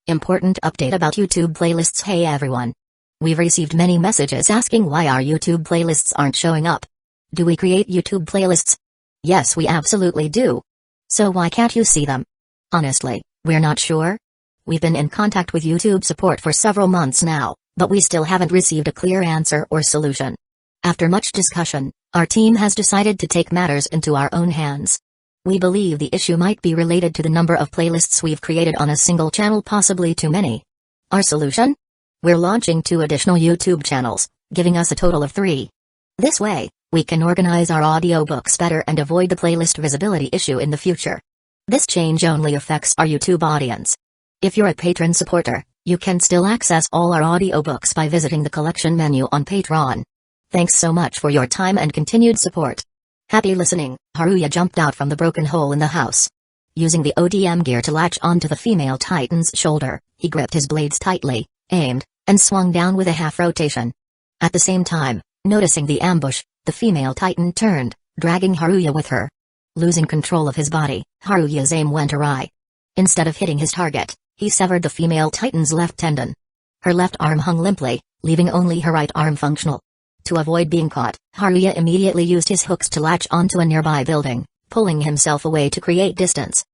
Important update about YouTube playlists. Hey everyone. We've received many messages asking why our YouTube playlists aren't showing up. Do we create YouTube playlists? Yes, we absolutely do. So why can't you see them? Honestly, we're not sure. We've been in contact with YouTube support for several months now, but we still haven't received a clear answer or solution. After much discussion, our team has decided to take matters into our own hands. We believe the issue might be related to the number of playlists we've created on a single channel, possibly too many. Our solution? We're launching 2 additional YouTube channels, giving us a total of 3. This way, we can organize our audiobooks better and avoid the playlist visibility issue in the future. This change only affects our YouTube audience. If you're a patron supporter, you can still access all our audiobooks by visiting the collection menu on Patreon. Thanks so much for your time and continued support. Happy listening. Haruya jumped out from the broken hole in the house. Using the ODM gear to latch onto the female titan's shoulder, he gripped his blades tightly, aimed, and swung down with a half rotation. At the same time, noticing the ambush, the female titan turned, dragging Haruya with her. Losing control of his body, Haruya's aim went awry. Instead of hitting his target, he severed the female titan's left tendon. Her left arm hung limply, leaving only her right arm functional. To avoid being caught, Haruya immediately used his hooks to latch onto a nearby building, pulling himself away to create distance.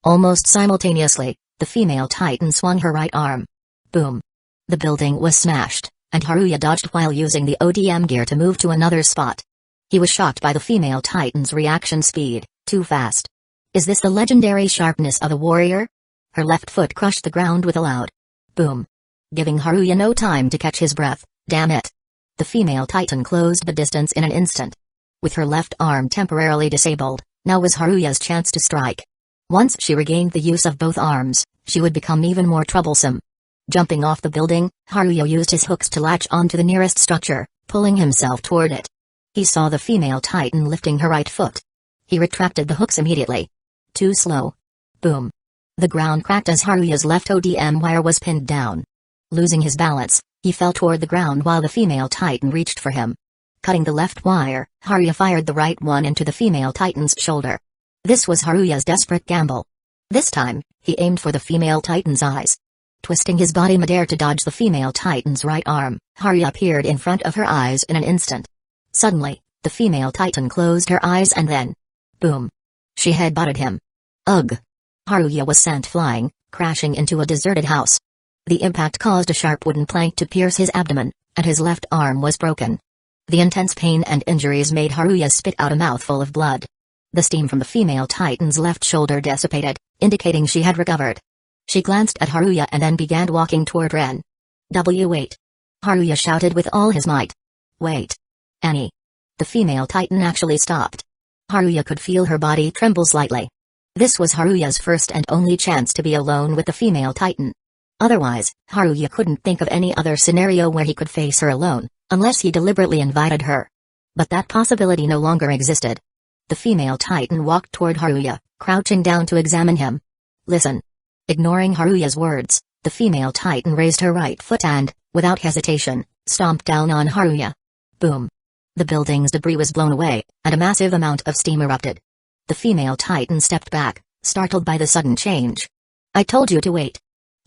Almost simultaneously, the female titan swung her right arm. Boom. The building was smashed, and Haruya dodged while using the ODM gear to move to another spot. He was shocked by the female titan's reaction speed, too fast. Is this the legendary sharpness of a warrior? Her left foot crushed the ground with a loud boom, giving Haruya no time to catch his breath. Damn it. The female titan closed the distance in an instant. With her left arm temporarily disabled, now was Haruya's chance to strike. Once she regained the use of both arms, she would become even more troublesome. Jumping off the building, Haruya used his hooks to latch onto the nearest structure, pulling himself toward it. He saw the female titan lifting her right foot. He retracted the hooks immediately. Too slow. Boom. The ground cracked as Haruya's left ODM wire was pinned down. Losing his balance, he fell toward the ground while the female titan reached for him. Cutting the left wire, Haruya fired the right one into the female titan's shoulder. This was Haruya's desperate gamble. This time, he aimed for the female titan's eyes. Twisting his body midair to dodge the female titan's right arm, Haruya appeared in front of her eyes in an instant. Suddenly, the female titan closed her eyes and then... boom. She headbutted him. Ugh. Haruya was sent flying, crashing into a deserted house. The impact caused a sharp wooden plank to pierce his abdomen, and his left arm was broken. The intense pain and injuries made Haruya spit out a mouthful of blood. The steam from the female titan's left shoulder dissipated, indicating she had recovered. She glanced at Haruya and then began walking toward Ren. Wait! Haruya shouted with all his might. Wait! Annie! The female titan actually stopped. Haruya could feel her body tremble slightly. This was Haruya's first and only chance to be alone with the female titan. Otherwise, Haruya couldn't think of any other scenario where he could face her alone, unless he deliberately invited her. But that possibility no longer existed. The female titan walked toward Haruya, crouching down to examine him. Listen. Ignoring Haruya's words, the female titan raised her right foot and, without hesitation, stomped down on Haruya. Boom. The building's debris was blown away, and a massive amount of steam erupted. The female titan stepped back, startled by the sudden change. I told you to wait.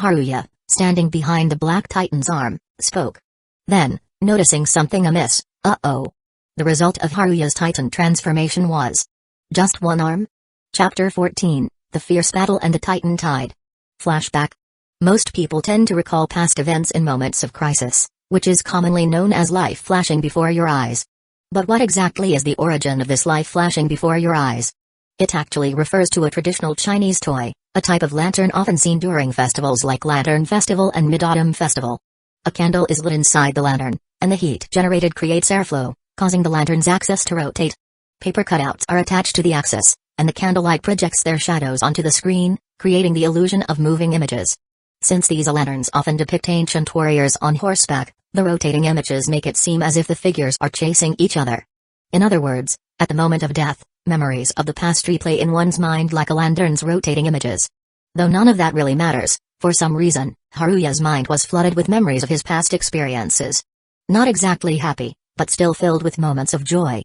Haruya, standing behind the black titan's arm, spoke. Then, noticing something amiss, the result of Haruya's titan transformation was just one arm? Chapter 14, The Fierce Battle and the Titan Tide. Flashback. Most people tend to recall past events in moments of crisis, which is commonly known as life flashing before your eyes. But what exactly is the origin of this life flashing before your eyes? It actually refers to a traditional Chinese toy, a type of lantern often seen during festivals like Lantern Festival and Mid-Autumn Festival. A candle is lit inside the lantern, and the heat generated creates airflow, causing the lantern's axis to rotate. Paper cutouts are attached to the axis, and the candlelight projects their shadows onto the screen, creating the illusion of moving images. Since these lanterns often depict ancient warriors on horseback, the rotating images make it seem as if the figures are chasing each other. In other words, at the moment of death, memories of the past replay in one's mind like a lantern's rotating images. Though none of that really matters, for some reason, Haruya's mind was flooded with memories of his past experiences. Not exactly happy, but still filled with moments of joy.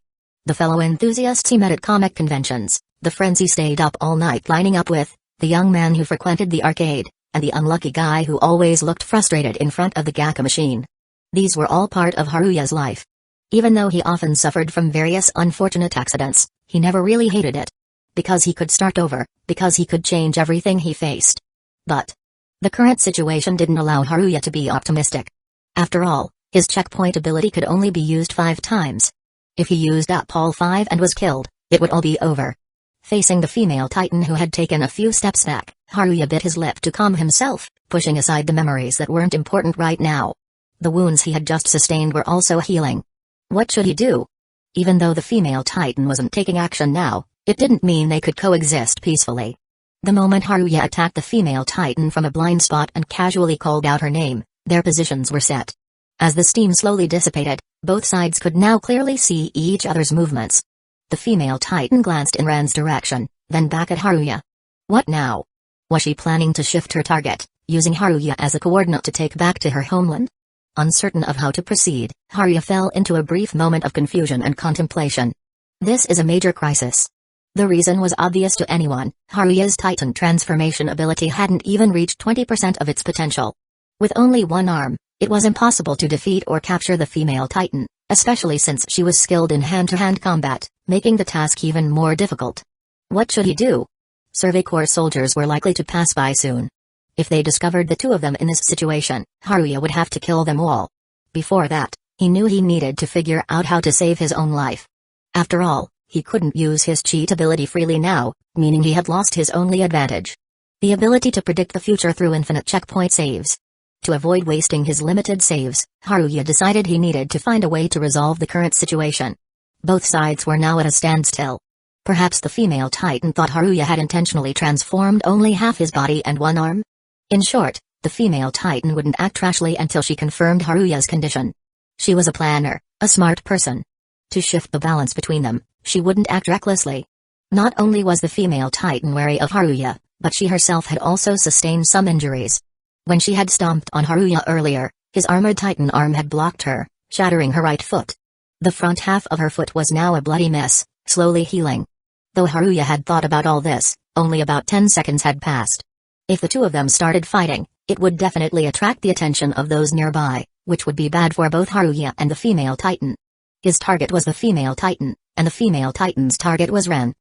The fellow enthusiasts he met at comic conventions, the friends he stayed up all night lining up with, the young man who frequented the arcade, and the unlucky guy who always looked frustrated in front of the Gaka machine. These were all part of Haruya's life. Even though he often suffered from various unfortunate accidents, he never really hated it. Because he could start over, because he could change everything he faced. But the current situation didn't allow Haruya to be optimistic. After all, his checkpoint ability could only be used 5 times. If he used up all 5 and was killed, it would all be over. Facing the female titan who had taken a few steps back, Haruya bit his lip to calm himself, pushing aside the memories that weren't important right now. The wounds he had just sustained were also healing. What should he do? Even though the female titan wasn't taking action now, it didn't mean they could coexist peacefully. The moment Haruya attacked the female titan from a blind spot and casually called out her name, their positions were set. As the steam slowly dissipated, both sides could now clearly see each other's movements. The female titan glanced in Ran's direction, then back at Haruya. What now? Was she planning to shift her target, using Haruya as a coordinate to take back to her homeland? Uncertain of how to proceed, Haruya fell into a brief moment of confusion and contemplation. This is a major crisis. The reason was obvious to anyone: Haruya's Titan transformation ability hadn't even reached 20% of its potential. With only one arm, it was impossible to defeat or capture the female Titan, especially since she was skilled in hand-to-hand combat, making the task even more difficult. What should he do? Survey Corps soldiers were likely to pass by soon. If they discovered the two of them in this situation, Haruya would have to kill them all. Before that, he knew he needed to figure out how to save his own life. After all, he couldn't use his cheat ability freely now, meaning he had lost his only advantage: the ability to predict the future through infinite checkpoint saves. To avoid wasting his limited saves, Haruya decided he needed to find a way to resolve the current situation. Both sides were now at a standstill. Perhaps the female Titan thought Haruya had intentionally transformed only half his body and one arm? In short, the female Titan wouldn't act rashly until she confirmed Haruya's condition. She was a planner, a smart person. To shift the balance between them, she wouldn't act recklessly. Not only was the female Titan wary of Haruya, but she herself had also sustained some injuries. When she had stomped on Haruya earlier, his armored Titan arm had blocked her, shattering her right foot. The front half of her foot was now a bloody mess, slowly healing. Though Haruya had thought about all this, only about 10 seconds had passed. If the two of them started fighting, it would definitely attract the attention of those nearby, which would be bad for both Haruya and the female Titan. His target was the female Titan, and the female Titan's target was Ran.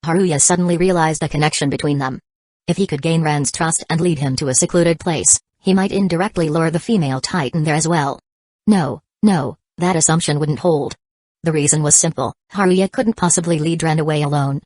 Haruya suddenly realized the connection between them. If he could gain Ran's trust and lead him to a secluded place, he might indirectly lure the female Titan there as well. No, that assumption wouldn't hold. The reason was simple: Haruya couldn't possibly lead Ran away alone.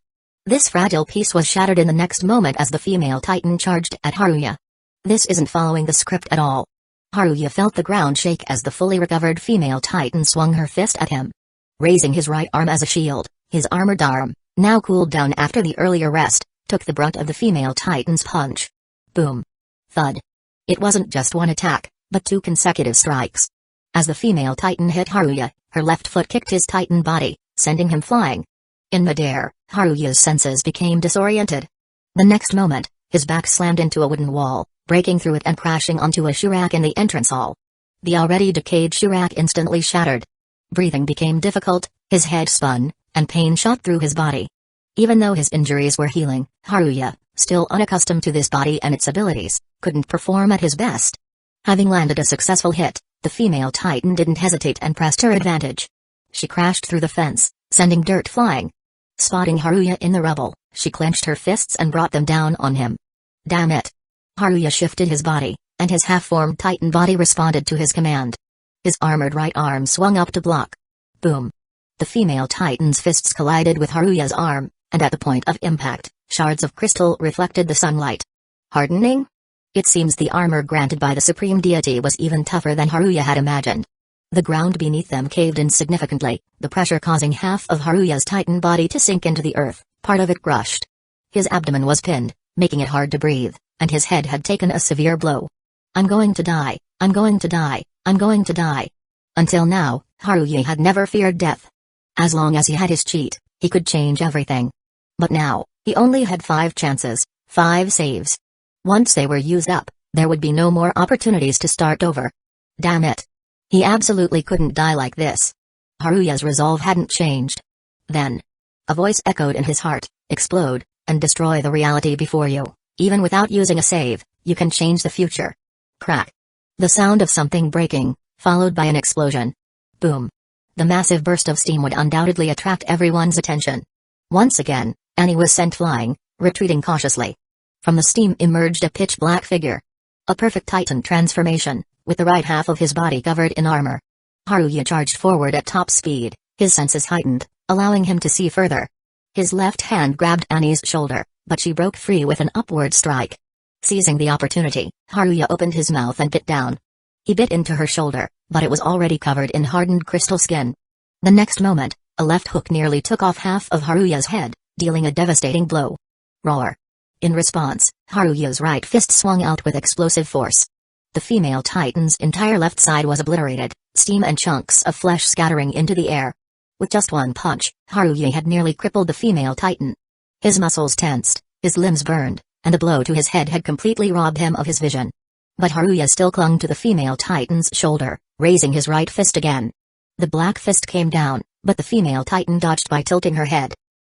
This fragile piece was shattered in the next moment as the female Titan charged at Haruya. This isn't following the script at all. Haruya felt the ground shake as the fully recovered female Titan swung her fist at him. Raising his right arm as a shield, his armored arm, now cooled down after the earlier rest, took the brunt of the female Titan's punch. Boom. Thud. It wasn't just one attack, but 2 consecutive strikes. As the female Titan hit Haruya, her left foot kicked his Titan body, sending him flying. In midair, Haruya's senses became disoriented. The next moment, his back slammed into a wooden wall, breaking through it and crashing onto a shoe rack in the entrance hall. The already decayed shoe rack instantly shattered. Breathing became difficult, his head spun, and pain shot through his body. Even though his injuries were healing, Haruya, still unaccustomed to this body and its abilities, couldn't perform at his best. Having landed a successful hit, the female Titan didn't hesitate and pressed her advantage. She crashed through the fence, sending dirt flying. Spotting Haruya in the rubble, she clenched her fists and brought them down on him. Damn it! Haruya shifted his body, and his half-formed Titan body responded to his command. His armored right arm swung up to block. Boom! The female Titan's fists collided with Haruya's arm, and at the point of impact, shards of crystal reflected the sunlight. Hardening? It seems the armor granted by the supreme deity was even tougher than Haruya had imagined. The ground beneath them caved in significantly, the pressure causing half of Haruya's Titan body to sink into the earth, part of it crushed. His abdomen was pinned, making it hard to breathe, and his head had taken a severe blow. I'm going to die, I'm going to die, I'm going to die. Until now, Haruya had never feared death. As long as he had his cheat, he could change everything. But now, he only had 5 chances, 5 saves. Once they were used up, there would be no more opportunities to start over. Damn it. He absolutely couldn't die like this. Haruya's resolve hadn't changed. Then, a voice echoed in his heart: explode, and destroy the reality before you. Even without using a save, You can change the future. Crack. The sound of something breaking, followed by an explosion. Boom. The massive burst of steam would undoubtedly attract everyone's attention. Once again, Annie was sent flying, retreating cautiously. From the steam emerged a pitch-black figure. A perfect Titan transformation, with the right half of his body covered in armor. Haruya charged forward at top speed, his senses heightened, allowing him to see further. His left hand grabbed Annie's shoulder, but she broke free with an upward strike. Seizing the opportunity, Haruya opened his mouth and bit down. He bit into her shoulder, but it was already covered in hardened crystal skin. The next moment, a left hook nearly took off half of Haruya's head, dealing a devastating blow. Roar. In response, Haruya's right fist swung out with explosive force. The female Titan's entire left side was obliterated, steam and chunks of flesh scattering into the air. With just one punch, Haruya had nearly crippled the female Titan. His muscles tensed, his limbs burned, and a blow to his head had completely robbed him of his vision. But Haruya still clung to the female Titan's shoulder, raising his right fist again. The black fist came down, but the female Titan dodged by tilting her head.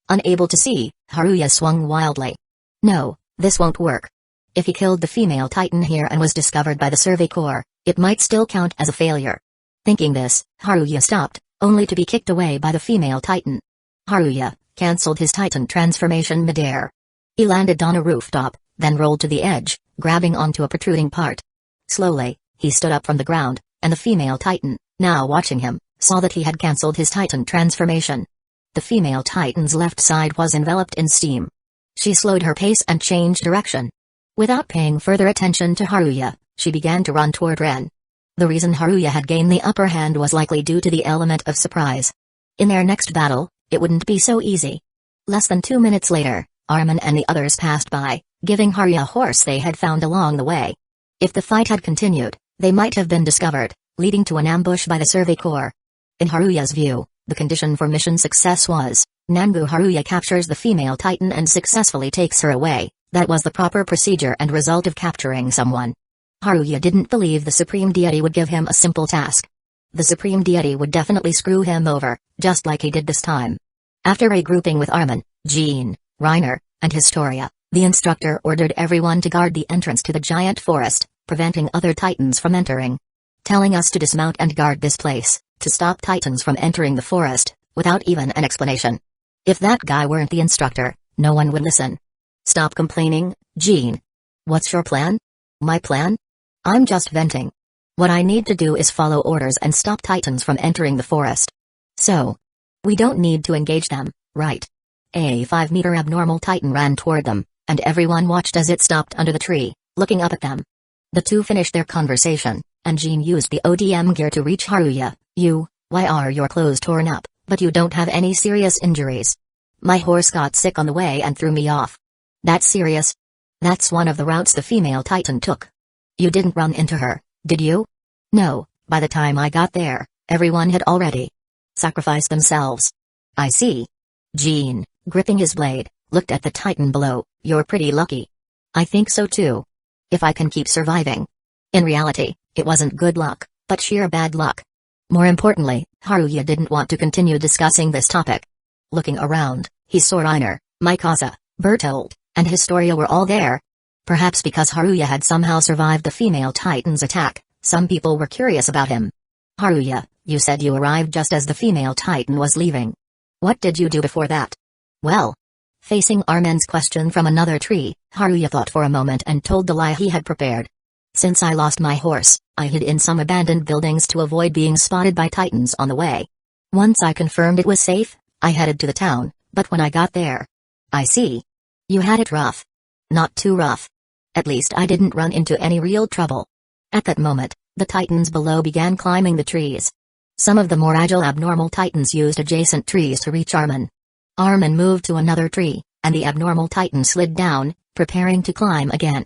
Unable to see, Haruya swung wildly. No, this won't work. If he killed the female Titan here and was discovered by the Survey Corps, it might still count as a failure. Thinking this, Haruya stopped, only to be kicked away by the female Titan. Haruya cancelled his Titan transformation midair. He landed on a rooftop, then rolled to the edge, grabbing onto a protruding part. Slowly, he stood up from the ground, and the female Titan, now watching him, saw that he had cancelled his Titan transformation. The female Titan's left side was enveloped in steam. She slowed her pace and changed direction. Without paying further attention to Haruya, she began to run toward Ren. The reason Haruya had gained the upper hand was likely due to the element of surprise. In their next battle, it wouldn't be so easy. Less than 2 minutes later, Armin and the others passed by, giving Haruya a horse they had found along the way. If the fight had continued, they might have been discovered, leading to an ambush by the Survey Corps. In Haruya's view, the condition for mission success was, Nanbu Haruya captures the female Titan and successfully takes her away. That was the proper procedure and result of capturing someone. Haruya didn't believe the Supreme Deity would give him a simple task. The Supreme Deity would definitely screw him over, just like he did this time. After regrouping with Armin, Jean, Reiner, and Historia, the instructor ordered everyone to guard the entrance to the giant forest, preventing other Titans from entering. Telling us to dismount and guard this place, to stop Titans from entering the forest, without even an explanation. If that guy weren't the instructor, no one would listen. Stop complaining, Jean. What's your plan? My plan? I'm just venting. What I need to do is follow orders and stop Titans from entering the forest. So, we don't need to engage them, right? A 5-meter abnormal Titan ran toward them, and everyone watched as it stopped under the tree, looking up at them. The two finished their conversation, and Jean used the ODM gear to reach Haruya. Why are your clothes torn up, but you don't have any serious injuries? My horse got sick on the way and threw me off. That's serious? That's one of the routes the female Titan took. You didn't run into her, did you? No, by the time I got there, everyone had already sacrificed themselves. I see. Jean, gripping his blade, looked at the Titan below. You're pretty lucky. I think so too. If I can keep surviving. In reality, it wasn't good luck, but sheer bad luck. More importantly, Haruya didn't want to continue discussing this topic. Looking around, he saw Reiner, Mikasa, Bertold, and Historia were all there. Perhaps because Haruya had somehow survived the female Titan's attack, some people were curious about him. Haruya, you said you arrived just as the female Titan was leaving. What did you do before that? Well, facing Armin's question from another tree, Haruya thought for a moment and told the lie he had prepared. Since I lost my horse, I hid in some abandoned buildings to avoid being spotted by Titans on the way. Once I confirmed it was safe, I headed to the town, but when I got there... I see. You had it rough. Not too rough. At least I didn't run into any real trouble. At that moment, the Titans below began climbing the trees. Some of the more agile abnormal Titans used adjacent trees to reach Armin. Armin moved to another tree, and the abnormal Titan slid down, preparing to climb again.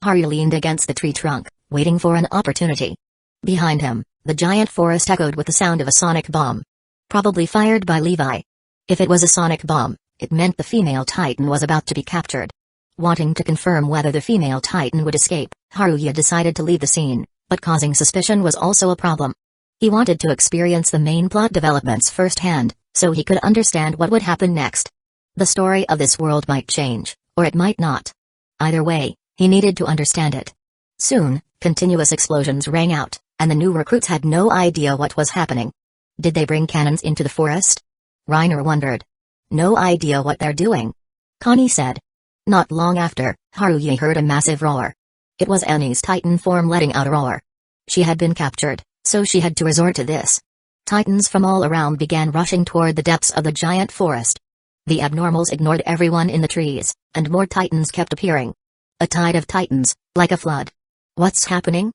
Haruya leaned against the tree trunk, waiting for an opportunity. Behind him, the giant forest echoed with the sound of a sonic bomb. Probably fired by Levi. If it was a sonic bomb, it meant the female Titan was about to be captured. Wanting to confirm whether the female Titan would escape, Haruya decided to leave the scene, but causing suspicion was also a problem. He wanted to experience the main plot developments firsthand, so he could understand what would happen next. The story of this world might change, or it might not. Either way, He needed to understand it. Soon, continuous explosions rang out, and the new recruits had no idea what was happening. Did they bring cannons into the forest? Reiner wondered. No idea what they're doing. Connie said. Not long after, Haruya heard a massive roar. It was Annie's Titan form letting out a roar. She had been captured, so she had to resort to this. Titans from all around began rushing toward the depths of the giant forest. The abnormals ignored everyone in the trees, and more Titans kept appearing. A tide of Titans, like a flood. What's happening?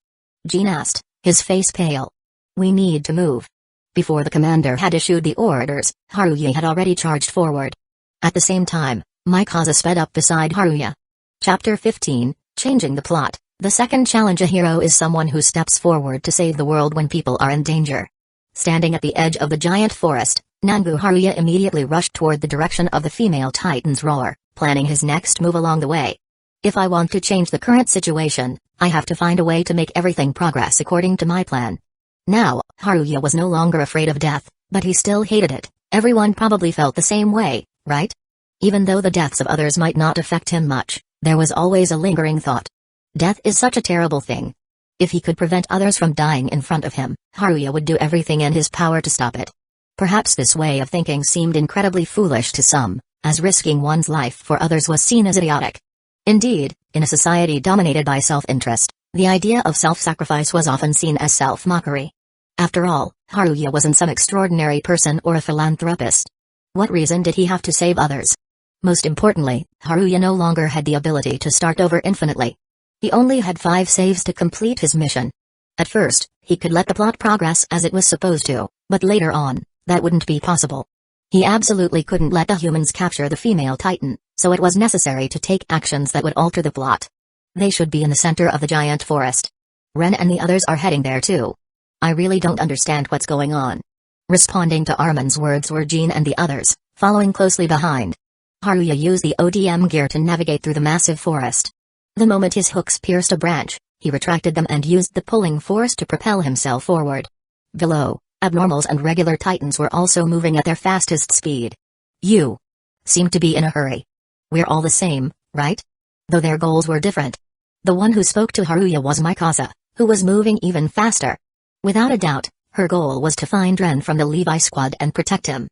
Jean asked, his face pale. We need to move. Before the commander had issued the orders, Haruya had already charged forward. At the same time, Mikasa sped up beside Haruya. Chapter 15, Changing the Plot. The second challenge: a hero is someone who steps forward to save the world when people are in danger. Standing at the edge of the giant forest, Nanbu Haruya immediately rushed toward the direction of the female Titan's roar, planning his next move along the way. If I want to change the current situation, I have to find a way to make everything progress according to my plan. Now, Haruya was no longer afraid of death, but he still hated it. Everyone probably felt the same way, right? Even though the deaths of others might not affect him much, there was always a lingering thought. Death is such a terrible thing. If he could prevent others from dying in front of him, Haruya would do everything in his power to stop it. Perhaps this way of thinking seemed incredibly foolish to some, as risking one's life for others was seen as idiotic. Indeed, in a society dominated by self-interest, the idea of self-sacrifice was often seen as self-mockery. After all, Haruya wasn't some extraordinary person or a philanthropist. What reason did he have to save others? Most importantly, Haruya no longer had the ability to start over infinitely. He only had 5 saves to complete his mission. At first, he could let the plot progress as it was supposed to, but later on, that wouldn't be possible. He absolutely couldn't let the humans capture the female Titan, so it was necessary to take actions that would alter the plot. They should be in the center of the giant forest. Ren and the others are heading there too. I really don't understand what's going on. Responding to Armin's words were Jean and the others, following closely behind. Haruya used the ODM gear to navigate through the massive forest. The moment his hooks pierced a branch, he retracted them and used the pulling force to propel himself forward. Below, abnormals and regular Titans were also moving at their fastest speed. You seem to be in a hurry. We're all the same, right? Though their goals were different. The one who spoke to Haruya was Mikasa, who was moving even faster. Without a doubt, her goal was to find Ren from the Levi squad and protect him.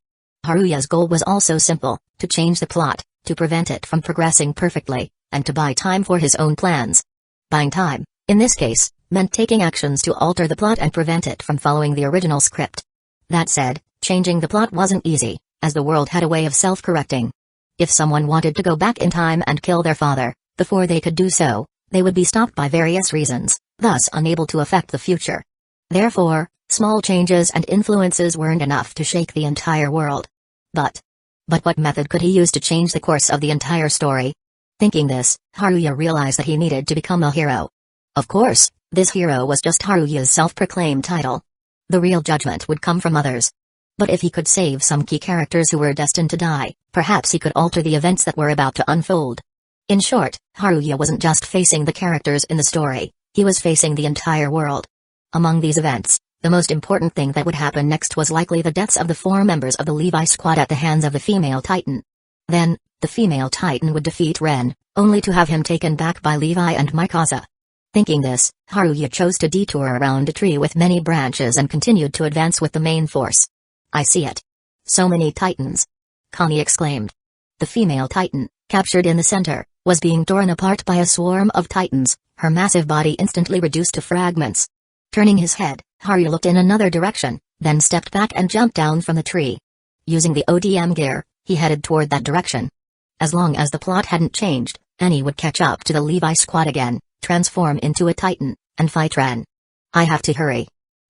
Haruya's goal was also simple, to change the plot, to prevent it from progressing perfectly, and to buy time for his own plans. Buying time, in this case, meant taking actions to alter the plot and prevent it from following the original script. That said, changing the plot wasn't easy, as the world had a way of self-correcting. If someone wanted to go back in time and kill their father, before they could do so, they would be stopped by various reasons, thus unable to affect the future. Therefore, small changes and influences weren't enough to shake the entire world. But what method could he use to change the course of the entire story? Thinking this, Haruya realized that he needed to become a hero. Of course, this hero was just Haruya's self-proclaimed title. The real judgment would come from others. But if he could save some key characters who were destined to die, perhaps he could alter the events that were about to unfold. In short, Haruya wasn't just facing the characters in the story, he was facing the entire world. Among these events, the most important thing that would happen next was likely the deaths of the 4 members of the Levi squad at the hands of the female Titan. Then, the female Titan would defeat Ren, only to have him taken back by Levi and Mikasa. Thinking this, Haruya chose to detour around a tree with many branches and continued to advance with the main force. I see it. So many Titans. Connie exclaimed. The female Titan, captured in the center, was being torn apart by a swarm of Titans, her massive body instantly reduced to fragments. Turning his head, Haruya looked in another direction, then stepped back and jumped down from the tree. Using the ODM gear, he headed toward that direction. As long as the plot hadn't changed, Annie would catch up to the Levi squad again, transform into a Titan, and fight Ren. I have to hurry.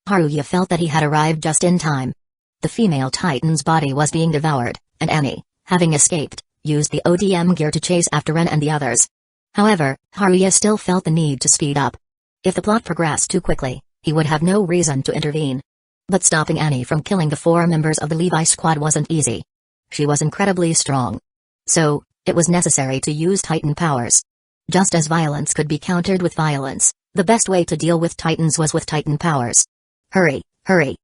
Haruya felt that he had arrived just in time. The female Titan's body was being devoured, and Annie, having escaped, used the ODM gear to chase after Ren and the others. However, Haruya still felt the need to speed up. If the plot progressed too quickly, he would have no reason to intervene. But stopping Annie from killing the 4 members of the Levi squad wasn't easy. She was incredibly strong. So, it was necessary to use Titan powers. Just as violence could be countered with violence, the best way to deal with Titans was with Titan powers. Hurry, hurry.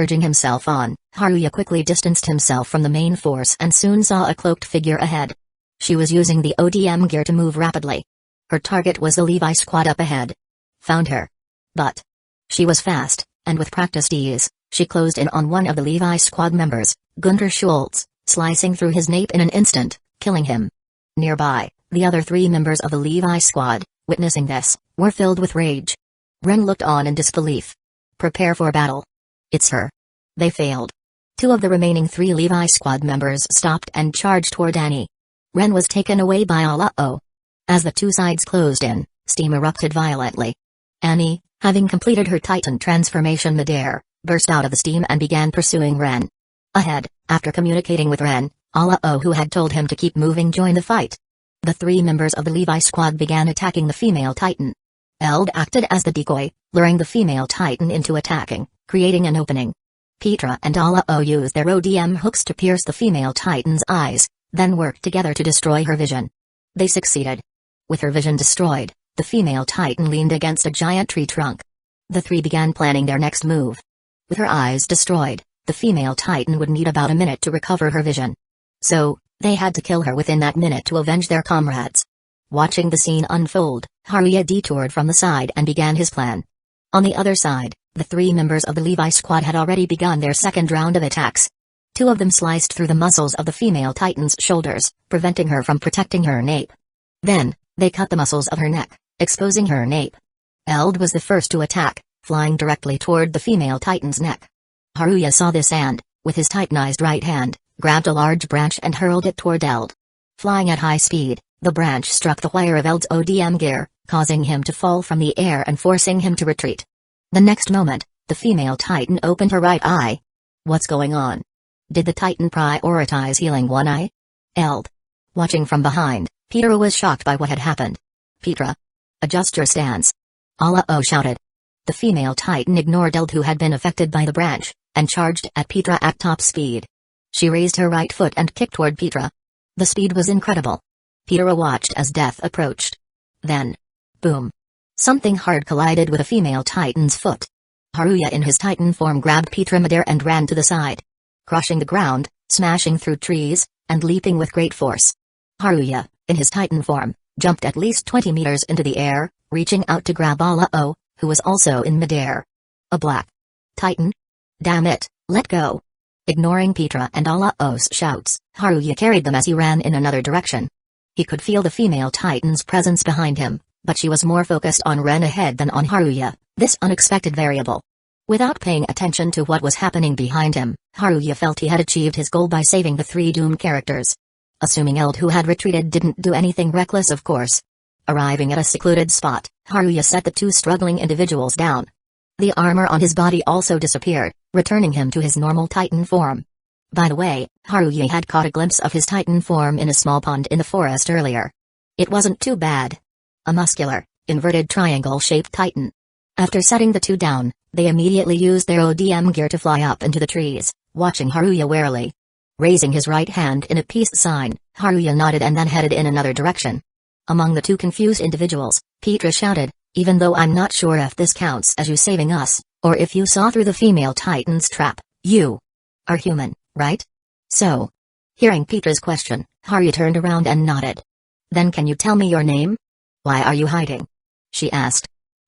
Urging himself on, Haruya quickly distanced himself from the main force and soon saw a cloaked figure ahead. She was using the ODM gear to move rapidly. Her target was the Levi squad up ahead. Found her. But she was fast, and with practiced ease, she closed in on one of the Levi squad members, Gunter Schultz, slicing through his nape in an instant, killing him. Nearby, the other 3 members of the Levi squad, witnessing this, were filled with rage. Ren looked on in disbelief. Prepare for battle. It's her. They failed. 2 of the remaining 3 Levi squad members stopped and charged toward Annie. Ren was taken away by Alao. As the 2 sides closed in, steam erupted violently. Annie, having completed her Titan transformation midair, burst out of the steam and began pursuing Ren. Ahead, after communicating with Ren, Alao, who had told him to keep moving, joined the fight. The 3 members of the Levi squad began attacking the female Titan. Eld acted as the decoy, luring the female Titan into attacking, creating an opening. Petra and Alao used their ODM hooks to pierce the female Titan's eyes, then worked together to destroy her vision. They succeeded. With her vision destroyed, the female Titan leaned against a giant tree trunk. The 3 began planning their next move. With her eyes destroyed, the female Titan would need about a minute to recover her vision. So, they had to kill her within that minute to avenge their comrades. Watching the scene unfold, Haruya detoured from the side and began his plan. On the other side, the 3 members of the Levi squad had already begun their second round of attacks. 2 of them sliced through the muscles of the female Titan's shoulders, preventing her from protecting her nape. Then, they cut the muscles of her neck, exposing her nape. Eld was the first to attack, flying directly toward the female Titan's neck. Haruya saw this and, with his titanized right hand, grabbed a large branch and hurled it toward Eld. Flying at high speed, the branch struck the wire of Eld's ODM gear, causing him to fall from the air and forcing him to retreat. The next moment, the female Titan opened her right eye. What's going on? Did the Titan prioritize healing one eye? Eld. Watching from behind, Petra was shocked by what had happened. Petra. Adjust your stance. Alao shouted. The female Titan ignored Eld, who had been affected by the branch, and charged at Petra at top speed. She raised her right foot and kicked toward Petra. The speed was incredible. Petra watched as death approached. Then, boom. Something hard collided with a female Titan's foot. Haruya in his Titan form grabbed Petra midair and ran to the side. Crushing the ground, smashing through trees, and leaping with great force. Haruya, in his Titan form, jumped at least 20 meters into the air, reaching out to grab Alao, who was also in midair. A black Titan? Damn it, let go. Ignoring Petra and Alao's shouts, Haruya carried them as he ran in another direction. He could feel the female Titan's presence behind him, but she was more focused on Ren ahead than on Haruya, this unexpected variable. Without paying attention to what was happening behind him, Haruya felt he had achieved his goal by saving the 3 doomed characters. Assuming Eld, who had retreated, didn't do anything reckless, of course. Arriving at a secluded spot, Haruya set the 2 struggling individuals down. The armor on his body also disappeared, returning him to his normal Titan form. By the way, Haruya had caught a glimpse of his Titan form in a small pond in the forest earlier. It wasn't too bad. A muscular, inverted triangle-shaped Titan. After setting the 2 down, they immediately used their ODM gear to fly up into the trees, watching Haruya warily. Raising his right hand in a peace sign, Haruya nodded and then headed in another direction. Among the 2 confused individuals, Petra shouted, "Even though I'm not sure if this counts as you saving us, or if you saw through the female Titan's trap, you are human, right?" So, hearing Petra's question, Haruya turned around and nodded. "Then can you tell me your name? Why are you hiding?" she asked.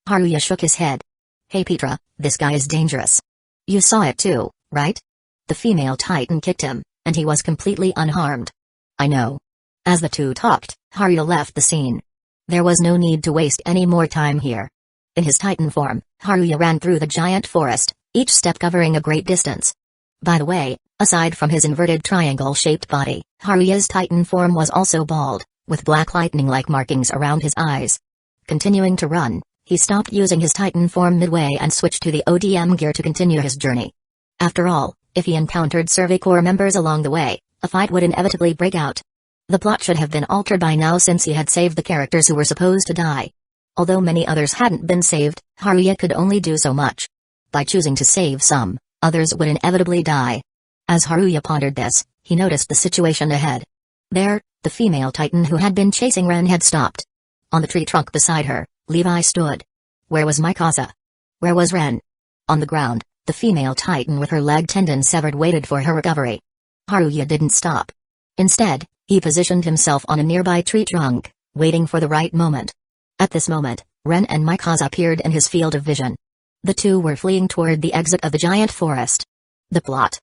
Haruya shook his head. "Hey Petra, this guy is dangerous. You saw it too, right?" The female Titan kicked him, and he was completely unharmed. "I know." As the 2 talked, Haruya left the scene. There was no need to waste any more time here. In his Titan form, Haruya ran through the giant forest, each step covering a great distance. By the way, aside from his inverted triangle-shaped body, Haruya's Titan form was also bald, with black lightning-like markings around his eyes. Continuing to run, he stopped using his Titan form midway and switched to the ODM gear to continue his journey. After all, if he encountered Survey Corps members along the way, a fight would inevitably break out. The plot should have been altered by now since he had saved the characters who were supposed to die. Although many others hadn't been saved, Haruya could only do so much. By choosing to save some, others would inevitably die. As Haruya pondered this, he noticed the situation ahead. There, the female Titan who had been chasing Ren had stopped. On the tree trunk beside her, Levi stood. Where was Mikasa? Where was Ren? On the ground, the female Titan with her leg tendon severed waited for her recovery. Haruya didn't stop. Instead, he positioned himself on a nearby tree trunk, waiting for the right moment. At this moment, Ren and Mikaze appeared in his field of vision. The two were fleeing toward the exit of the giant forest. The plot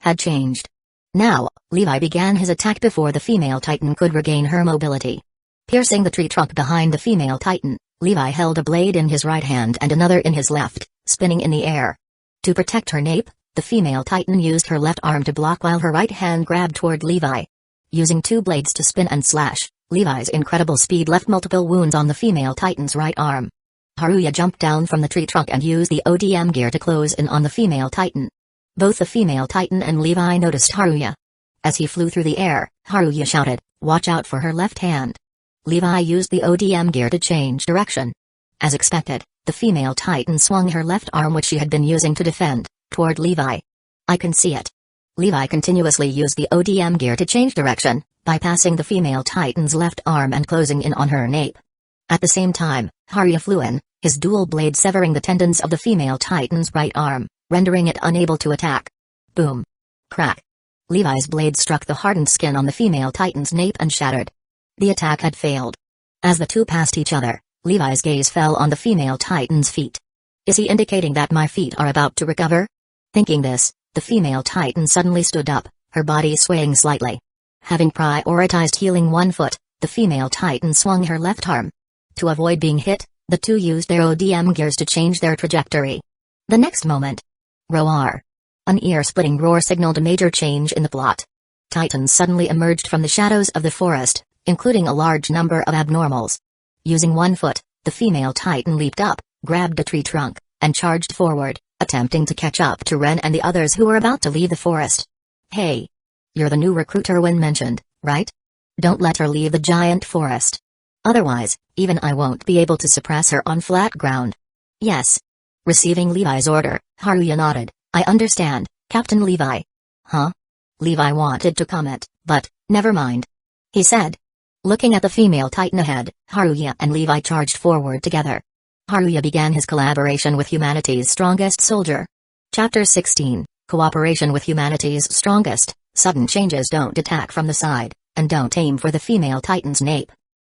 had changed. Now, Levi began his attack before the female titan could regain her mobility. Piercing the tree trunk behind the female titan, Levi held a blade in his right hand and another in his left, spinning in the air. To protect her nape, the female titan used her left arm to block while her right hand grabbed toward Levi. Using two blades to spin and slash, Levi's incredible speed left multiple wounds on the female titan's right arm. Haruya jumped down from the tree trunk and used the ODM gear to close in on the female titan. Both the female titan and Levi noticed Haruya. As he flew through the air, Haruya shouted, "Watch out for her left hand." Levi used the ODM gear to change direction. As expected, the female titan swung her left arm, which she had been using to defend, toward Levi. "I can see it." Levi continuously used the ODM gear to change direction, bypassing the female titan's left arm and closing in on her nape. At the same time, Haruya flew in, his dual blade severing the tendons of the female titan's right arm, rendering it unable to attack. Boom. Crack. Levi's blade struck the hardened skin on the female titan's nape and shattered. The attack had failed. As the two passed each other, Levi's gaze fell on the female titan's feet. "Is he indicating that my feet are about to recover?" Thinking this, the female titan suddenly stood up, her body swaying slightly. Having prioritized healing one foot, the female titan swung her left arm. To avoid being hit, the two used their ODM gears to change their trajectory. The next moment, roar! An ear-splitting roar signaled a major change in the plot. Titans suddenly emerged from the shadows of the forest, including a large number of abnormals. Using one foot, the female titan leaped up, grabbed a tree trunk, and charged forward, attempting to catch up to Ren and the others who were about to leave the forest. "Hey! You're the new recruit Erwin mentioned, right? Don't let her leave the giant forest. Otherwise, even I won't be able to suppress her on flat ground." "Yes." Receiving Levi's order, Haruya nodded. "I understand, Captain Levi." "Huh?" Levi wanted to comment, but, never mind. He said. Looking at the female titan ahead, Haruya and Levi charged forward together. Haruya began his collaboration with humanity's strongest soldier. Chapter 16, Cooperation with humanity's strongest. Sudden changes: don't attack from the side, and don't aim for the female titan's nape.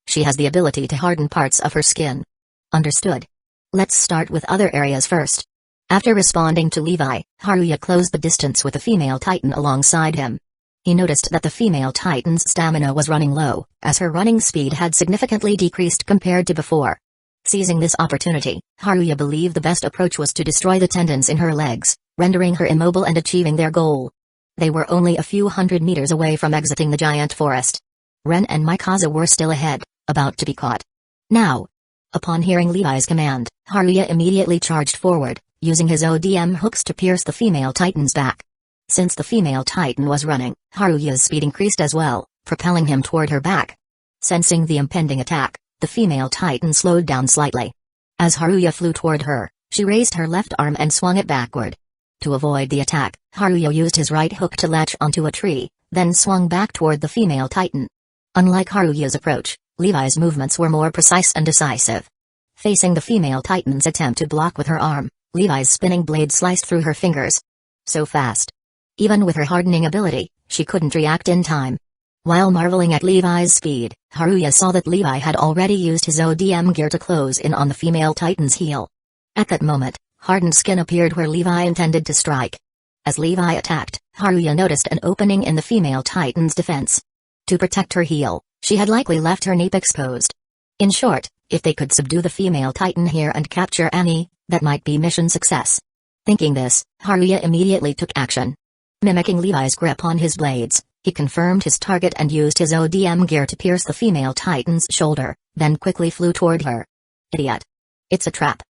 She has the ability to harden parts of her skin. Understood. Let's start with other areas first. After responding to Levi, Haruya closed the distance with the female titan alongside him. He noticed that the female titan's stamina was running low, as her running speed had significantly decreased compared to before. Seizing this opportunity, Haruya believed the best approach was to destroy the tendons in her legs, rendering her immobile and achieving their goal. They were only a few hundred meters away from exiting the giant forest. Ren and Mikaze were still ahead, about to be caught. Now, upon hearing Levi's command, Haruya immediately charged forward, using his ODM hooks to pierce the female titan's back. Since the female titan was running, Haruya's speed increased as well, propelling him toward her back. Sensing the impending attack, the female titan slowed down slightly. As Haruya flew toward her, she raised her left arm and swung it backward. To avoid the attack, Haruya used his right hook to latch onto a tree, then swung back toward the female titan. Unlike Haruya's approach, Levi's movements were more precise and decisive. Facing the female titan's attempt to block with her arm, Levi's spinning blade sliced through her fingers. So fast. Even with her hardening ability, she couldn't react in time. While marveling at Levi's speed, Haruya saw that Levi had already used his ODM gear to close in on the female titan's heel. At that moment, hardened skin appeared where Levi intended to strike. As Levi attacked, Haruya noticed an opening in the female titan's defense. To protect her heel, she had likely left her nape exposed. In short, if they could subdue the female titan here and capture Annie, that might be mission success. Thinking this, Haruya immediately took action. Mimicking Levi's grip on his blades, he confirmed his target and used his ODM gear to pierce the female titan's shoulder, then quickly flew toward her. "Idiot! It's a trap!"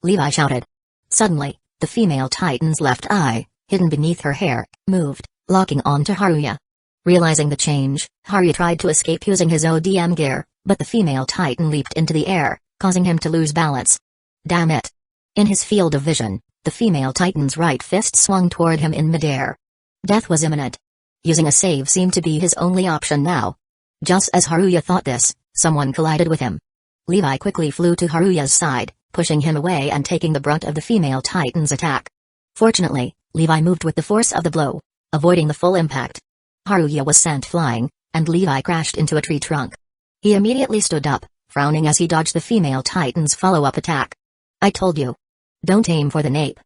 Levi shouted. Suddenly, the female titan's left eye, hidden beneath her hair, moved, locking onto Haruya. Realizing the change, Haruya tried to escape using his ODM gear, but the female titan leaped into the air, causing him to lose balance. Damn it! In his field of vision, the female titan's right fist swung toward him in midair. Death was imminent. Using a save seemed to be his only option now. Just as Haruya thought this, someone collided with him. Levi quickly flew to Haruya's side, pushing him away and taking the brunt of the female titan's attack. Fortunately, Levi moved with the force of the blow, avoiding the full impact. Haruya was sent flying, and Levi crashed into a tree trunk. He immediately stood up, frowning as he dodged the female titan's follow-up attack. "I told you. Don't aim for the nape."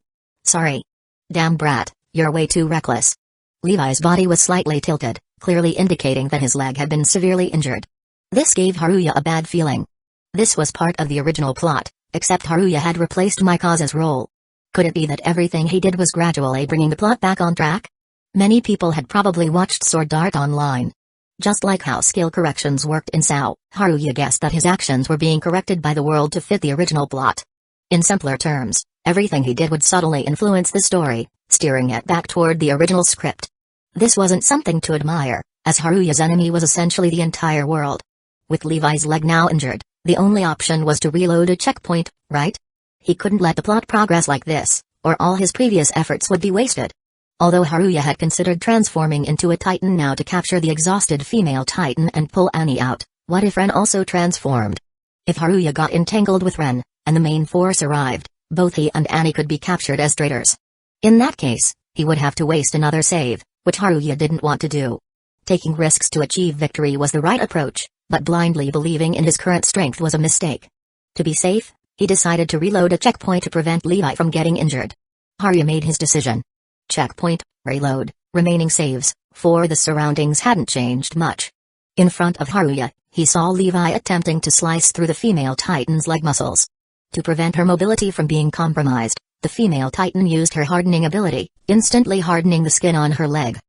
"Sorry. Damn brat, you're way too reckless." Levi's body was slightly tilted, clearly indicating that his leg had been severely injured. This gave Haruya a bad feeling. This was part of the original plot, except Haruya had replaced Mikaza's role. Could it be that everything he did was gradually bringing the plot back on track? Many people had probably watched Sword Art Online. Just like how skill corrections worked in SAO, Haruya guessed that his actions were being corrected by the world to fit the original plot. In simpler terms, everything he did would subtly influence the story, steering it back toward the original script. This wasn't something to admire, as Haruya's enemy was essentially the entire world. With Levi's leg now injured, the only option was to reload a checkpoint, right? He couldn't let the plot progress like this, or all his previous efforts would be wasted. Although Haruya had considered transforming into a titan now to capture the exhausted female titan and pull Annie out, what if Ren also transformed? If Haruya got entangled with Ren, and the main force arrived, both he and Annie could be captured as traitors. In that case, he would have to waste another save, which Haruya didn't want to do. Taking risks to achieve victory was the right approach, but blindly believing in his current strength was a mistake. To be safe, he decided to reload a checkpoint to prevent Levi from getting injured. Haruya made his decision. Checkpoint, reload, remaining saves, for the surroundings hadn't changed much. In front of Haruya, he saw Levi attempting to slice through the female titan's leg muscles. To prevent her mobility from being compromised, the female titan used her hardening ability, instantly hardening the skin on her leg.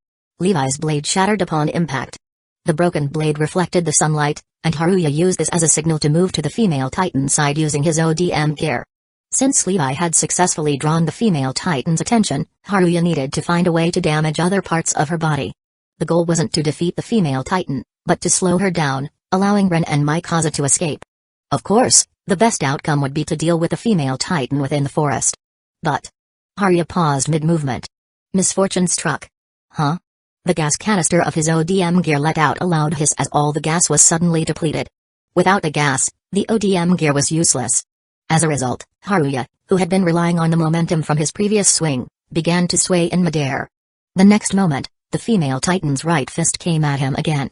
Levi's blade shattered upon impact. The broken blade reflected the sunlight, and Haruya used this as a signal to move to the female titan side using his ODM gear. Since Levi had successfully drawn the female titan's attention, Haruya needed to find a way to damage other parts of her body. The goal wasn't to defeat the female titan, but to slow her down, allowing Ren and Mikaza to escape. Of course, the best outcome would be to deal with the female titan within the forest. But Haruya paused mid-movement. Misfortune struck. Huh? The gas canister of his ODM gear let out a loud hiss as all the gas was suddenly depleted. Without the gas, the ODM gear was useless. As a result, Haruya, who had been relying on the momentum from his previous swing, began to sway in midair. The next moment, the female titan's right fist came at him again.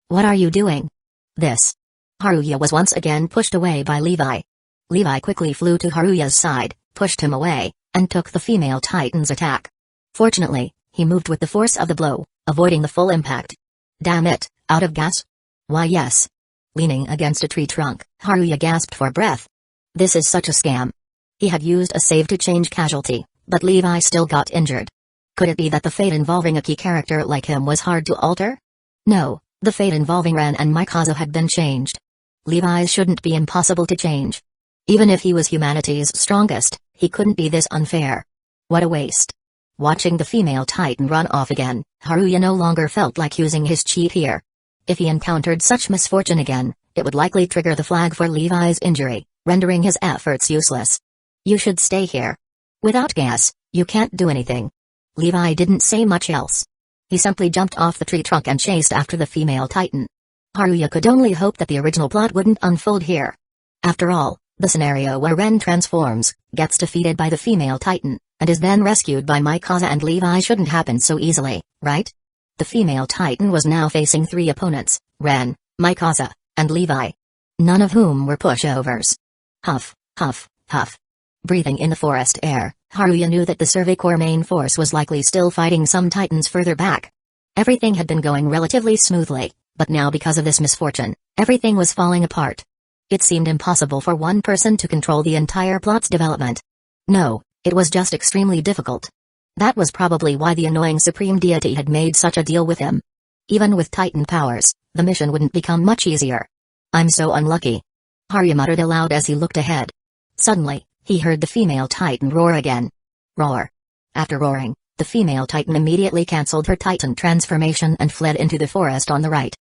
"What are you doing?" "This." Haruya was once again pushed away by Levi. Levi quickly flew to Haruya's side, pushed him away, and took the female titan's attack. Fortunately, he moved with the force of the blow, avoiding the full impact. "Damn it, out of gas?" "Why yes." Leaning against a tree trunk, Haruya gasped for breath. This is such a scam. He had used a save to change casualty, but Levi still got injured. Could it be that the fate involving a key character like him was hard to alter? No, the fate involving Ren and Mikaza had been changed. Levi's shouldn't be impossible to change. Even if he was humanity's strongest, he couldn't be this unfair. What a waste. Watching the female titan run off again, Haruya no longer felt like using his cheat here. If he encountered such misfortune again, it would likely trigger the flag for Levi's injury, rendering his efforts useless. "You should stay here. Without gas, you can't do anything." Levi didn't say much else. He simply jumped off the tree trunk and chased after the female titan. Haruya could only hope that the original plot wouldn't unfold here. After all, the scenario where Ren transforms, gets defeated by the female titan, and is then rescued by Mikaza and Levi shouldn't happen so easily, right? The female titan was now facing 3 opponents, Ren, Mikaza, and Levi. None of whom were pushovers. Huff, huff, huff. Breathing in the forest air, Haruya knew that the Survey Corps main force was likely still fighting some titans further back. Everything had been going relatively smoothly, but now because of this misfortune, everything was falling apart. It seemed impossible for one person to control the entire plot's development. No, it was just extremely difficult. That was probably why the annoying Supreme Deity had made such a deal with him. Even with Titan powers, the mission wouldn't become much easier. "I'm so unlucky," Haruya muttered aloud as he looked ahead. Suddenly, he heard the female titan roar again. Roar. After roaring, the female titan immediately cancelled her titan transformation and fled into the forest on the right.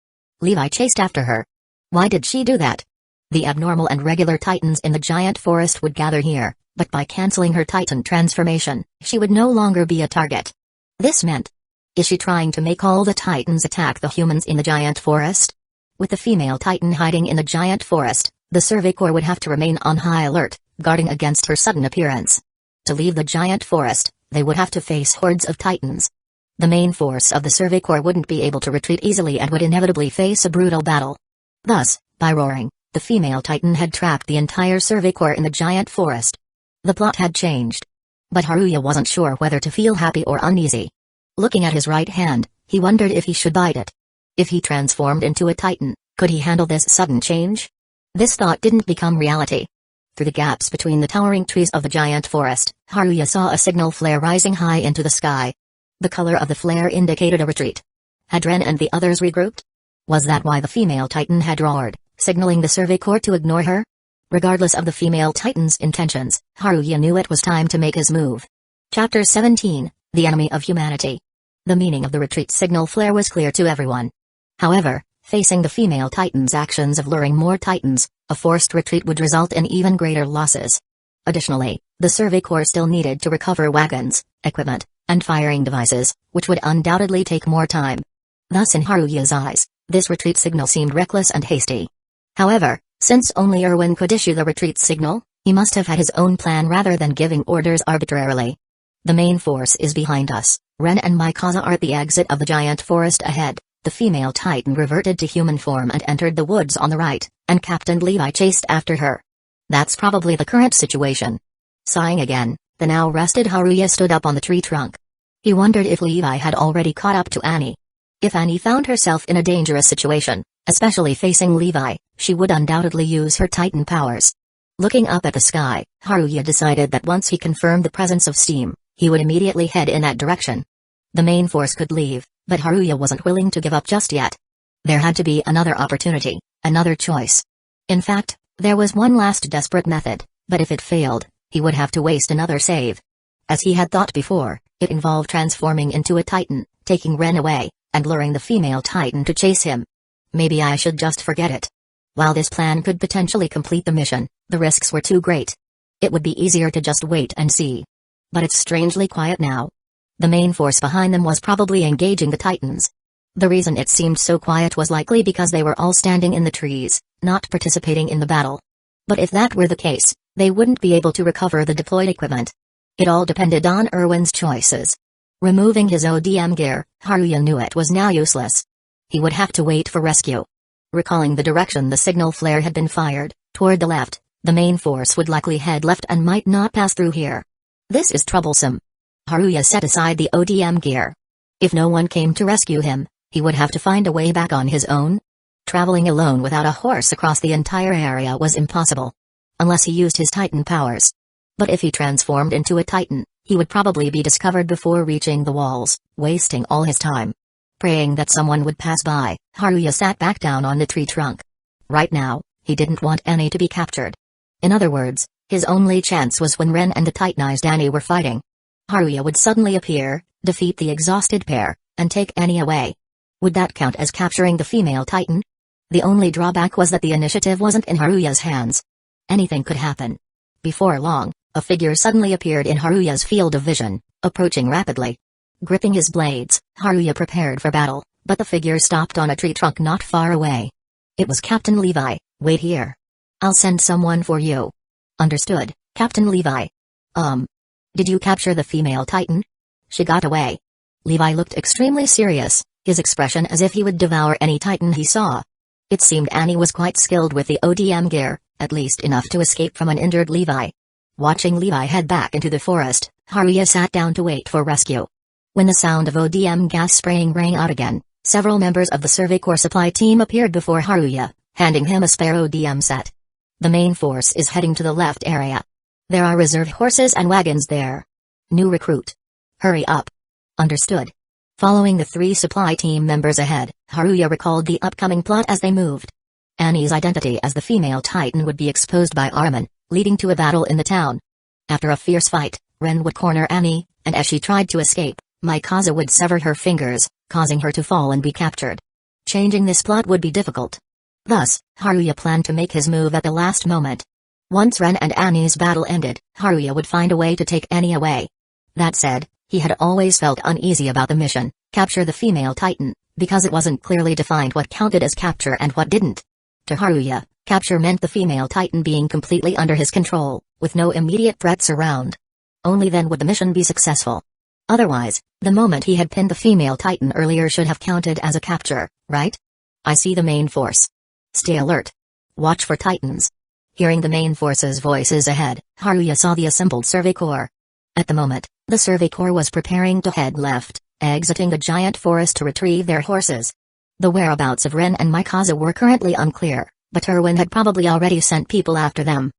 Levi chased after her. Why did she do that? The abnormal and regular titans in the giant forest would gather here, but by cancelling her titan transformation, she would no longer be a target. This meant, is she trying to make all the titans attack the humans in the giant forest? With the female titan hiding in the giant forest, the Survey Corps would have to remain on high alert, guarding against her sudden appearance. To leave the giant forest, they would have to face hordes of titans. The main force of the Survey Corps wouldn't be able to retreat easily and would inevitably face a brutal battle. Thus, by roaring, The female titan had trapped the entire Survey Corps in the giant forest. The plot had changed. But Haruya wasn't sure whether to feel happy or uneasy. Looking at his right hand, he wondered if he should bite it. If he transformed into a titan, could he handle this sudden change? This thought didn't become reality. Through the gaps between the towering trees of the giant forest, Haruya saw a signal flare rising high into the sky. The color of the flare indicated a retreat. Had Ren and the others regrouped? Was that why the female titan had roared, signaling the Survey Corps to ignore her? Regardless of the female titan's intentions, Haruya knew it was time to make his move. Chapter 17, The Enemy of Humanity. The meaning of the retreat signal flare was clear to everyone. However, facing the female titan's actions of luring more titans, a forced retreat would result in even greater losses. Additionally, the Survey Corps still needed to recover wagons, equipment, and firing devices, which would undoubtedly take more time. Thus in Haruya's eyes, this retreat signal seemed reckless and hasty. However, since only Erwin could issue the retreat signal, he must have had his own plan rather than giving orders arbitrarily. The main force is behind us. Ren and Mikasa are at the exit of the giant forest ahead. The female titan reverted to human form and entered the woods on the right, and Captain Levi chased after her. That's probably the current situation. Sighing again, the now rested Haruya stood up on the tree trunk. He wondered if Levi had already caught up to Annie. If Annie found herself in a dangerous situation, especially facing Levi, she would undoubtedly use her titan powers. Looking up at the sky, Haruya decided that once he confirmed the presence of steam, he would immediately head in that direction. The main force could leave, but Haruya wasn't willing to give up just yet. There had to be another opportunity, another choice. In fact, there was one last desperate method, but if it failed, he would have to waste another save. As he had thought before, it involved transforming into a titan, taking Ren away, and luring the female titan to chase him. Maybe I should just forget it. While this plan could potentially complete the mission, the risks were too great. It would be easier to just wait and see. But it's strangely quiet now. The main force behind them was probably engaging the titans. The reason it seemed so quiet was likely because they were all standing in the trees, not participating in the battle. But if that were the case, they wouldn't be able to recover the deployed equipment. It all depended on Erwin's choices. Removing his ODM gear, Haruya knew it was now useless. He would have to wait for rescue. Recalling the direction the signal flare had been fired, toward the left, the main force would likely head left and might not pass through here. This is troublesome. Haruya set aside the ODM gear. If no one came to rescue him, he would have to find a way back on his own. Traveling alone without a horse across the entire area was impossible. Unless he used his titan powers. But if he transformed into a titan, he would probably be discovered before reaching the walls, wasting all his time. Praying that someone would pass by, Haruya sat back down on the tree trunk. Right now, he didn't want Annie to be captured. In other words, his only chance was when Ren and the titanized Annie were fighting. Haruya would suddenly appear, defeat the exhausted pair, and take Annie away. Would that count as capturing the female titan? The only drawback was that the initiative wasn't in Haruya's hands. Anything could happen. Before long, a figure suddenly appeared in Haruya's field of vision, approaching rapidly. Gripping his blades, Haruya prepared for battle, but the figure stopped on a tree trunk not far away. It was Captain Levi. Wait here. I'll send someone for you. Understood, Captain Levi. Did you capture the female titan? She got away. Levi looked extremely serious, his expression as if he would devour any titan he saw. It seemed Annie was quite skilled with the ODM gear, at least enough to escape from an injured Levi. Watching Levi head back into the forest, Haruya sat down to wait for rescue. When the sound of ODM gas spraying rang out again, several members of the Survey Corps supply team appeared before Haruya, handing him a spare ODM set. The main force is heading to the left area. There are reserve horses and wagons there. New recruit. Hurry up. Understood. Following the three supply team members ahead, Haruya recalled the upcoming plot as they moved. Annie's identity as the female titan would be exposed by Armin, leading to a battle in the town. After a fierce fight, Ren would corner Annie, and as she tried to escape, Mikasa would sever her fingers, causing her to fall and be captured. Changing this plot would be difficult. Thus, Haruya planned to make his move at the last moment. Once Ren and Annie's battle ended, Haruya would find a way to take Annie away. That said, he had always felt uneasy about the mission, capture the female titan, because it wasn't clearly defined what counted as capture and what didn't. To Haruya, capture meant the female titan being completely under his control, with no immediate threats around. Only then would the mission be successful. Otherwise, the moment he had pinned the female titan earlier should have counted as a capture, right? I see the main force. Stay alert. Watch for titans. Hearing the main force's voices ahead, Haruya saw the assembled Survey Corps. At the moment, the Survey Corps was preparing to head left, exiting the giant forest to retrieve their horses. The whereabouts of Ren and Mikasa were currently unclear, but Erwin had probably already sent people after them.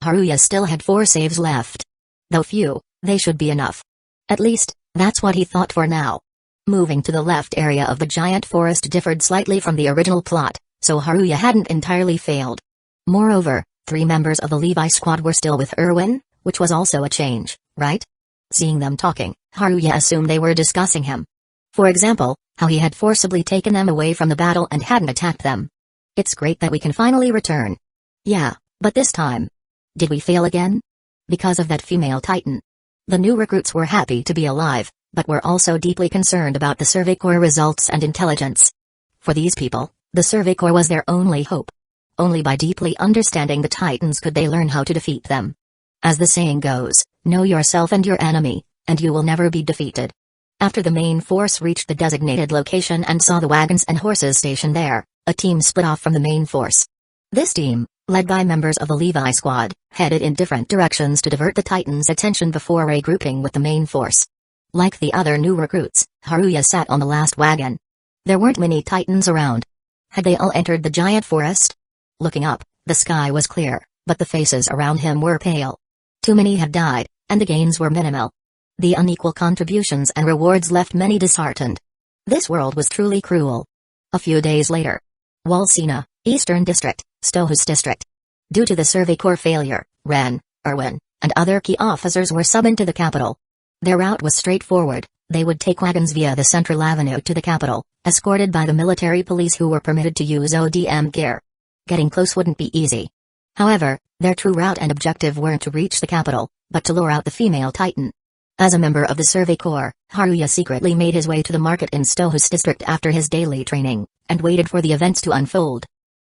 Haruya still had 4 saves left. Though few, they should be enough. At least, that's what he thought for now. Moving to the left area of the giant forest differed slightly from the original plot, so Haruya hadn't entirely failed. Moreover, 3 members of the Levi squad were still with Erwin, which was also a change, right? Seeing them talking, Haruya assumed they were discussing him. For example, how he had forcibly taken them away from the battle and hadn't attacked them. It's great that we can finally return. Yeah, but this time. Did we fail again? Because of that female titan. The new recruits were happy to be alive, but were also deeply concerned about the Survey Corps results and intelligence. For these people, the Survey Corps was their only hope. Only by deeply understanding the titans could they learn how to defeat them. As the saying goes, know yourself and your enemy, and you will never be defeated. After the main force reached the designated location and saw the wagons and horses stationed there, a team split off from the main force. This team, led by members of the Levi squad, headed in different directions to divert the Titans' attention before regrouping with the main force. Like the other new recruits, Haruya sat on the last wagon. There weren't many Titans around. Had they all entered the giant forest? Looking up, the sky was clear, but the faces around him were pale. Too many had died, and the gains were minimal. The unequal contributions and rewards left many disheartened. This world was truly cruel. A few days later. Walsina, Eastern District, Stohus District. Due to the Survey Corps failure, Ren, Erwin, and other key officers were summoned to the capital. Their route was straightforward. They would take wagons via the central avenue to the capital, escorted by the military police who were permitted to use ODM gear. Getting close wouldn't be easy. However, their true route and objective weren't to reach the capital, but to lure out the female Titan. As a member of the Survey Corps, Haruya secretly made his way to the market in Stohus District after his daily training, and waited for the events to unfold.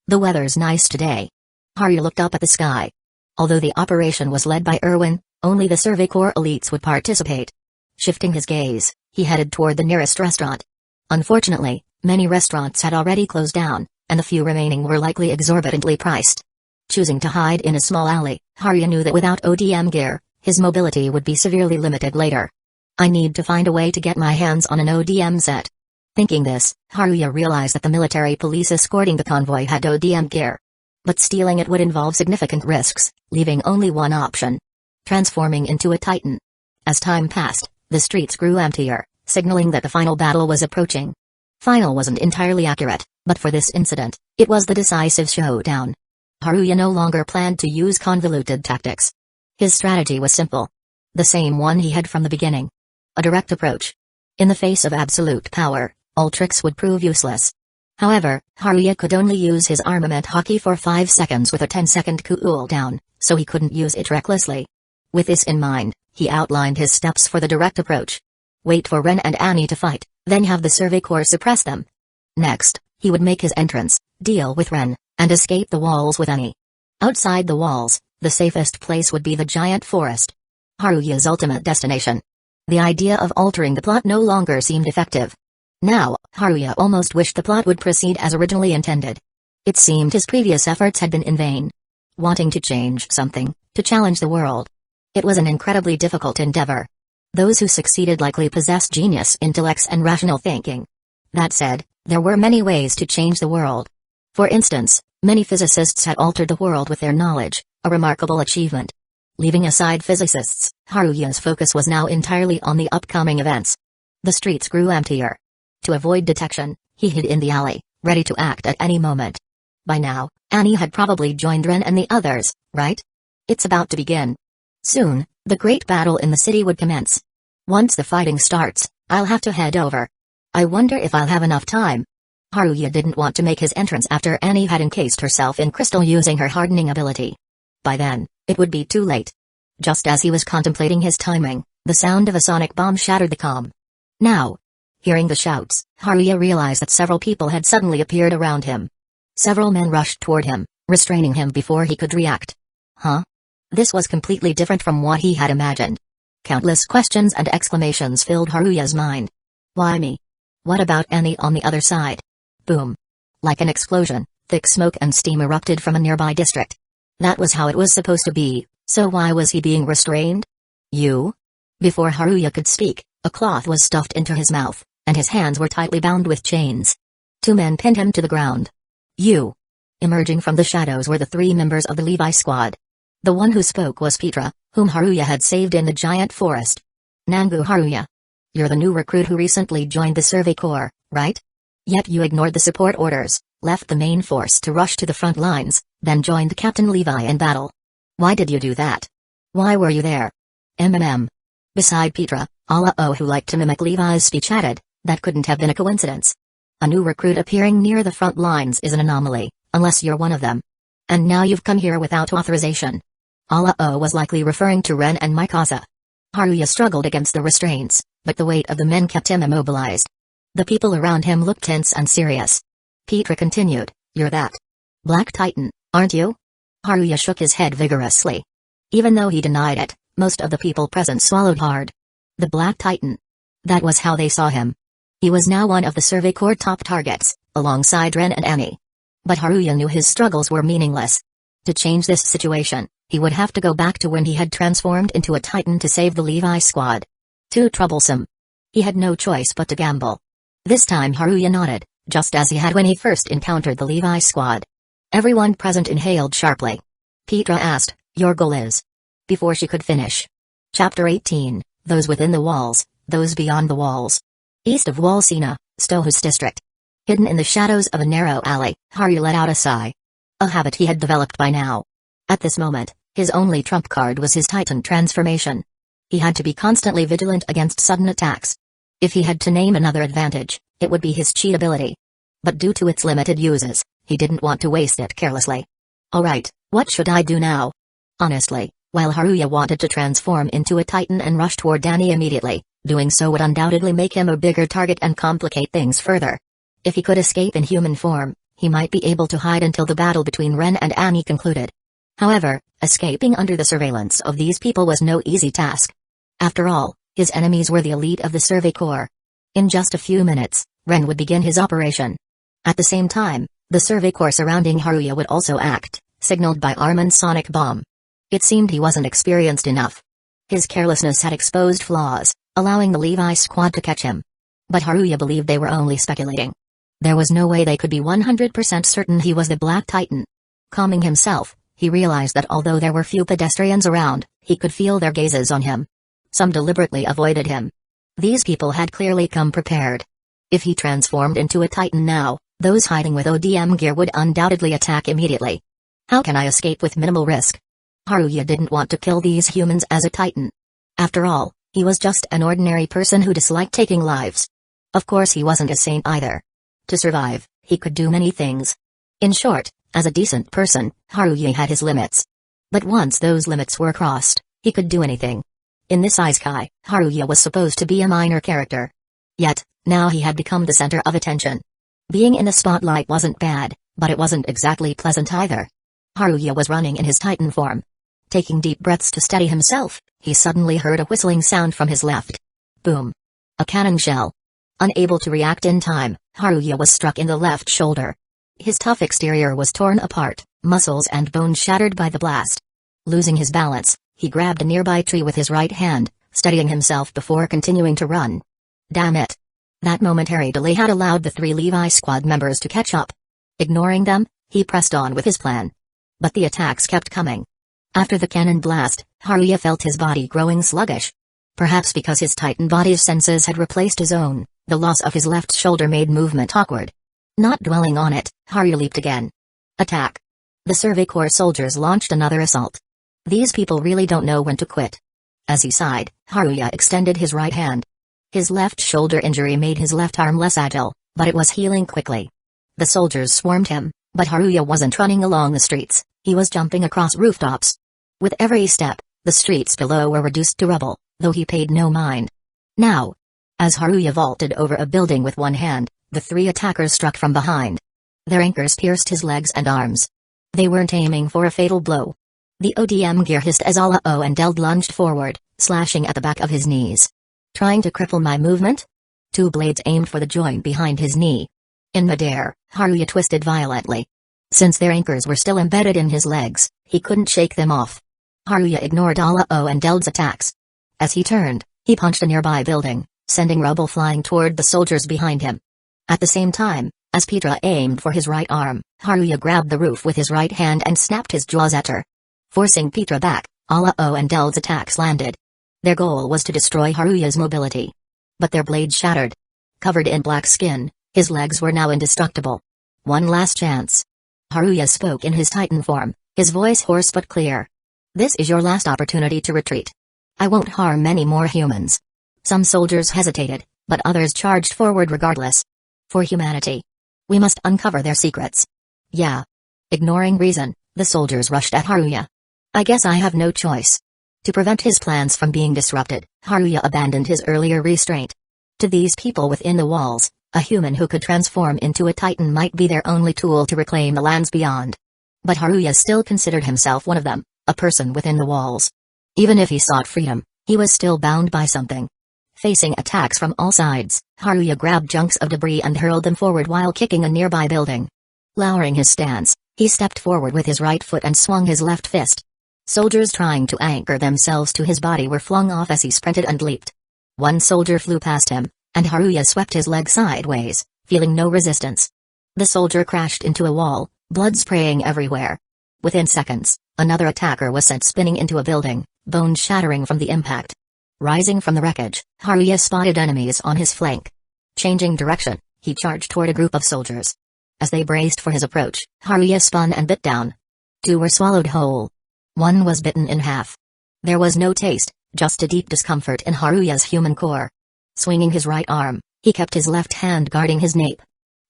The weather's nice today. Haruya looked up at the sky. Although the operation was led by Erwin, only the Survey Corps elites would participate. Shifting his gaze, he headed toward the nearest restaurant. Unfortunately, many restaurants had already closed down, and the few remaining were likely exorbitantly priced. Choosing to hide in a small alley, Haruya knew that without ODM gear, his mobility would be severely limited later. I need to find a way to get my hands on an ODM set. Thinking this, Haruya realized that the military police escorting the convoy had ODM gear. But stealing it would involve significant risks, leaving only one option: transforming into a Titan. As time passed, the streets grew emptier, signaling that the final battle was approaching. Final wasn't entirely accurate, but for this incident, it was the decisive showdown. Haruya no longer planned to use convoluted tactics. His strategy was simple. The same one he had from the beginning. A direct approach. In the face of absolute power, all tricks would prove useless. However, Haruya could only use his armament hockey for 5 seconds with a 10-second cooldown, so he couldn't use it recklessly. With this in mind, he outlined his steps for the direct approach. Wait for Ren and Annie to fight, then have the Survey Corps suppress them. Next, he would make his entrance, deal with Ren, and escape the walls with Annie. Outside the walls, the safest place would be the giant forest. Haruya's ultimate destination. The idea of altering the plot no longer seemed effective. Now, Haruya almost wished the plot would proceed as originally intended. It seemed his previous efforts had been in vain. Wanting to change something, to challenge the world. It was an incredibly difficult endeavor. Those who succeeded likely possessed genius intellects and rational thinking. That said, there were many ways to change the world. For instance, many physicists had altered the world with their knowledge, a remarkable achievement. Leaving aside physicists, Haruya's focus was now entirely on the upcoming events. The streets grew emptier. To avoid detection, he hid in the alley, ready to act at any moment. By now, Annie had probably joined Ren and the others, right? It's about to begin. Soon, the great battle in the city would commence. Once the fighting starts, I'll have to head over. I wonder if I'll have enough time. Haruya didn't want to make his entrance after Annie had encased herself in crystal using her hardening ability. By then, it would be too late. Just as he was contemplating his timing, the sound of a sonic bomb shattered the calm. Now! Hearing the shouts, Haruya realized that several people had suddenly appeared around him. Several men rushed toward him, restraining him before he could react. Huh? This was completely different from what he had imagined. Countless questions and exclamations filled Haruya's mind. Why me? What about Annie on the other side? Boom. Like an explosion, Thick smoke and steam erupted from a nearby district. That was how it was supposed to be, so why was he being restrained? You? Before Haruya could speak, a cloth was stuffed into his mouth, and his hands were tightly bound with chains. Two men pinned him to the ground. You? Emerging from the shadows were the three members of the Levi squad. The one who spoke was Petra, whom Haruya had saved in the giant forest. Nangu Haruya. You're the new recruit who recently joined the Survey Corps, right? Yet you ignored the support orders, left the main force to rush to the front lines, then joined Captain Levi in battle. Why did you do that? Why were you there? Beside Petra, Alao, who liked to mimic Levi's speech, added, that couldn't have been a coincidence. A new recruit appearing near the front lines is an anomaly, unless you're one of them. And now you've come here without authorization. Alao was likely referring to Ren and Mikasa. Haruya struggled against the restraints, but the weight of the men kept him immobilized. The people around him looked tense and serious. Petra continued, you're that Black Titan, aren't you? Haruya shook his head vigorously. Even though he denied it, most of the people present swallowed hard. The Black Titan. That was how they saw him. He was now one of the Survey Corps top targets, alongside Ren and Annie. But Haruya knew his struggles were meaningless. To change this situation, he would have to go back to when he had transformed into a Titan to save the Levi squad. Too troublesome. He had no choice but to gamble. This time Haruya nodded, just as he had when he first encountered the Levi squad. Everyone present inhaled sharply. Petra asked, your goal is? Before she could finish. Chapter 18, Those Within the Walls, Those Beyond the Walls. East of Walsina, Stohus district. Hidden in the shadows of a narrow alley, Haruya let out a sigh. A habit he had developed by now. At this moment, his only trump card was his Titan transformation. He had to be constantly vigilant against sudden attacks. If he had to name another advantage, it would be his cheat ability. But due to its limited uses, he didn't want to waste it carelessly. Alright, what should I do now? Honestly, while Haruya wanted to transform into a Titan and rush toward Danny immediately, doing so would undoubtedly make him a bigger target and complicate things further. If he could escape in human form, he might be able to hide until the battle between Ren and Annie concluded. However, escaping under the surveillance of these people was no easy task. After all, his enemies were the elite of the Survey Corps. In just a few minutes, Ren would begin his operation. At the same time, the Survey Corps surrounding Haruya would also act, signaled by Arman's sonic bomb. It seemed he wasn't experienced enough. His carelessness had exposed flaws, allowing the Levi squad to catch him. But Haruya believed they were only speculating. There was no way they could be 100% certain he was the Black Titan. Calming himself, he realized that although there were few pedestrians around, he could feel their gazes on him. Some deliberately avoided him. These people had clearly come prepared. If he transformed into a Titan now, those hiding with ODM gear would undoubtedly attack immediately. How can I escape with minimal risk? Haruya didn't want to kill these humans as a Titan. After all, he was just an ordinary person who disliked taking lives. Of course he wasn't a saint either. To survive, he could do many things. In short, as a decent person, Haruya had his limits. But once those limits were crossed, he could do anything. In this isekai, Haruya was supposed to be a minor character. Yet, now he had become the center of attention. Being in the spotlight wasn't bad, but it wasn't exactly pleasant either. Haruya was running in his Titan form. Taking deep breaths to steady himself, he suddenly heard a whistling sound from his left. Boom. A cannon shell. Unable to react in time, Haruya was struck in the left shoulder. His tough exterior was torn apart, muscles and bones shattered by the blast. Losing his balance, he grabbed a nearby tree with his right hand, steadying himself before continuing to run. Damn it. That momentary delay had allowed the three Levi squad members to catch up. Ignoring them, he pressed on with his plan. But the attacks kept coming. After the cannon blast, Haruya felt his body growing sluggish. Perhaps because his Titan body's senses had replaced his own, the loss of his left shoulder made movement awkward. Not dwelling on it, Haruya leaped again. Attack. The Survey Corps soldiers launched another assault. These people really don't know when to quit. As he sighed, Haruya extended his right hand. His left shoulder injury made his left arm less agile, but it was healing quickly. The soldiers swarmed him, but Haruya wasn't running along the streets, he was jumping across rooftops. With every step, the streets below were reduced to rubble, though he paid no mind. Now, as Haruya vaulted over a building with one hand, the three attackers struck from behind. Their anchors pierced his legs and arms. They weren't aiming for a fatal blow. The ODM gear hissed as Alao and Deld lunged forward, slashing at the back of his knees. Trying to cripple my movement? Two blades aimed for the joint behind his knee. In midair, Haruya twisted violently. Since their anchors were still embedded in his legs, he couldn't shake them off. Haruya ignored Alao and Deld's attacks. As he turned, he punched a nearby building, sending rubble flying toward the soldiers behind him. At the same time, as Petra aimed for his right arm, Haruya grabbed the roof with his right hand and snapped his jaws at her. Forcing Petra back, Alao and Deld's attacks landed. Their goal was to destroy Haruya's mobility. But their blades shattered. Covered in black skin, his legs were now indestructible. One last chance. Haruya spoke in his Titan form, his voice hoarse but clear. This is your last opportunity to retreat. I won't harm any more humans. Some soldiers hesitated, but others charged forward regardless. For humanity. We must uncover their secrets. Yeah. Ignoring reason, the soldiers rushed at Haruya. I guess I have no choice. To prevent his plans from being disrupted, Haruya abandoned his earlier restraint. To these people within the walls, a human who could transform into a Titan might be their only tool to reclaim the lands beyond. But Haruya still considered himself one of them, a person within the walls. Even if he sought freedom, he was still bound by something. Facing attacks from all sides, Haruya grabbed chunks of debris and hurled them forward while kicking a nearby building. Lowering his stance, he stepped forward with his right foot and swung his left fist. Soldiers trying to anchor themselves to his body were flung off as he sprinted and leaped. One soldier flew past him, and Haruya swept his leg sideways, feeling no resistance. The soldier crashed into a wall, blood spraying everywhere. Within seconds, another attacker was sent spinning into a building, bones shattering from the impact. Rising from the wreckage, Haruya spotted enemies on his flank. Changing direction, he charged toward a group of soldiers. As they braced for his approach, Haruya spun and bit down. Two were swallowed whole. One was bitten in half. There was no taste, just a deep discomfort in Haruya's human core. Swinging his right arm, he kept his left hand guarding his nape.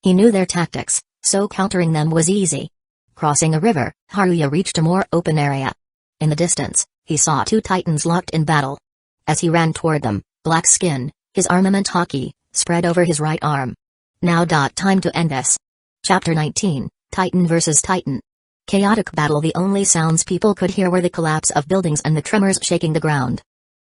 He knew their tactics, so countering them was easy. Crossing a river, Haruya reached a more open area. In the distance, he saw two Titans locked in battle. As he ran toward them, black skin, his armament haki, spread over his right arm. Now. Time to end this. Chapter 19, Titan vs. Titan. Chaotic battle. The only sounds people could hear were the collapse of buildings and the tremors shaking the ground.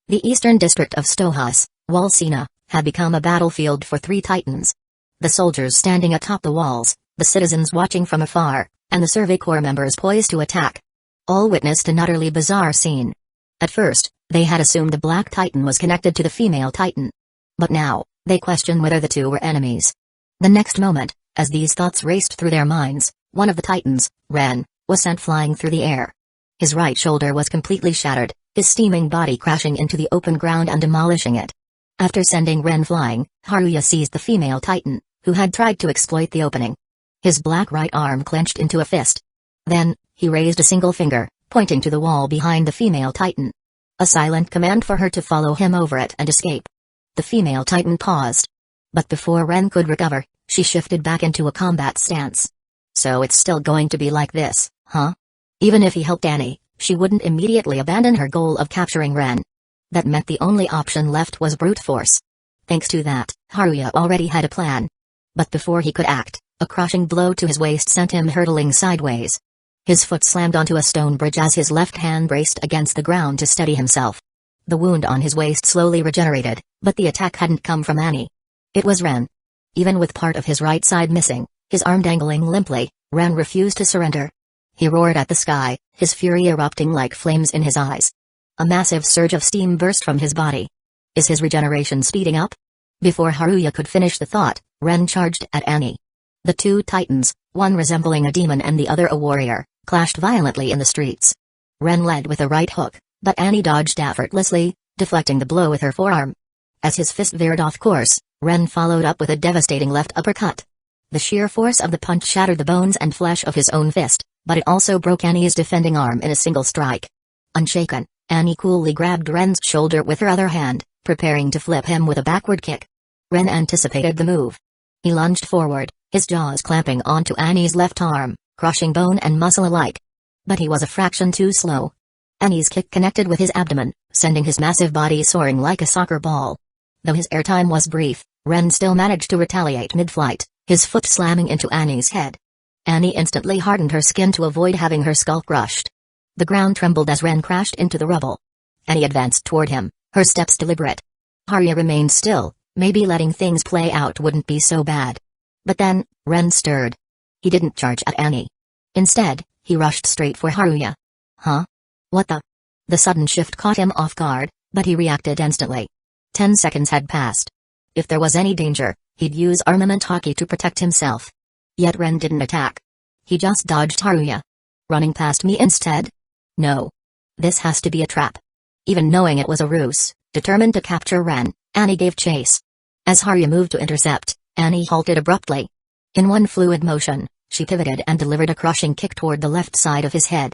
The eastern district of Stohas, Walsina, had become a battlefield for three Titans. The soldiers standing atop the walls, the citizens watching from afar, and the Survey Corps members poised to attack. All witnessed an utterly bizarre scene. At first, they had assumed the Black Titan was connected to the female Titan. But now, they questioned whether the two were enemies. The next moment, as these thoughts raced through their minds, one of the Titans, Ren, was sent flying through the air. His right shoulder was completely shattered, his steaming body crashing into the open ground and demolishing it. After sending Ren flying, Haruya seized the female Titan, who had tried to exploit the opening. His black right arm clenched into a fist. Then, he raised a single finger, pointing to the wall behind the female Titan. A silent command for her to follow him over it and escape. The female Titan paused. But before Ren could recover, she shifted back into a combat stance. So it's still going to be like this, huh? Even if he helped Annie, she wouldn't immediately abandon her goal of capturing Ren. That meant the only option left was brute force. Thanks to that, Haruya already had a plan. But before he could act, a crushing blow to his waist sent him hurtling sideways. His foot slammed onto a stone bridge as his left hand braced against the ground to steady himself. The wound on his waist slowly regenerated, but the attack hadn't come from Annie. It was Ren. Even with part of his right side missing, his arm dangling limply, Ren refused to surrender. He roared at the sky, his fury erupting like flames in his eyes. A massive surge of steam burst from his body. Is his regeneration speeding up? Before Haruya could finish the thought, Ren charged at Annie. The two Titans, one resembling a demon and the other a warrior, clashed violently in the streets. Ren led with a right hook, but Annie dodged effortlessly, deflecting the blow with her forearm. As his fist veered off course, Ren followed up with a devastating left uppercut. The sheer force of the punch shattered the bones and flesh of his own fist, but it also broke Annie's defending arm in a single strike. Unshaken, Annie coolly grabbed Ren's shoulder with her other hand, preparing to flip him with a backward kick. Ren anticipated the move. He lunged forward, his jaws clamping onto Annie's left arm, crushing bone and muscle alike. But he was a fraction too slow. Annie's kick connected with his abdomen, sending his massive body soaring like a soccer ball. Though his airtime was brief, Ren still managed to retaliate mid-flight, his foot slamming into Annie's head. Annie instantly hardened her skin to avoid having her skull crushed. The ground trembled as Ren crashed into the rubble. Annie advanced toward him, her steps deliberate. Haruya remained still, maybe letting things play out wouldn't be so bad. But then, Ren stirred. He didn't charge at Annie. Instead, he rushed straight for Haruya. Huh? What the? The sudden shift caught him off guard, but he reacted instantly. 10 seconds had passed. If there was any danger, he'd use armament hockey to protect himself. Yet Ren didn't attack. He just dodged Haruya. Running past me instead? No. This has to be a trap. Even knowing it was a ruse, determined to capture Ren, Annie gave chase. As Haruya moved to intercept, Annie halted abruptly. In one fluid motion, she pivoted and delivered a crushing kick toward the left side of his head.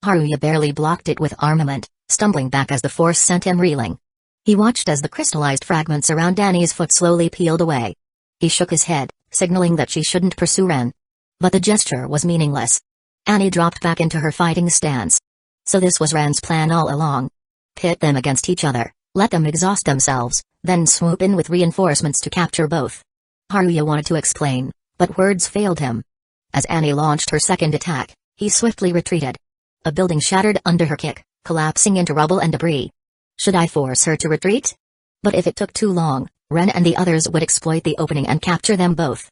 Haruya barely blocked it with armament, stumbling back as the force sent him reeling. He watched as the crystallized fragments around Annie's foot slowly peeled away. He shook his head, signaling that she shouldn't pursue Ren. But the gesture was meaningless. Annie dropped back into her fighting stance. So this was Ren's plan all along. Pit them against each other, let them exhaust themselves, then swoop in with reinforcements to capture both. Haruya wanted to explain, but words failed him. As Annie launched her second attack, he swiftly retreated. A building shattered under her kick, collapsing into rubble and debris. Should I force her to retreat? But if it took too long, Ren and the others would exploit the opening and capture them both.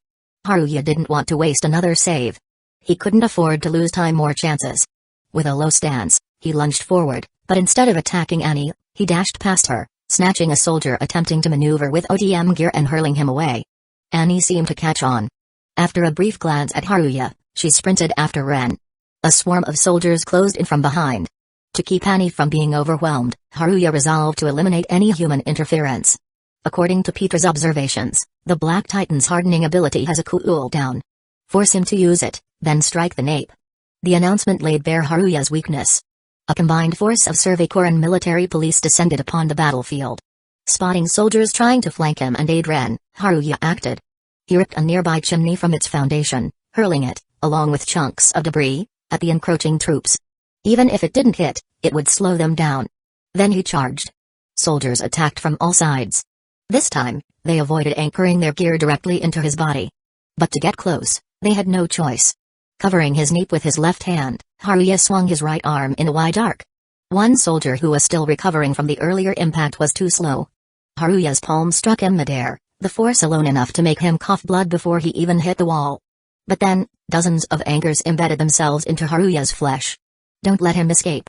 Haruya didn't want to waste another save. He couldn't afford to lose time or chances. With a low stance, he lunged forward, but instead of attacking Annie, he dashed past her, snatching a soldier attempting to maneuver with ODM gear and hurling him away. Annie seemed to catch on. After a brief glance at Haruya, she sprinted after Ren. A swarm of soldiers closed in from behind. To keep Annie from being overwhelmed, Haruya resolved to eliminate any human interference. According to Peter's observations, the Black Titan's hardening ability has a cooldown. Force him to use it, then strike the nape. The announcement laid bare Haruya's weakness. A combined force of Survey Corps and military police descended upon the battlefield. Spotting soldiers trying to flank him and aid Ren, Haruya acted. He ripped a nearby chimney from its foundation, hurling it, along with chunks of debris, at the encroaching troops. Even if it didn't hit, it would slow them down. Then he charged. Soldiers attacked from all sides. This time, they avoided anchoring their gear directly into his body. But to get close, they had no choice. Covering his nape with his left hand, Haruya swung his right arm in a wide arc. One soldier who was still recovering from the earlier impact was too slow. Haruya's palm struck him midair, the force alone enough to make him cough blood before he even hit the wall. But then, dozens of anchors embedded themselves into Haruya's flesh. Don't let him escape.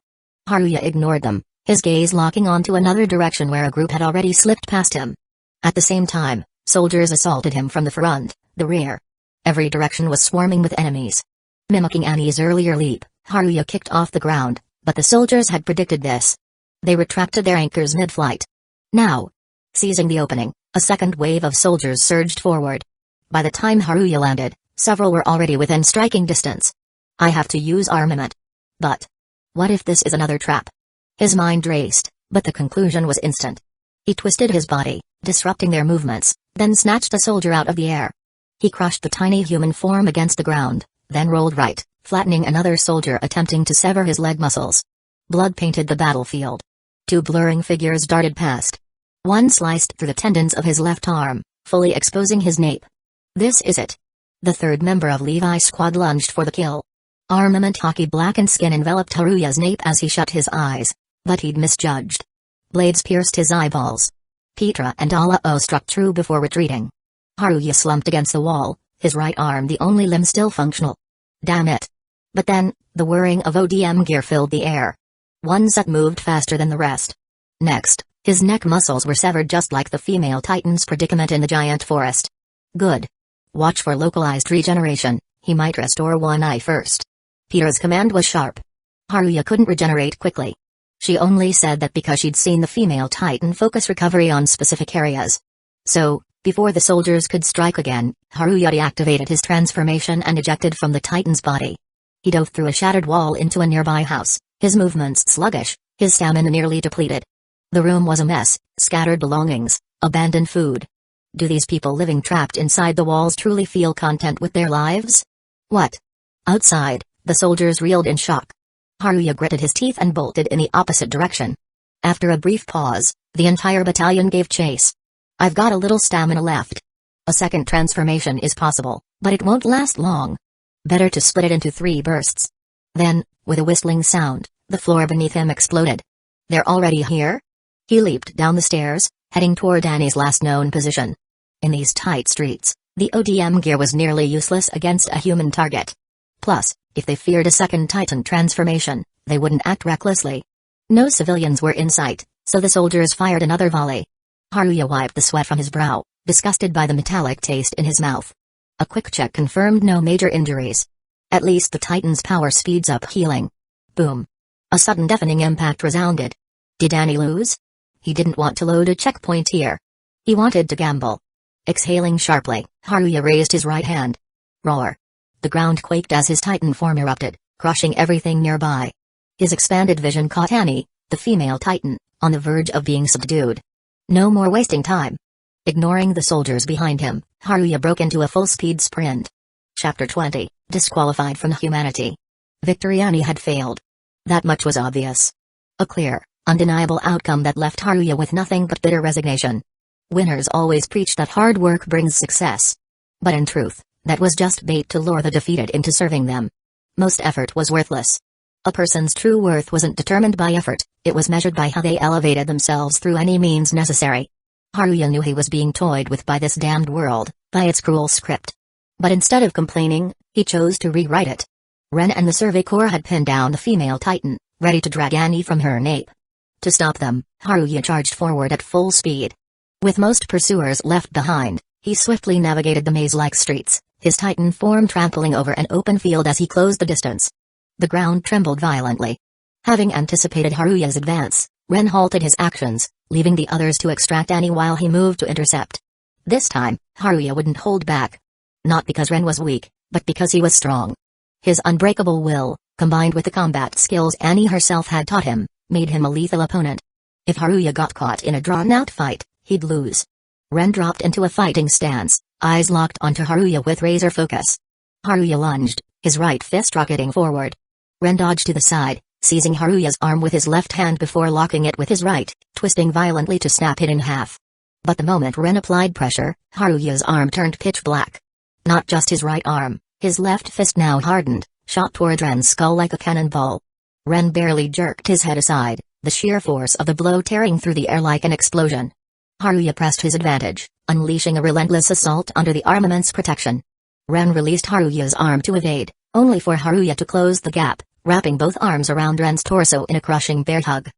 Haruya ignored them, his gaze locking onto another direction where a group had already slipped past him. At the same time, soldiers assaulted him from the front, the rear. Every direction was swarming with enemies. Mimicking Annie's earlier leap, Haruya kicked off the ground, but the soldiers had predicted this. They retracted their anchors mid-flight. Now, seizing the opening, a second wave of soldiers surged forward. By the time Haruya landed, several were already within striking distance. I have to use armament. But what if this is another trap? His mind raced, but the conclusion was instant. He twisted his body, disrupting their movements, then snatched a soldier out of the air. He crushed the tiny human form against the ground, then rolled right, flattening another soldier attempting to sever his leg muscles. Blood painted the battlefield. Two blurring figures darted past. One sliced through the tendons of his left arm, fully exposing his nape. This is it. The third member of Levi's squad lunged for the kill. Armament hockey blackened skin enveloped Haruya's nape as he shut his eyes, but he'd misjudged. Blades pierced his eyeballs. Petra and Alao struck true before retreating. Haruya slumped against the wall, his right arm the only limb still functional. Damn it. But then, the whirring of ODM gear filled the air. One set moved faster than the rest. Next, his neck muscles were severed just like the female Titan's predicament in the giant forest. Good. Watch for localized regeneration, he might restore one eye first. Peter's command was sharp. Haruya couldn't regenerate quickly. She only said that because she'd seen the female Titan focus recovery on specific areas. So, before the soldiers could strike again, Haruya deactivated his transformation and ejected from the Titan's body. He dove through a shattered wall into a nearby house, his movements sluggish, his stamina nearly depleted. The room was a mess, scattered belongings, abandoned food. Do these people living trapped inside the walls truly feel content with their lives? What? Outside, the soldiers reeled in shock. Haruya gritted his teeth and bolted in the opposite direction. After a brief pause, the entire battalion gave chase. I've got a little stamina left. A second transformation is possible, but it won't last long. Better to split it into 3 bursts. Then, with a whistling sound, the floor beneath him exploded. They're already here? He leaped down the stairs, heading toward Annie's last known position. In these tight streets, the ODM gear was nearly useless against a human target. Plus, If they feared a second Titan transformation, they wouldn't act recklessly. No civilians were in sight, so the soldiers fired another volley. Haruya wiped the sweat from his brow, disgusted by the metallic taste in his mouth. A quick check confirmed no major injuries. At least the Titan's power speeds up healing. Boom. A sudden deafening impact resounded. Did Annie lose? He didn't want to load a checkpoint here. He wanted to gamble. Exhaling sharply, Haruya raised his right hand. Roar. The ground quaked as his Titan form erupted, crushing everything nearby. His expanded vision caught Annie, the female Titan, on the verge of being subdued. No more wasting time. Ignoring the soldiers behind him, Haruya broke into a full-speed sprint. Chapter 20, Disqualified from Humanity. Victory. Annie had failed. That much was obvious. A clear, undeniable outcome that left Haruya with nothing but bitter resignation. Winners always preach that hard work brings success. But in truth, that was just bait to lure the defeated into serving them. Most effort was worthless. A person's true worth wasn't determined by effort, it was measured by how they elevated themselves through any means necessary. Haruya knew he was being toyed with by this damned world, by its cruel script. But instead of complaining, he chose to rewrite it. Ren and the Survey Corps had pinned down the female Titan, ready to drag Annie from her nape. To stop them, Haruya charged forward at full speed. With most pursuers left behind, he swiftly navigated the maze-like streets, his Titan form trampling over an open field as he closed the distance. The ground trembled violently. Having anticipated Haruya's advance, Ren halted his actions, leaving the others to extract Annie while he moved to intercept. This time, Haruya wouldn't hold back. Not because Ren was weak, but because he was strong. His unbreakable will, combined with the combat skills Annie herself had taught him, made him a lethal opponent. If Haruya got caught in a drawn-out fight, he'd lose. Ren dropped into a fighting stance, eyes locked onto Haruya with razor focus. Haruya lunged, his right fist rocketing forward. Ren dodged to the side, seizing Haruya's arm with his left hand before locking it with his right, twisting violently to snap it in half. But the moment Ren applied pressure, Haruya's arm turned pitch black. Not just his right arm, his left fist now hardened, shot toward Ren's skull like a cannonball. Ren barely jerked his head aside, the sheer force of the blow tearing through the air like an explosion. Haruya pressed his advantage, unleashing a relentless assault under the armament's protection. Ren released Haruya's arm to evade, only for Haruya to close the gap, wrapping both arms around Ren's torso in a crushing bear hug.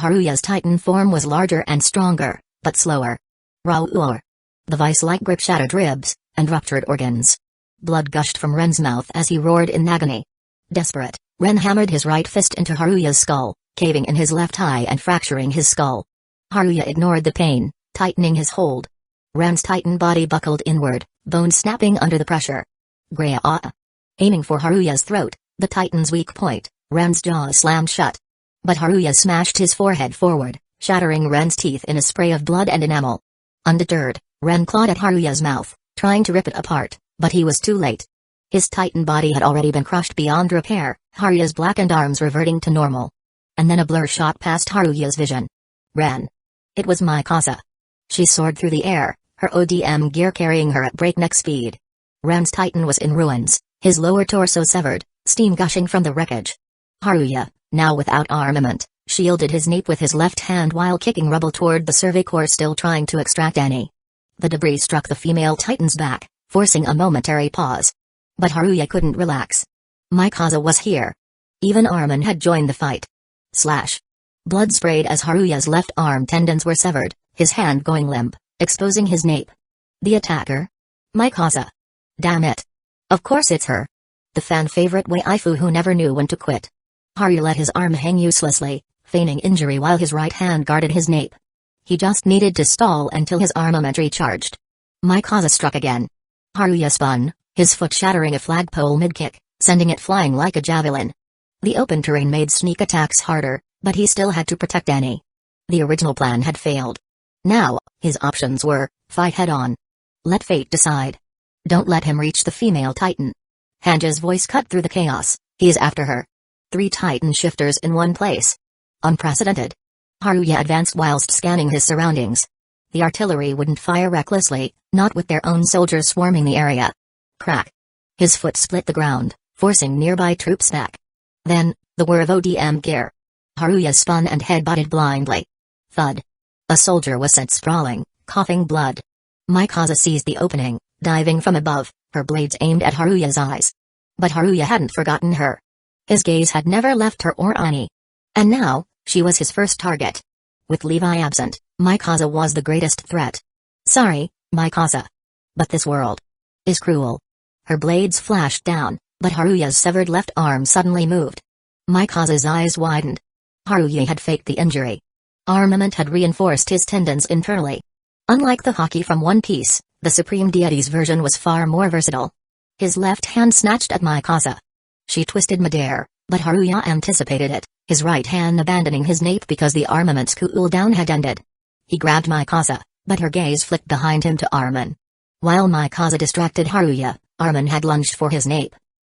Haruya's Titan form was larger and stronger, but slower. Roar. The vice-like grip shattered ribs and ruptured organs. Blood gushed from Ren's mouth as he roared in agony. Desperate, Ren hammered his right fist into Haruya's skull, caving in his left eye and fracturing his skull. Haruya ignored the pain, tightening his hold. Ren's Titan body buckled inward, bones snapping under the pressure. Grea. Aiming for Haruya's throat, the Titan's weak point, Ren's jaw slammed shut. But Haruya smashed his forehead forward, shattering Ren's teeth in a spray of blood and enamel. Undeterred, Ren clawed at Haruya's mouth, trying to rip it apart, but he was too late. His Titan body had already been crushed beyond repair, Haruya's blackened arms reverting to normal. And then a blur shot past Haruya's vision. Ren. It was Mikasa. She soared through the air, her ODM gear carrying her at breakneck speed. Ren's Titan was in ruins, his lower torso severed, steam gushing from the wreckage. Haruya, now without armament, shielded his nape with his left hand while kicking rubble toward the Survey Corps still trying to extract Annie. The debris struck the female Titan's back, forcing a momentary pause. But Haruya couldn't relax. Mikasa was here. Even Armin had joined the fight. Slash. Blood sprayed as Haruya's left arm tendons were severed, his hand going limp, exposing his nape. The attacker? Mikasa. Damn it. Of course it's her. The fan-favorite waifu who never knew when to quit. Haruya let his arm hang uselessly, feigning injury while his right hand guarded his nape. He just needed to stall until his armament recharged. Mikasa struck again. Haruya spun, his foot shattering a flagpole mid-kick, sending it flying like a javelin. The open terrain made sneak attacks harder, but he still had to protect Annie. The original plan had failed. Now, his options were, fight head-on. Let fate decide. Don't let him reach the female Titan. Hanja's voice cut through the chaos, he's after her. 3 Titan shifters in one place. Unprecedented. Haruya advanced whilst scanning his surroundings. The artillery wouldn't fire recklessly, not with their own soldiers swarming the area. Crack. His foot split the ground, forcing nearby troops back. Then, the whir of ODM gear. Haruya spun and head-butted blindly. Thud. A soldier was sent sprawling, coughing blood. Mikasa seized the opening, diving from above, her blades aimed at Haruya's eyes. But Haruya hadn't forgotten her. His gaze had never left her or Annie. And now, she was his first target. With Levi absent, Mikasa was the greatest threat. Sorry, Mikasa. But this world is cruel. Her blades flashed down, but Haruya's severed left arm suddenly moved. Mikasa's eyes widened. Haruya had faked the injury. Armament had reinforced his tendons internally. Unlike the Haki from One Piece, the Supreme Deity's version was far more versatile. His left hand snatched at Mikasa. She twisted midair, but Haruya anticipated it, his right hand abandoning his nape because the armament's cooldown had ended. He grabbed Mikasa, but her gaze flicked behind him to Armin. While Mikasa distracted Haruya, Armin had lunged for his nape.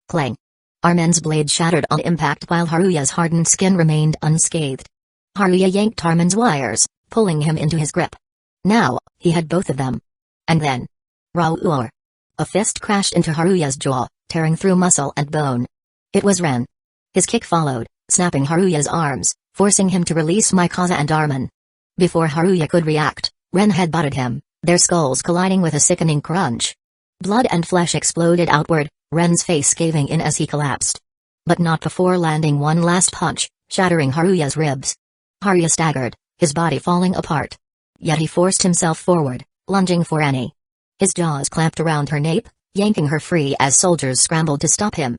Clang! Armin's blade shattered on impact while Haruya's hardened skin remained unscathed. Haruya yanked Armin's wires, pulling him into his grip. Now, he had both of them. And then... Roar! A fist crashed into Haruya's jaw, tearing through muscle and bone. It was Ren. His kick followed, snapping Haruya's arms, forcing him to release Mikasa and Armin. Before Haruya could react, Ren headbutted him, their skulls colliding with a sickening crunch. Blood and flesh exploded outward, Ren's face caving in as he collapsed. But not before landing one last punch, shattering Haruya's ribs. Haruya staggered, his body falling apart. Yet he forced himself forward, lunging for Annie. His jaws clamped around her nape, yanking her free as soldiers scrambled to stop him.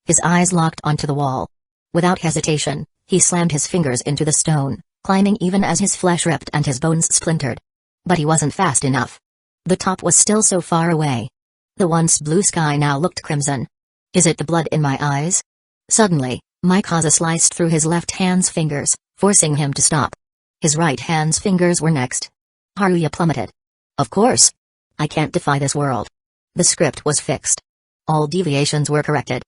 His eyes locked onto the wall. Without hesitation, he slammed his fingers into the stone, climbing even as his flesh ripped and his bones splintered. But he wasn't fast enough. The top was still so far away. The once blue sky now looked crimson. Is it the blood in my eyes? Suddenly, Mikasa sliced through his left hand's fingers, forcing him to stop. His right hand's fingers were next. Haruya plummeted. Of course. I can't defy this world. The script was fixed. All deviations were corrected.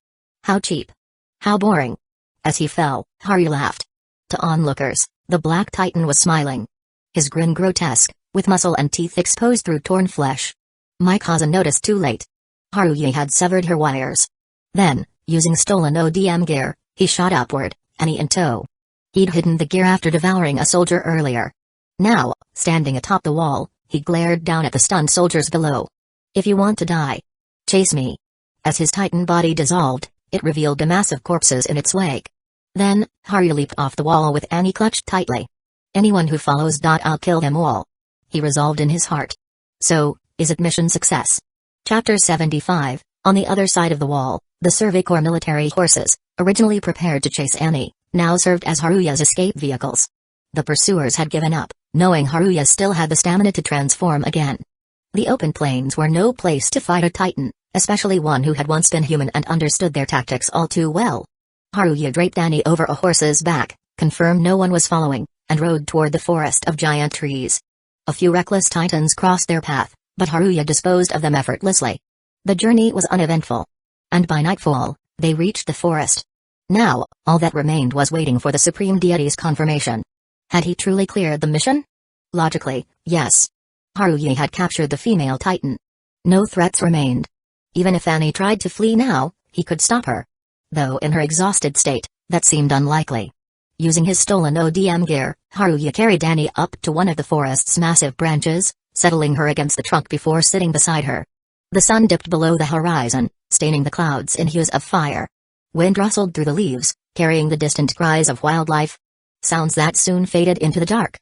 How cheap. How boring. As he fell, Haruya laughed. To onlookers, the Black Titan was smiling. His grin grotesque, with muscle and teeth exposed through torn flesh. Mikasa noticed too late. Haruya had severed her wires. Then, using stolen ODM gear, he shot upward, Annie in tow. He'd hidden the gear after devouring a soldier earlier. Now, standing atop the wall, he glared down at the stunned soldiers below. If you want to die, chase me. As his titan body dissolved, it revealed a mass of corpses in its wake. Then, Haruya leaped off the wall with Annie clutched tightly. Anyone who follows, I'll kill them all. He resolved in his heart. So, is it mission success? Chapter 75, on the other side of the wall, the Survey Corps military horses, originally prepared to chase Annie, now served as Haruya's escape vehicles. The pursuers had given up, knowing Haruya still had the stamina to transform again. The open plains were no place to fight a titan, especially one who had once been human and understood their tactics all too well. Haruya draped Annie over a horse's back, confirmed no one was following, and rode toward the forest of giant trees. A few reckless titans crossed their path, but Haruya disposed of them effortlessly. The journey was uneventful. And by nightfall, they reached the forest. Now, all that remained was waiting for the Supreme Deity's confirmation. Had he truly cleared the mission? Logically, yes. Haruya had captured the female titan. No threats remained. Even if Annie tried to flee now, he could stop her. Though in her exhausted state, that seemed unlikely. Using his stolen ODM gear, Haruya carried Annie up to one of the forest's massive branches, settling her against the trunk before sitting beside her. The sun dipped below the horizon, staining the clouds in hues of fire. Wind rustled through the leaves, carrying the distant cries of wildlife. Sounds that soon faded into the dark.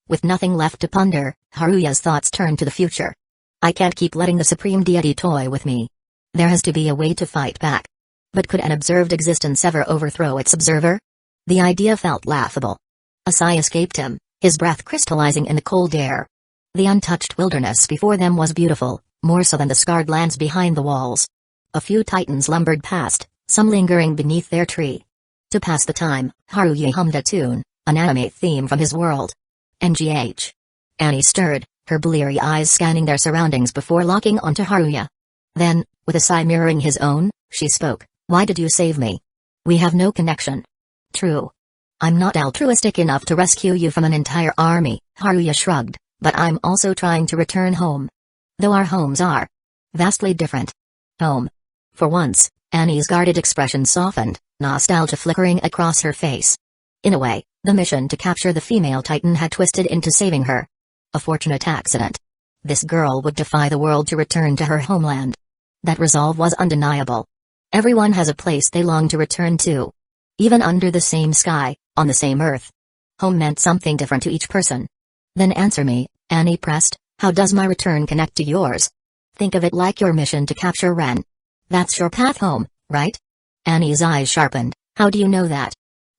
With nothing left to ponder, Haruya's thoughts turned to the future. I can't keep letting the Supreme Deity toy with me. There has to be a way to fight back. But could an observed existence ever overthrow its observer? The idea felt laughable. A sigh escaped him, his breath crystallizing in the cold air. The untouched wilderness before them was beautiful, more so than the scarred lands behind the walls. A few titans lumbered past, some lingering beneath their tree. To pass the time, Haruya hummed a tune, an anime theme from his world. NGH. Annie stirred, her bleary eyes scanning their surroundings before locking onto Haruya. Then, with a sigh mirroring his own, she spoke, "Why did you save me? We have no connection." "True. I'm not altruistic enough to rescue you from an entire army," Haruya shrugged, "but I'm also trying to return home. Though our homes are vastly different." Home. For once, Annie's guarded expression softened, nostalgia flickering across her face. In a way, the mission to capture the female titan had twisted into saving her. A fortunate accident. This girl would defy the world to return to her homeland. That resolve was undeniable. Everyone has a place they long to return to. Even under the same sky, on the same earth. Home meant something different to each person. Then answer me, Annie pressed, how does my return connect to yours? Think of it like your mission to capture Ren. That's your path home, right? Annie's eyes sharpened. How do you know that?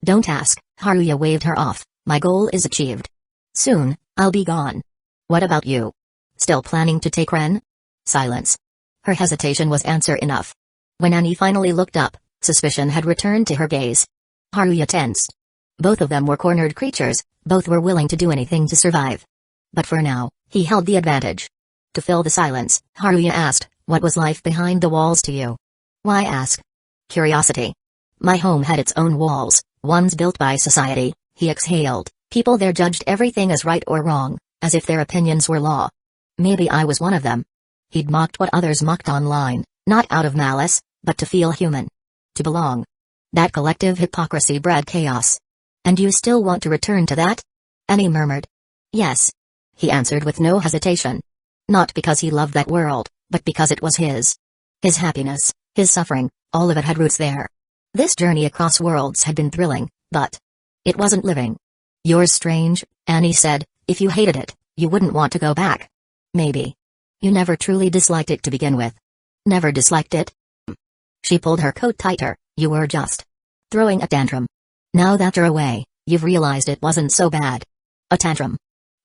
Don't ask, Haruya waved her off. My goal is achieved. Soon, I'll be gone. What about you? Still planning to take Ren? Silence. Her hesitation was answer enough. When Annie finally looked up, suspicion had returned to her gaze. Haruya tensed. Both of them were cornered creatures, both were willing to do anything to survive. But for now, he held the advantage. To fill the silence, Haruya asked, what was life behind the walls to you? Why ask? Curiosity. My home had its own walls, ones built by society, he exhaled. People there judged everything as right or wrong, as if their opinions were law. Maybe I was one of them. He'd mocked what others mocked online, not out of malice, but to feel human. To belong. That collective hypocrisy bred chaos. And you still want to return to that? Annie murmured. Yes. He answered with no hesitation. Not because he loved that world, but because it was his. His happiness, his suffering, all of it had roots there. This journey across worlds had been thrilling, but it wasn't living. Yours strange, Annie said, if you hated it, you wouldn't want to go back. Maybe. You never truly disliked it to begin with. Never disliked it? She pulled her coat tighter, you were just throwing a tantrum. Now that you're away, you've realized it wasn't so bad. A tantrum.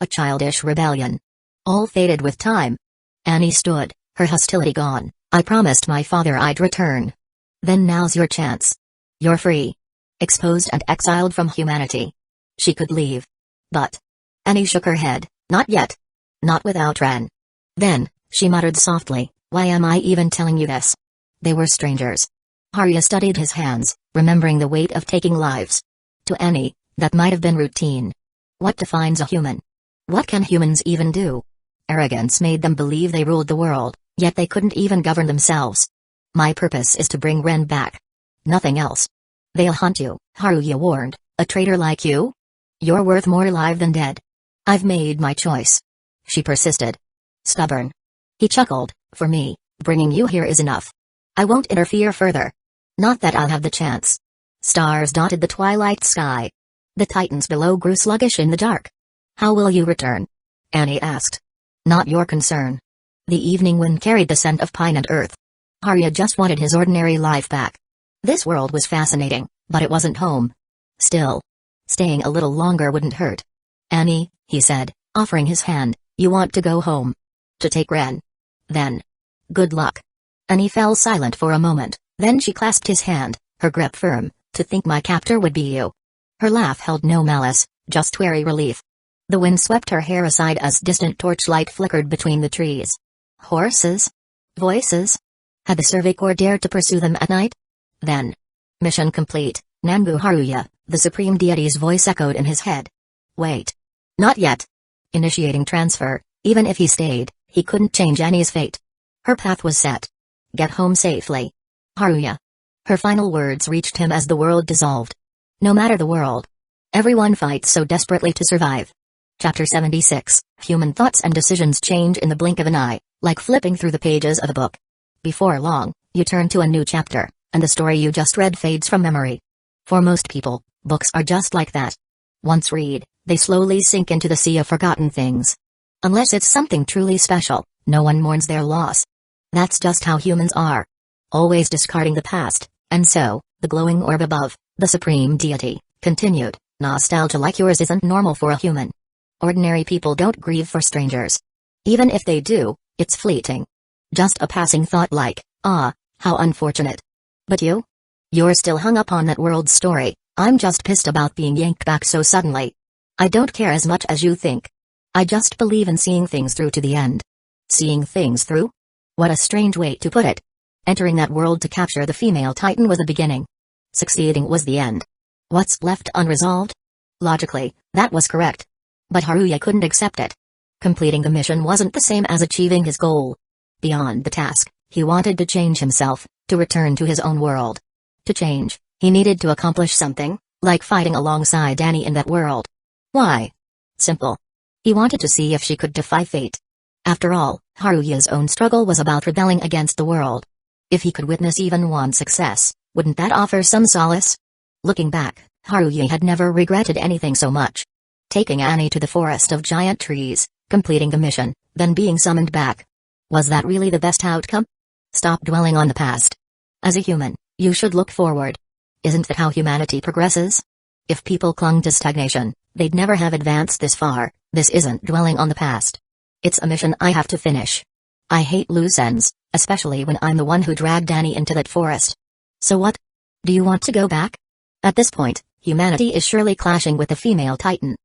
A childish rebellion. All faded with time. Annie stood, her hostility gone. I promised my father I'd return. Then now's your chance. You're free. Exposed and exiled from humanity. She could leave. But Annie shook her head, not yet. Not without Ren. Then, she muttered softly, why am I even telling you this? They were strangers. Haruya studied his hands, remembering the weight of taking lives. To Annie, that might have been routine. What defines a human? What can humans even do? Arrogance made them believe they ruled the world, yet they couldn't even govern themselves. My purpose is to bring Ren back. Nothing else. They'll hunt you, Haruya warned, a traitor like you? You're worth more alive than dead. I've made my choice. She persisted. Stubborn. He chuckled, for me, bringing you here is enough. I won't interfere further. Not that I'll have the chance. Stars dotted the twilight sky. The titans below grew sluggish in the dark. How will you return? Annie asked. Not your concern. The evening wind carried the scent of pine and earth. Haruya just wanted his ordinary life back. This world was fascinating, but it wasn't home. Still, staying a little longer wouldn't hurt. Annie, he said, offering his hand, you want to go home? To take Ren? Then. Good luck. Annie fell silent for a moment, then she clasped his hand, her grip firm. To think my captor would be you. Her laugh held no malice, just weary relief. The wind swept her hair aside as distant torchlight flickered between the trees. Horses? Voices? Had the Survey Corps dared to pursue them at night? Then. Mission complete, Nambu Haruya, the supreme deity's voice echoed in his head. Wait. Not yet. Initiating transfer, even if he stayed, he couldn't change Annie's fate. Her path was set. Get home safely. Haruya. Her final words reached him as the world dissolved. No matter the world. Everyone fights so desperately to survive. Chapter 76, Human thoughts and decisions change in the blink of an eye, like flipping through the pages of a book. Before long, you turn to a new chapter, and the story you just read fades from memory. For most people, books are just like that. Once read, they slowly sink into the sea of forgotten things. Unless it's something truly special, no one mourns their loss. That's just how humans are. Always discarding the past, and so, the glowing orb above, the supreme deity, continued, nostalgia like yours isn't normal for a human. Ordinary people don't grieve for strangers. Even if they do, it's fleeting. Just a passing thought like, ah, how unfortunate. But you? You're still hung up on that world story. I'm just pissed about being yanked back so suddenly. I don't care as much as you think. I just believe in seeing things through to the end. Seeing things through? What a strange way to put it. Entering that world to capture the female titan was the beginning. Succeeding was the end. What's left unresolved? Logically, that was correct. But Haruya couldn't accept it. Completing the mission wasn't the same as achieving his goal. Beyond the task, he wanted to change himself, to return to his own world. To change, he needed to accomplish something, like fighting alongside Annie in that world. Why? Simple. He wanted to see if she could defy fate. After all, Haruya's own struggle was about rebelling against the world. If he could witness even one success, wouldn't that offer some solace? Looking back, Haruya had never regretted anything so much. Taking Annie to the forest of giant trees, completing the mission, then being summoned back. Was that really the best outcome? Stop dwelling on the past. As a human, you should look forward. Isn't that how humanity progresses? If people clung to stagnation, they'd never have advanced this far. This isn't dwelling on the past. It's a mission I have to finish. I hate loose ends, especially when I'm the one who dragged Annie into that forest. So what? Do you want to go back? At this point, humanity is surely clashing with the female Titan.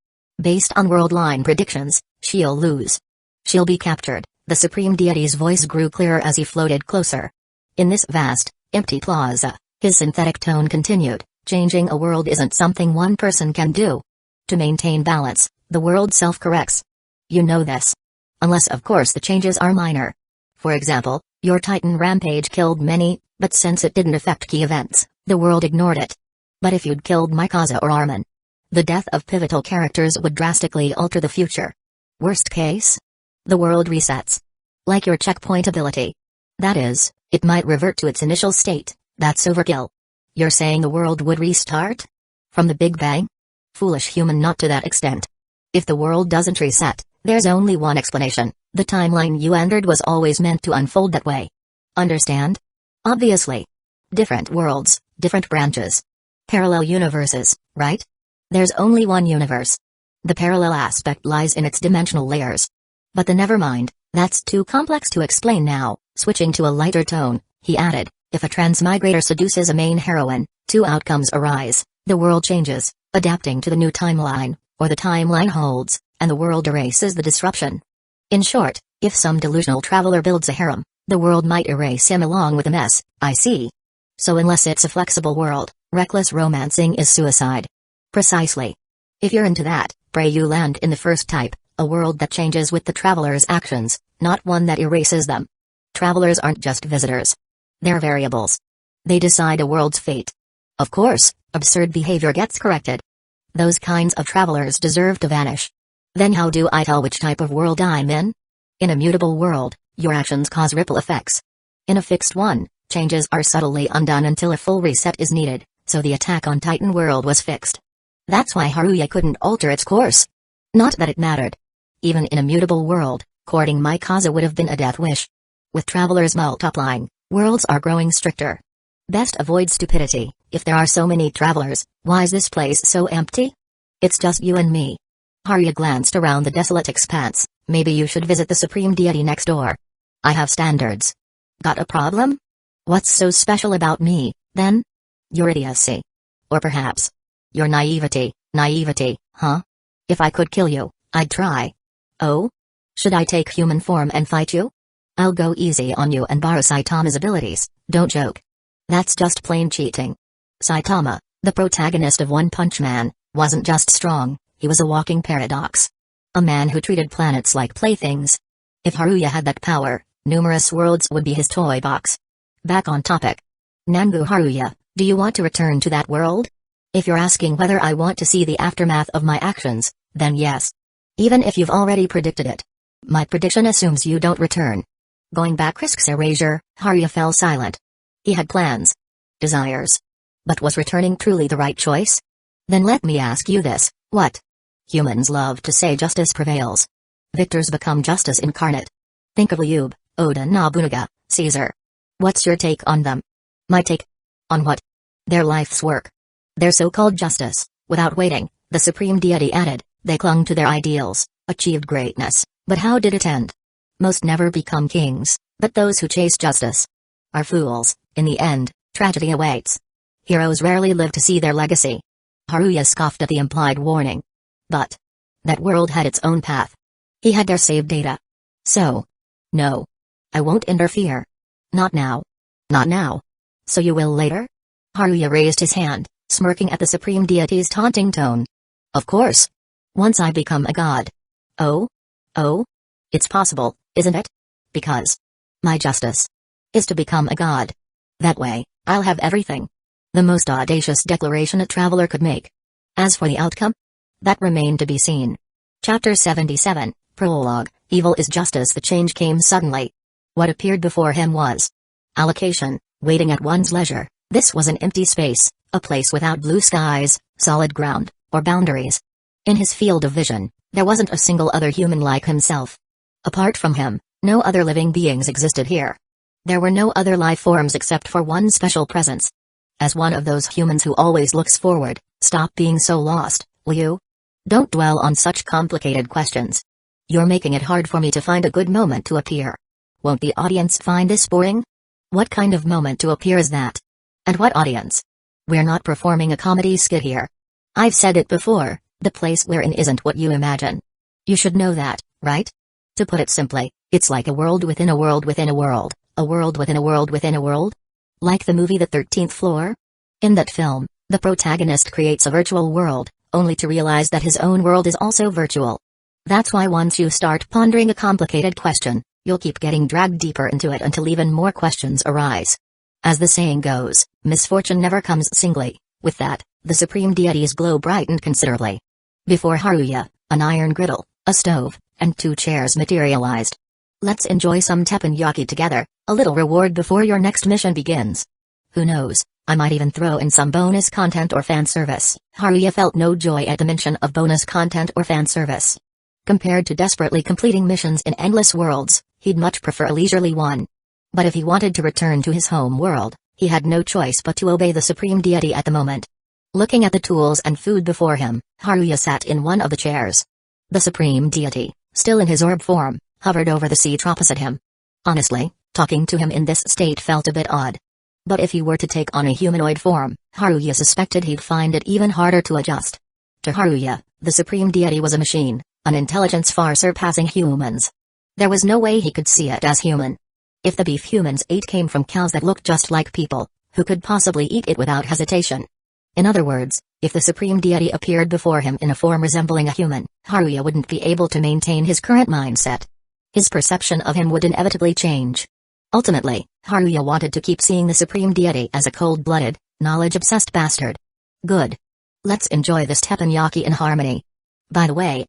Based on world line predictions, she'll lose. She'll be captured. The Supreme Deity's voice grew clearer as he floated closer. In this vast, empty plaza, his synthetic tone continued, changing a world isn't something one person can do. To maintain balance, the world self-corrects. You know this. Unless of course the changes are minor. For example, your Titan rampage killed many, but since it didn't affect key events, the world ignored it. But if you'd killed Mikasa or Armin, the death of pivotal characters would drastically alter the future. Worst case? The world resets. Like your checkpoint ability. That is, it might revert to its initial state. That's overkill. You're saying the world would restart? From the Big Bang? Foolish human, not to that extent. If the world doesn't reset, there's only one explanation: the timeline you entered was always meant to unfold that way. Understand? Obviously. Different worlds, different branches. Parallel universes, right? There's only one universe. The parallel aspect lies in its dimensional layers. But never mind, that's too complex to explain now. Switching to a lighter tone, he added, if a transmigrator seduces a main heroine, two outcomes arise: the world changes, adapting to the new timeline, or the timeline holds, and the world erases the disruption. In short, if some delusional traveler builds a harem, the world might erase him along with the mess. I see. So unless it's a flexible world, reckless romancing is suicide. Precisely. If you're into that, pray you land in the first type, a world that changes with the traveler's actions, not one that erases them. Travelers aren't just visitors. They're variables. They decide a world's fate. Of course, absurd behavior gets corrected. Those kinds of travelers deserve to vanish. Then how do I tell which type of world I'm in? In a mutable world, your actions cause ripple effects. In a fixed one, changes are subtly undone until a full reset is needed, so the Attack on Titan world was fixed. That's why Haruya couldn't alter its course. Not that it mattered. Even in a mutable world, courting Mikasa would have been a death wish. With travelers multiplying, worlds are growing stricter. Best avoid stupidity. If there are so many travelers, why is this place so empty? It's just you and me. Haruya glanced around the desolate expanse. Maybe you should visit the Supreme Deity next door. I have standards. Got a problem? What's so special about me, then? Your idiocy. Or perhaps your naivety. Naivety, huh? If I could kill you, I'd try. Oh? Should I take human form and fight you? I'll go easy on you and borrow Saitama's abilities. Don't joke. That's just plain cheating. Saitama, the protagonist of One Punch Man, wasn't just strong, he was a walking paradox. A man who treated planets like playthings. If Haruya had that power, numerous worlds would be his toy box. Back on topic. Nangu Haruya, do you want to return to that world? If you're asking whether I want to see the aftermath of my actions, then yes. Even if you've already predicted it. My prediction assumes you don't return. Going back risks erasure. Haruya fell silent. He had plans. Desires. But was returning truly the right choice? Then let me ask you this, what? Humans love to say justice prevails. Victors become justice incarnate. Think of Liu, Oda Nobunaga, Caesar. What's your take on them? My take? On what? Their life's work. Their so-called justice. Without waiting, the Supreme Deity added, they clung to their ideals, achieved greatness, but how did it end? Most never become kings, but those who chase justice are fools. In the end, tragedy awaits. Heroes rarely live to see their legacy. Haruya scoffed at the implied warning. But that world had its own path. He had their saved data. So, no. I won't interfere. Not now. Not now. So you will later? Haruya raised his hand, smirking at the Supreme Deity's taunting tone. Of course. Once I become a god. Oh? Oh? It's possible, isn't it? Because my justice is to become a god. That way, I'll have everything. The most audacious declaration a traveler could make. As for the outcome, that remained to be seen. Chapter 77, Prologue. Evil is justice. The change came suddenly. What appeared before him was Allocation, waiting at one's leisure. This was an empty space, a place without blue skies, solid ground, or boundaries. In his field of vision, there wasn't a single other human like himself. Apart from him, no other living beings existed here. There were no other life forms except for one special presence. As one of those humans who always looks forward, stop being so lost, will you? Don't dwell on such complicated questions. You're making it hard for me to find a good moment to appear. Won't the audience find this boring? What kind of moment to appear is that? And what audience? We're not performing a comedy skit here. I've said it before, the place we're in isn't what you imagine. You should know that, right? To put it simply, it's like a world within a world within a world, a world within a world within a world? Like the movie The 13th Floor? In that film, the protagonist creates a virtual world, only to realize that his own world is also virtual. That's why once you start pondering a complicated question, you'll keep getting dragged deeper into it until even more questions arise. As the saying goes, misfortune never comes singly. With that, the supreme deity's glow brightened considerably. Before Haruya, an iron griddle, a stove, and 2 chairs materialized. Let's enjoy some teppanyaki together, a little reward before your next mission begins. Who knows, I might even throw in some bonus content or fan service. Haruya felt no joy at the mention of bonus content or fan service. Compared to desperately completing missions in endless worlds, he'd much prefer a leisurely one. But if he wanted to return to his home world, he had no choice but to obey the supreme deity at the moment. Looking at the tools and food before him, Haruya sat in one of the chairs. The supreme deity, still in his orb form, hovered over the seat opposite him. Honestly, talking to him in this state felt a bit odd. But if he were to take on a humanoid form, Haruya suspected he'd find it even harder to adjust. To Haruya, the supreme deity was a machine, an intelligence far surpassing humans. There was no way he could see it as human. If the beef humans ate came from cows that looked just like people, who could possibly eat it without hesitation? In other words, if the supreme deity appeared before him in a form resembling a human, Haruya wouldn't be able to maintain his current mindset. His perception of him would inevitably change. Ultimately, Haruya wanted to keep seeing the supreme deity as a cold-blooded, knowledge-obsessed bastard. Good. Let's enjoy this teppanyaki in harmony. By the way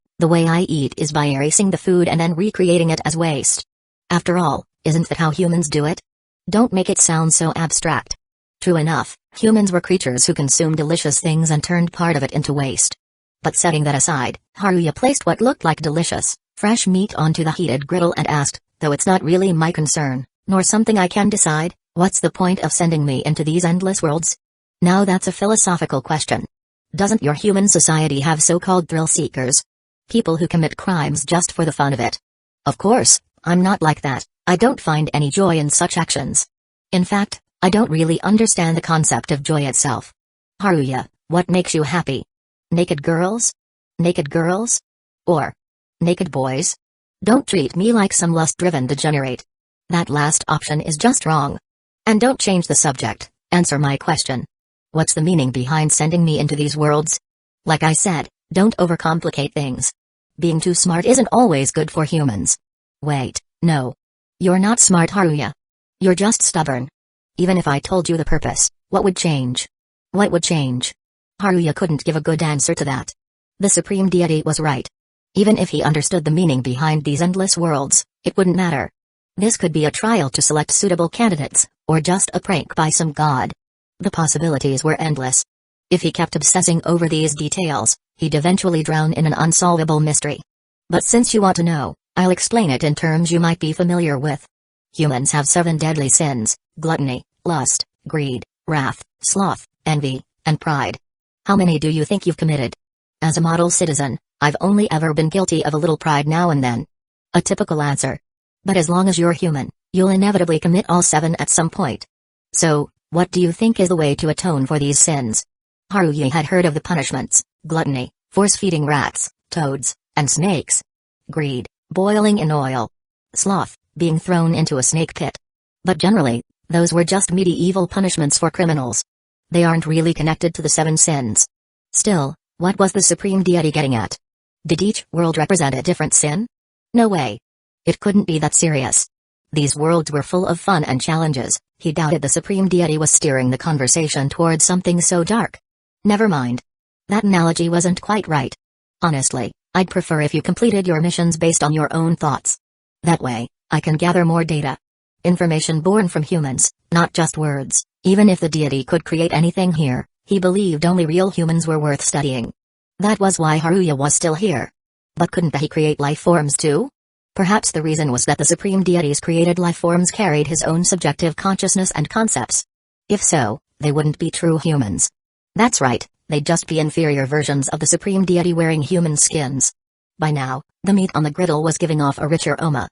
I eat is by erasing the food and then recreating it as waste. After all, isn't that how humans do it? Don't make it sound so abstract. True enough, humans were creatures who consumed delicious things and turned part of it into waste. But setting that aside, Haruya placed what looked like delicious, fresh meat onto the heated griddle and asked, though it's not really my concern, nor something I can decide, what's the point of sending me into these endless worlds? Now that's a philosophical question. Doesn't your human society have so-called thrill seekers? People who commit crimes just for the fun of it? Of course, I'm not like that. I don't find any joy in such actions. In fact, I don't really understand the concept of joy itself. Haruya, what makes you happy? Naked girls? Naked girls? Or naked boys? Don't treat me like some lust-driven degenerate. That last option is just wrong. And don't change the subject, answer my question. What's the meaning behind sending me into these worlds? Like I said, don't overcomplicate things. Being too smart isn't always good for humans. Wait, no. You're not smart, Haruya. You're just stubborn. Even if I told you the purpose, what would change? What would change? Haruya couldn't give a good answer to that. The supreme deity was right. Even if he understood the meaning behind these endless worlds, it wouldn't matter. This could be a trial to select suitable candidates, or just a prank by some god. The possibilities were endless. If he kept obsessing over these details, he'd eventually drown in an unsolvable mystery. But since you want to know, I'll explain it in terms you might be familiar with. Humans have 7 deadly sins: gluttony, lust, greed, wrath, sloth, envy, and pride. How many do you think you've committed? As a model citizen, I've only ever been guilty of a little pride now and then. A typical answer. But as long as you're human, you'll inevitably commit all 7 at some point. So, what do you think is the way to atone for these sins? Haruya had heard of the punishments: gluttony, force-feeding rats, toads, and snakes; greed, boiling in oil; sloth, being thrown into a snake pit. But generally, those were just medieval punishments for criminals. They aren't really connected to the 7 sins. Still, what was the supreme deity getting at? Did each world represent a different sin? No way. It couldn't be that serious. These worlds were full of fun and challenges. He doubted the supreme deity was steering the conversation towards something so dark. Never mind. That analogy wasn't quite right. Honestly, I'd prefer if you completed your missions based on your own thoughts. That way, I can gather more data. Information born from humans, not just words. Even if the deity could create anything here, he believed only real humans were worth studying. That was why Haruya was still here. But couldn't he create life forms too? Perhaps the reason was that the supreme deity's created life forms carried his own subjective consciousness and concepts. If so, they wouldn't be true humans. That's right, they'd just be inferior versions of the supreme deity wearing human skins. By now, the meat on the griddle was giving off a richer aroma.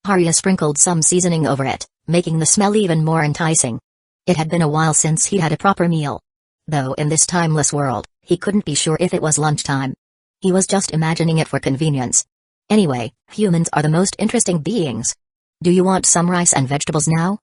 Haruya sprinkled some seasoning over it, making the smell even more enticing. It had been a while since he'd had a proper meal. Though in this timeless world, he couldn't be sure if it was lunchtime. He was just imagining it for convenience. Anyway, humans are the most interesting beings. Do you want some rice and vegetables now?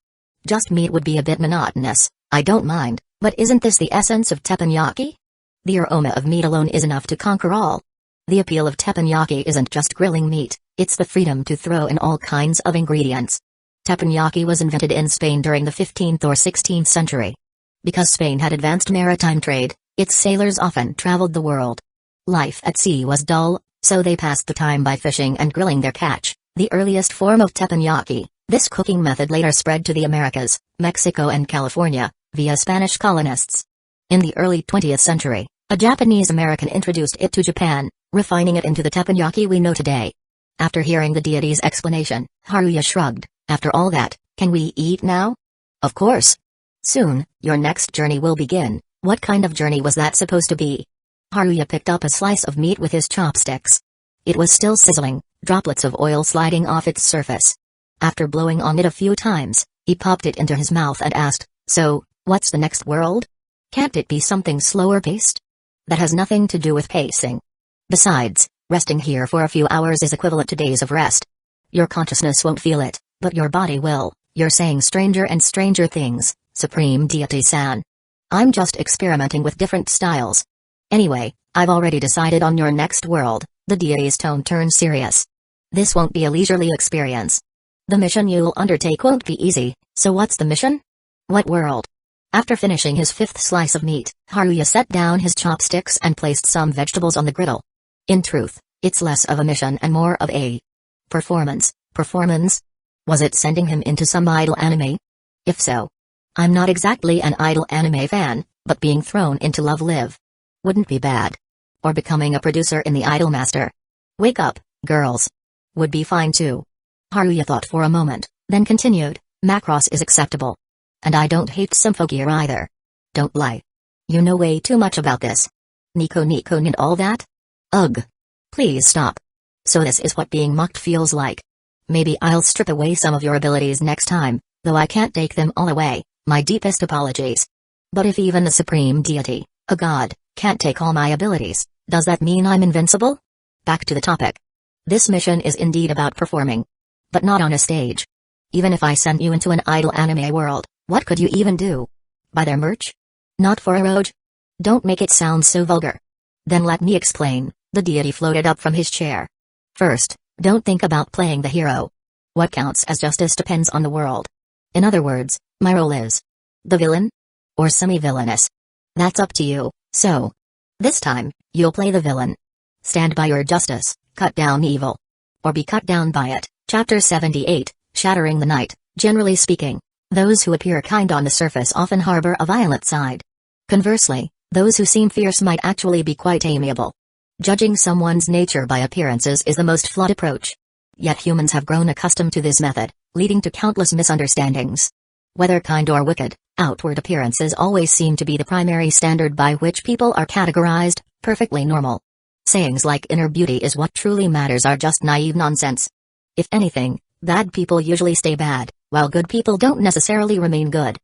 Just meat would be a bit monotonous, I don't mind, but isn't this the essence of teppanyaki? The aroma of meat alone is enough to conquer all. The appeal of teppanyaki isn't just grilling meat, it's the freedom to throw in all kinds of ingredients. Teppanyaki was invented in Spain during the 15th or 16th century. Because Spain had advanced maritime trade, its sailors often traveled the world. Life at sea was dull, so they passed the time by fishing and grilling their catch, the earliest form of teppanyaki. This cooking method later spread to the Americas, Mexico and California, via Spanish colonists. In the early 20th century, a Japanese American introduced it to Japan, refining it into the teppanyaki we know today. After hearing the deity's explanation, Haruya shrugged. After all that, can we eat now? Of course. Soon, your next journey will begin. What kind of journey was that supposed to be? Haruya picked up a slice of meat with his chopsticks. It was still sizzling, droplets of oil sliding off its surface. After blowing on it a few times, he popped it into his mouth and asked, "So, what's the next world? Can't it be something slower paced?" That has nothing to do with pacing. Besides, resting here for a few hours is equivalent to days of rest. Your consciousness won't feel it, but your body will. You're saying stranger and stranger things, Supreme Deity-san. I'm just experimenting with different styles. Anyway, I've already decided on your next world. The deity's tone turned serious. This won't be a leisurely experience. The mission you'll undertake won't be easy, so what's the mission? What world? After finishing his fifth slice of meat, Haruya set down his chopsticks and placed some vegetables on the griddle. In truth, it's less of a mission and more of a performance. Performance? Was it sending him into some idol anime? If so, I'm not exactly an idol anime fan, but being thrown into Love Live wouldn't be bad. Or becoming a producer in the Idol Master. Wake up, girls. Would be fine too. Haruya thought for a moment, then continued, Macross is acceptable. And I don't hate Symphogear either. Don't lie. You know way too much about this. Nico and all that? Ugh. Please stop. So this is what being mocked feels like. Maybe I'll strip away some of your abilities next time, though I can't take them all away, my deepest apologies. But if even the supreme deity, a god, can't take all my abilities, does that mean I'm invincible? Back to the topic. This mission is indeed about performing. But not on a stage. Even if I sent you into an idol anime world, what could you even do? Buy their merch? Not for a roge? Don't make it sound so vulgar. Then let me explain. The deity floated up from his chair. First, don't think about playing the hero. What counts as justice depends on the world. In other words, my role is the villain? Or semi-villainous? That's up to you, so this time, you'll play the villain. Stand by your justice, cut down evil. Or be cut down by it. Chapter 78, Shattering the Night. Generally speaking, those who appear kind on the surface often harbor a violent side. Conversely, those who seem fierce might actually be quite amiable. Judging someone's nature by appearances is the most flawed approach. Yet humans have grown accustomed to this method, leading to countless misunderstandings. Whether kind or wicked, outward appearances always seem to be the primary standard by which people are categorized. Perfectly normal. Sayings like inner beauty is what truly matters are just naive nonsense. If anything, bad people usually stay bad, while good people don't necessarily remain good.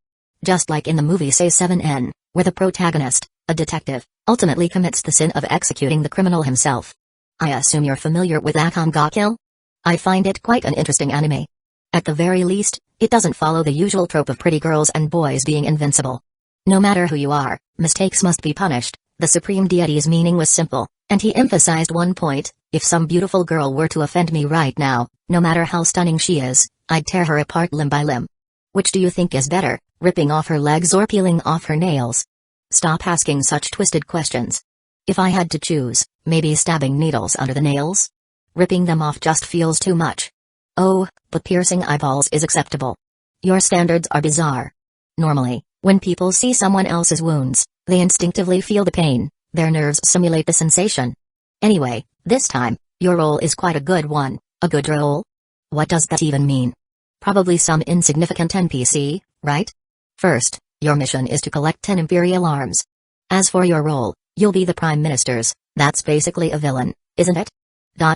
Just like in the movie Say 7N, where the protagonist, a detective, ultimately commits the sin of executing the criminal himself. I assume you're familiar with Akame ga Kill? I find it quite an interesting anime. At the very least, it doesn't follow the usual trope of pretty girls and boys being invincible. No matter who you are, mistakes must be punished. The supreme deity's meaning was simple, and he emphasized one point: if some beautiful girl were to offend me right now, no matter how stunning she is, I'd tear her apart limb by limb. Which do you think is better, ripping off her legs or peeling off her nails? Stop asking such twisted questions. If I had to choose, maybe stabbing needles under the nails? Ripping them off just feels too much. Oh, but piercing eyeballs is acceptable. Your standards are bizarre. Normally, when people see someone else's wounds, they instinctively feel the pain, their nerves simulate the sensation. Anyway, this time, your role is quite a good one. A good role? What does that even mean? Probably some insignificant NPC, right? First, your mission is to collect 10 Imperial arms. As for your role, you'll be the Prime Minister's. That's basically a villain, isn't it?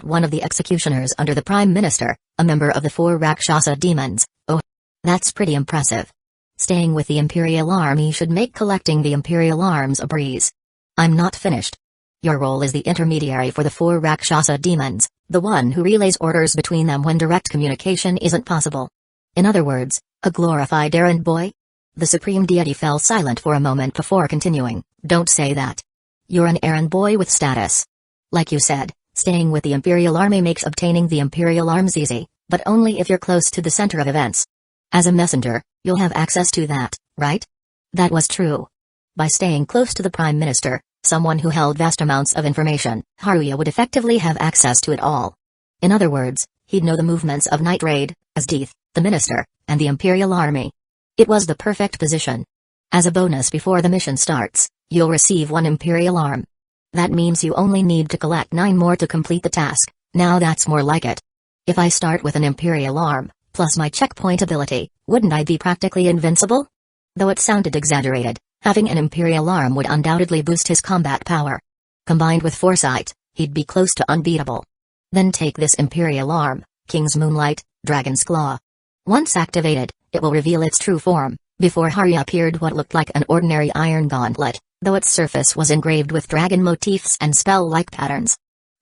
One of the executioners under the Prime Minister, a member of the 4 Rakshasa demons. Oh, that's pretty impressive. Staying with the Imperial Army should make collecting the Imperial arms a breeze. I'm not finished. Your role is the intermediary for the 4 Rakshasa demons, the one who relays orders between them when direct communication isn't possible. In other words, a glorified errand boy? The supreme deity fell silent for a moment before continuing. Don't say that. You're an errand boy with status. Like you said, staying with the Imperial Army makes obtaining the Imperial arms easy, but only if you're close to the center of events. As a messenger, you'll have access to that, right? That was true. By staying close to the Prime Minister, someone who held vast amounts of information, Haruya would effectively have access to it all. In other words, he'd know the movements of Night Raid, Asdeath, the Minister, and the Imperial Army. It was the perfect position. As a bonus before the mission starts, you'll receive 1 Imperial arm. That means you only need to collect 9 more to complete the task. Now that's more like it. If I start with an Imperial arm, plus my checkpoint ability, wouldn't I be practically invincible? Though it sounded exaggerated, having an Imperial arm would undoubtedly boost his combat power. Combined with foresight, he'd be close to unbeatable. Then take this Imperial arm, King's Moonlight, Dragon's Claw. Once activated, it will reveal its true form. Before Haruya appeared what looked like an ordinary iron gauntlet, though its surface was engraved with dragon motifs and spell-like patterns.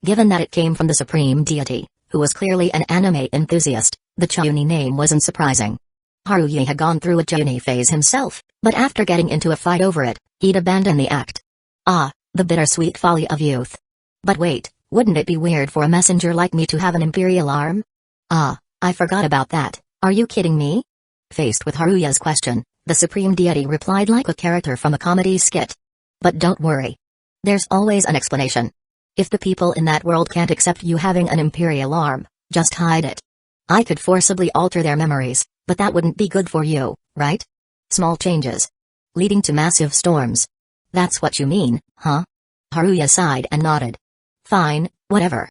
Given that it came from the supreme deity, who was clearly an anime enthusiast, the Chunin name wasn't surprising. Haruya had gone through a Chunin phase himself, but after getting into a fight over it, he'd abandoned the act. Ah, the bittersweet folly of youth. But wait, wouldn't it be weird for a messenger like me to have an Imperial arm? Ah, I forgot about that, are you kidding me? Faced with Haruya's question, the supreme deity replied like a character from a comedy skit. But don't worry. There's always an explanation. If the people in that world can't accept you having an Imperial arm, just hide it. I could forcibly alter their memories, but that wouldn't be good for you, right? Small changes, leading to massive storms. That's what you mean, huh? Haruya sighed and nodded. Fine, whatever.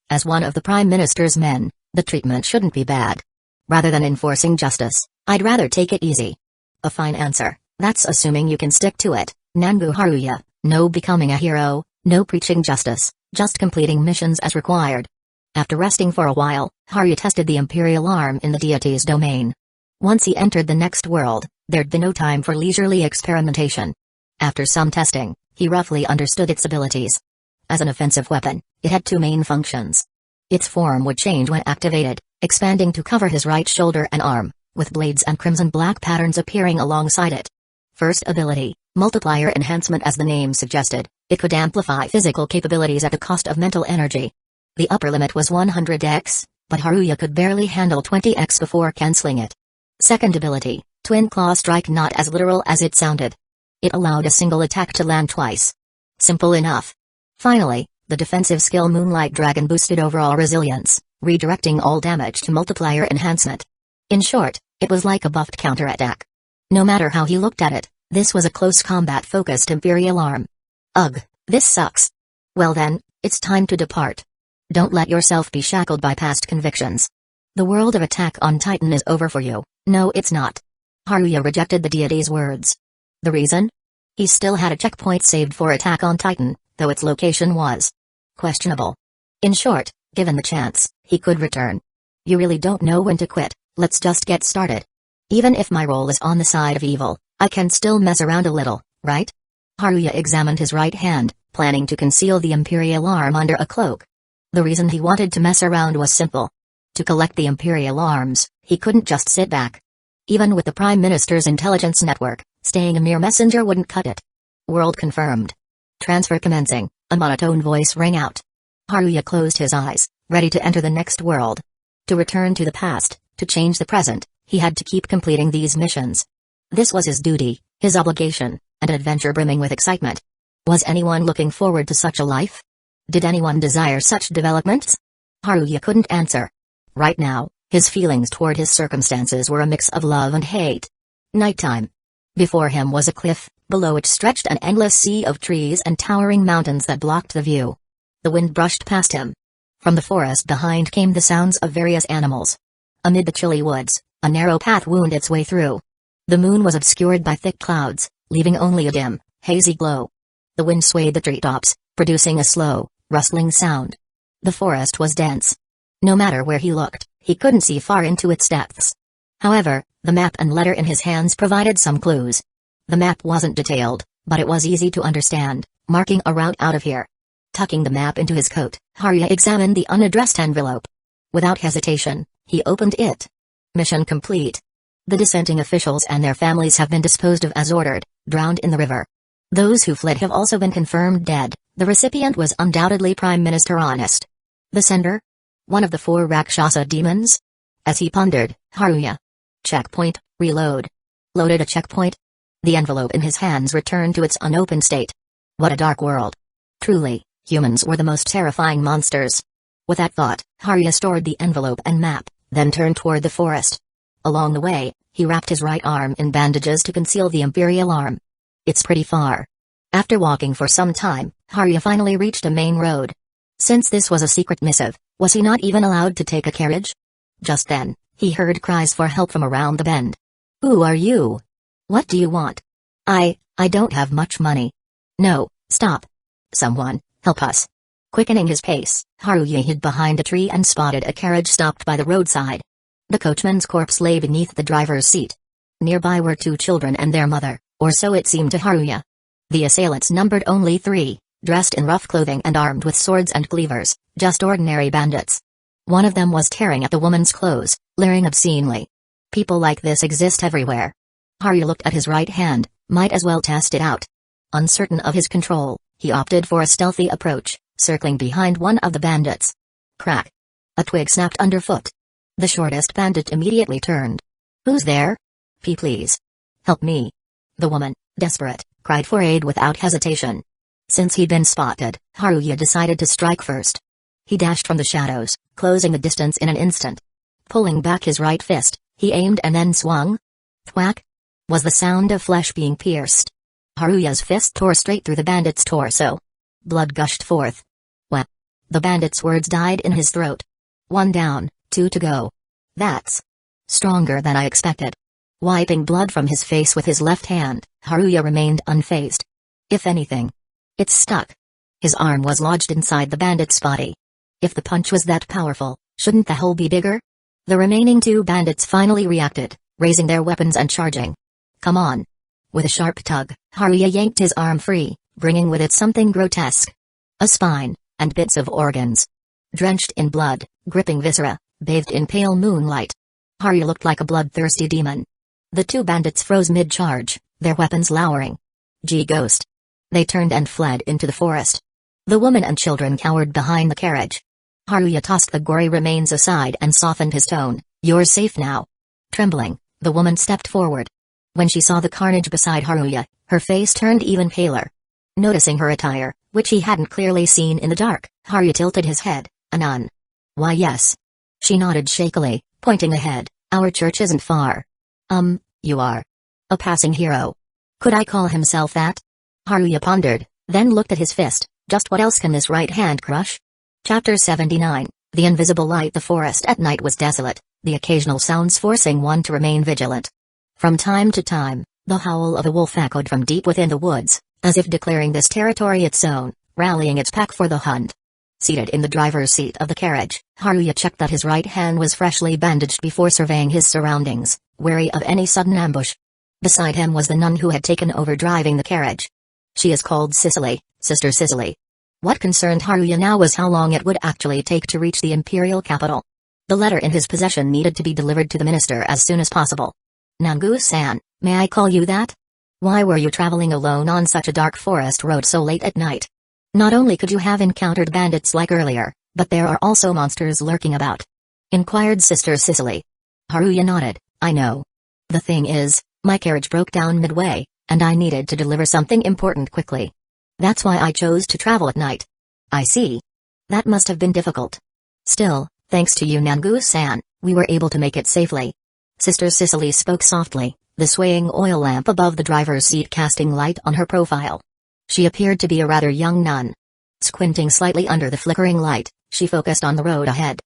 As one of the Prime Minister's men, the treatment shouldn't be bad. Rather than enforcing justice, I'd rather take it easy. A fine answer, that's assuming you can stick to it, Nanbu Haruya. No becoming a hero, no preaching justice, just completing missions as required. After resting for a while, Haruya tested the Imperial arm in the deity's domain. Once he entered the next world, there'd be no time for leisurely experimentation. After some testing, he roughly understood its abilities. As an offensive weapon, it had 2 main functions. Its form would change when activated, expanding to cover his right shoulder and arm, with blades and crimson-black patterns appearing alongside it. First ability, multiplier enhancement. As the name suggested, it could amplify physical capabilities at the cost of mental energy. The upper limit was 100x, but Haruya could barely handle 20x before cancelling it. Second ability, Twin Claw Strike. Not as literal as it sounded. It allowed a single attack to land twice. Simple enough. Finally, the defensive skill Moonlight Dragon boosted overall resilience, redirecting all damage to multiplier enhancement. In short, it was like a buffed counterattack. No matter how he looked at it, this was a close combat-focused Imperial arm. Ugh, this sucks. Well then, it's time to depart. Don't let yourself be shackled by past convictions. The world of Attack on Titan is over for you. No, it's not. Haruya rejected the deity's words. The reason? He still had a checkpoint saved for Attack on Titan, though its location was questionable. In short, given the chance, he could return. You really don't know when to quit. Let's just get started. Even if my role is on the side of evil, I can still mess around a little, right? Haruya examined his right hand, planning to conceal the Imperial arm under a cloak. The reason he wanted to mess around was simple. To collect the Imperial arms, he couldn't just sit back. Even with the Prime Minister's intelligence network, staying a mere messenger wouldn't cut it. World confirmed. Transfer commencing, a monotone voice rang out. Haruya closed his eyes, ready to enter the next world. To return to the past, to change the present, he had to keep completing these missions. This was his duty, his obligation, an adventure brimming with excitement. Was anyone looking forward to such a life? Did anyone desire such developments? Haruya couldn't answer. Right now, His feelings toward his circumstances were a mix of love and hate. Nighttime. Before him was a cliff, below it stretched an endless sea of trees and towering mountains that blocked the view. The wind brushed past him. From the forest behind came the sounds of various animals. Amid the chilly woods, a narrow path wound its way through. The moon was obscured by thick clouds, leaving only a dim, hazy glow. The wind swayed the treetops, producing a slow, rustling sound. The forest was dense. No matter where he looked, he couldn't see far into its depths. However, the map and letter in his hands provided some clues. The map wasn't detailed, but it was easy to understand, marking a route out of here. Tucking the map into his coat, Haruya examined the unaddressed envelope. Without hesitation, he opened it. Mission complete. The dissenting officials and their families have been disposed of as ordered, drowned in the river. Those who fled have also been confirmed dead. The recipient was undoubtedly Prime Minister Honest. The sender? One of the 4 Rakshasa demons? As he pondered, Haruya. Checkpoint, reload. Loaded a checkpoint? The envelope in his hands returned to its unopened state. What a dark world. Truly, humans were the most terrifying monsters. With that thought, Haruya stored the envelope and map, then turned toward the forest. Along the way, he wrapped his right arm in bandages to conceal the imperial arm. It's pretty far. After walking for some time, Haruya finally reached a main road. Since this was a secret missive, was he not even allowed to take a carriage? Just then, he heard cries for help from around the bend. Who are you? What do you want? I don't have much money. No, stop. Someone, help us. Quickening his pace, Haruya hid behind a tree and spotted a carriage stopped by the roadside. The coachman's corpse lay beneath the driver's seat. Nearby were 2 children and their mother, or so it seemed to Haruya. The assailants numbered only 3, dressed in rough clothing and armed with swords and cleavers, just ordinary bandits. One of them was tearing at the woman's clothes, leering obscenely. People like this exist everywhere. Haruya looked at his right hand, might as well test it out. Uncertain of his control, he opted for a stealthy approach, circling behind one of the bandits. Crack! A twig snapped underfoot. The shortest bandit immediately turned. Who's there? Please. Help me. The woman, desperate, cried for aid without hesitation. Since he'd been spotted, Haruya decided to strike first. He dashed from the shadows, closing the distance in an instant. Pulling back his right fist, he aimed and then swung. Thwack! Was the sound of flesh being pierced. Haruya's fist tore straight through the bandit's torso. Blood gushed forth. Whap! The bandit's words died in his throat. 1 down, 2 to go. That's stronger than I expected. Wiping blood from his face with his left hand, Haruya remained unfazed. If anything, it stuck. His arm was lodged inside the bandit's body. If the punch was that powerful, shouldn't the hole be bigger? The remaining 2 bandits finally reacted, raising their weapons and charging. Come on. With a sharp tug, Haruya yanked his arm free, bringing with it something grotesque. A spine, and bits of organs. Drenched in blood, gripping viscera, bathed in pale moonlight. Haruya looked like a bloodthirsty demon. The 2 bandits froze mid-charge, their weapons lowering. Ghost. They turned and fled into the forest. The woman and children cowered behind the carriage. Haruya tossed the gory remains aside and softened his tone. You're safe now. Trembling, the woman stepped forward. When she saw the carnage beside Haruya, her face turned even paler. Noticing her attire, which he hadn't clearly seen in the dark, Haruya tilted his head. A nun. Why yes. She nodded shakily, pointing ahead. Our church isn't far. You are a passing hero. Could I call himself that? Haruya pondered, then looked at his fist. Just what else can this right hand crush? Chapter 79. The invisible light. The forest at night was desolate, the occasional sounds forcing one to remain vigilant. From time to time, the howl of a wolf echoed from deep within the woods, as if declaring this territory its own, rallying its pack for the hunt. Seated in the driver's seat of the carriage, Haruya checked that his right hand was freshly bandaged before surveying his surroundings, wary of any sudden ambush. Beside him was the nun who had taken over driving the carriage. She is called Cicely, Sister Cicely. What concerned Haruya now was how long it would actually take to reach the imperial capital. The letter in his possession needed to be delivered to the minister as soon as possible. Nangu-san, may I call you that? Why were you traveling alone on such a dark forest road so late at night? Not only could you have encountered bandits like earlier, but there are also monsters lurking about. Inquired Sister Cicely. Haruya nodded. I know. The thing is, my carriage broke down midway, and I needed to deliver something important quickly. That's why I chose to travel at night. I see. That must have been difficult. Still, thanks to you Nangu-san, We were able to make it safely. Sister Cicely spoke softly, the swaying oil lamp above the driver's seat casting light on her profile. She appeared to be a rather young nun. Squinting slightly under the flickering light, she focused on the road ahead.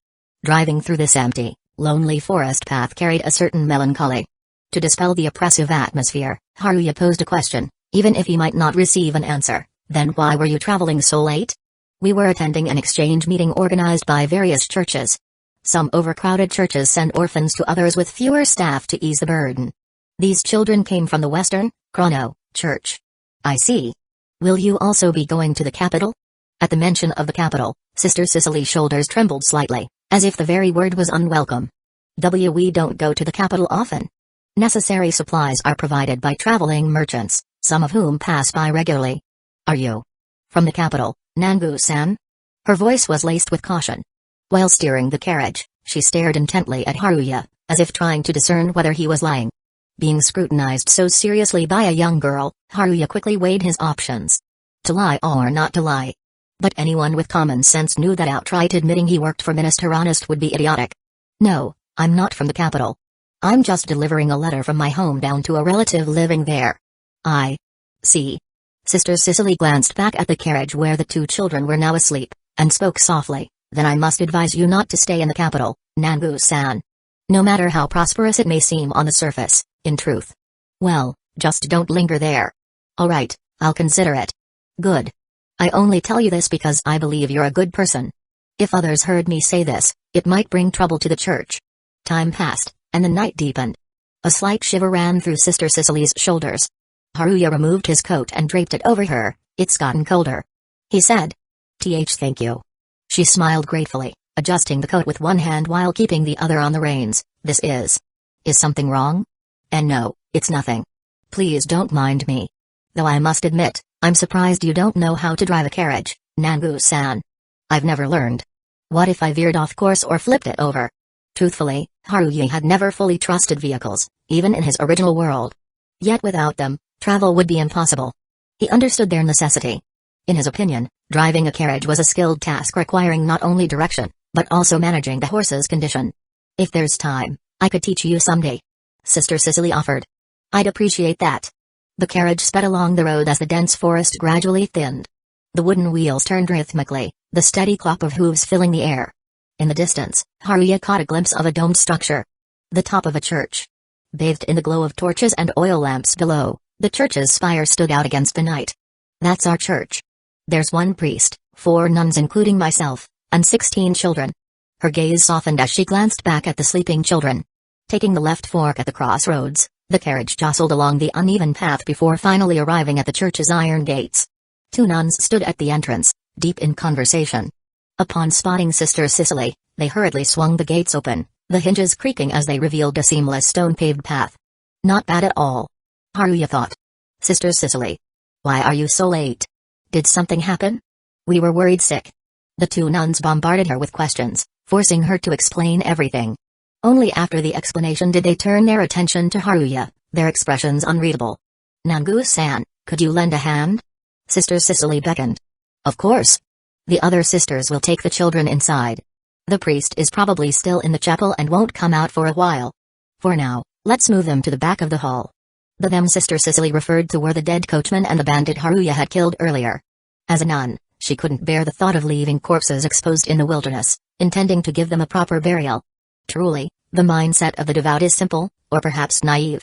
Driving through this empty, lonely forest path carried a certain melancholy. To dispel the oppressive atmosphere, Haruya posed a question, even if he might not receive an answer. Then why were you traveling so late? We were attending an exchange meeting organized by various churches. Some overcrowded churches send orphans to others with fewer staff to ease the burden. These children came from the Western, Chrono, Church. I see. Will you also be going to the capital? At the mention of the capital, Sister Cicely's shoulders trembled slightly, as if the very word was unwelcome. We don't go to the capital often. Necessary supplies are provided by traveling merchants, some of whom pass by regularly. Are you from the capital, Nangu-san? Her voice was laced with caution. While steering the carriage, she stared intently at Haruya, as if trying to discern whether he was lying. Being scrutinized so seriously by a young girl, Haruya quickly weighed his options. To lie or not to lie. But anyone with common sense knew that outright admitting he worked for Minister Honest would be idiotic. No, I'm not from the capital. I'm just delivering a letter from my home down to a relative living there. I see. Sister Cicely glanced back at the carriage where the two children were now asleep, and spoke softly. Then I must advise you not to stay in the capital, Nangu-san. No matter how prosperous it may seem on the surface, in truth. Well, just don't linger there. Alright, I'll consider it. Good. I only tell you this because I believe you're a good person. If others heard me say this, it might bring trouble to the church. Time passed, and the night deepened. A slight shiver ran through Sister Cicely's shoulders. Haruya removed his coat and draped it over her. It's gotten colder. He said. Thank you. She smiled gratefully, adjusting the coat with one hand while keeping the other on the reins. This is something wrong? And no, it's nothing. Please don't mind me. Though I must admit, I'm surprised you don't know how to drive a carriage, Nangu-san. I've never learned. What if I veered off course or flipped it over? Truthfully, Haruya had never fully trusted vehicles, even in his original world. Yet without them, travel would be impossible. He understood their necessity. In his opinion, driving a carriage was a skilled task requiring not only direction, but also managing the horse's condition. If there's time, I could teach you someday. Sister Cicely offered. I'd appreciate that. The carriage sped along the road as the dense forest gradually thinned. The wooden wheels turned rhythmically, the steady clop of hooves filling the air. In the distance, Haruya caught a glimpse of a domed structure. The top of a church. Bathed in the glow of torches and oil lamps below, the church's spire stood out against the night. That's our church. There's one priest, 4 nuns including myself, and 16 children. Her gaze softened as she glanced back at the sleeping children. Taking the left fork at the crossroads, the carriage jostled along the uneven path before finally arriving at the church's iron gates. 2 nuns stood at the entrance, deep in conversation. Upon spotting Sister Cicely, they hurriedly swung the gates open, the hinges creaking as they revealed a seamless stone-paved path. Not bad at all. Haruya thought. Sister Cicely. Why are you so late? Did something happen? We were worried sick. The 2 nuns bombarded her with questions, forcing her to explain everything. Only after the explanation did they turn their attention to Haruya, their expressions unreadable. Nangu-san, could you lend a hand? Sister Cicely beckoned. Of course. The other sisters will take the children inside. The priest is probably still in the chapel and won't come out for a while. For now, let's move them to the back of the hall. The them Sister Cicely referred to were the dead coachman and the bandit Haruya had killed earlier. As a nun, she couldn't bear the thought of leaving corpses exposed in the wilderness, intending to give them a proper burial. Truly, the mindset of the devout is simple, or perhaps naive.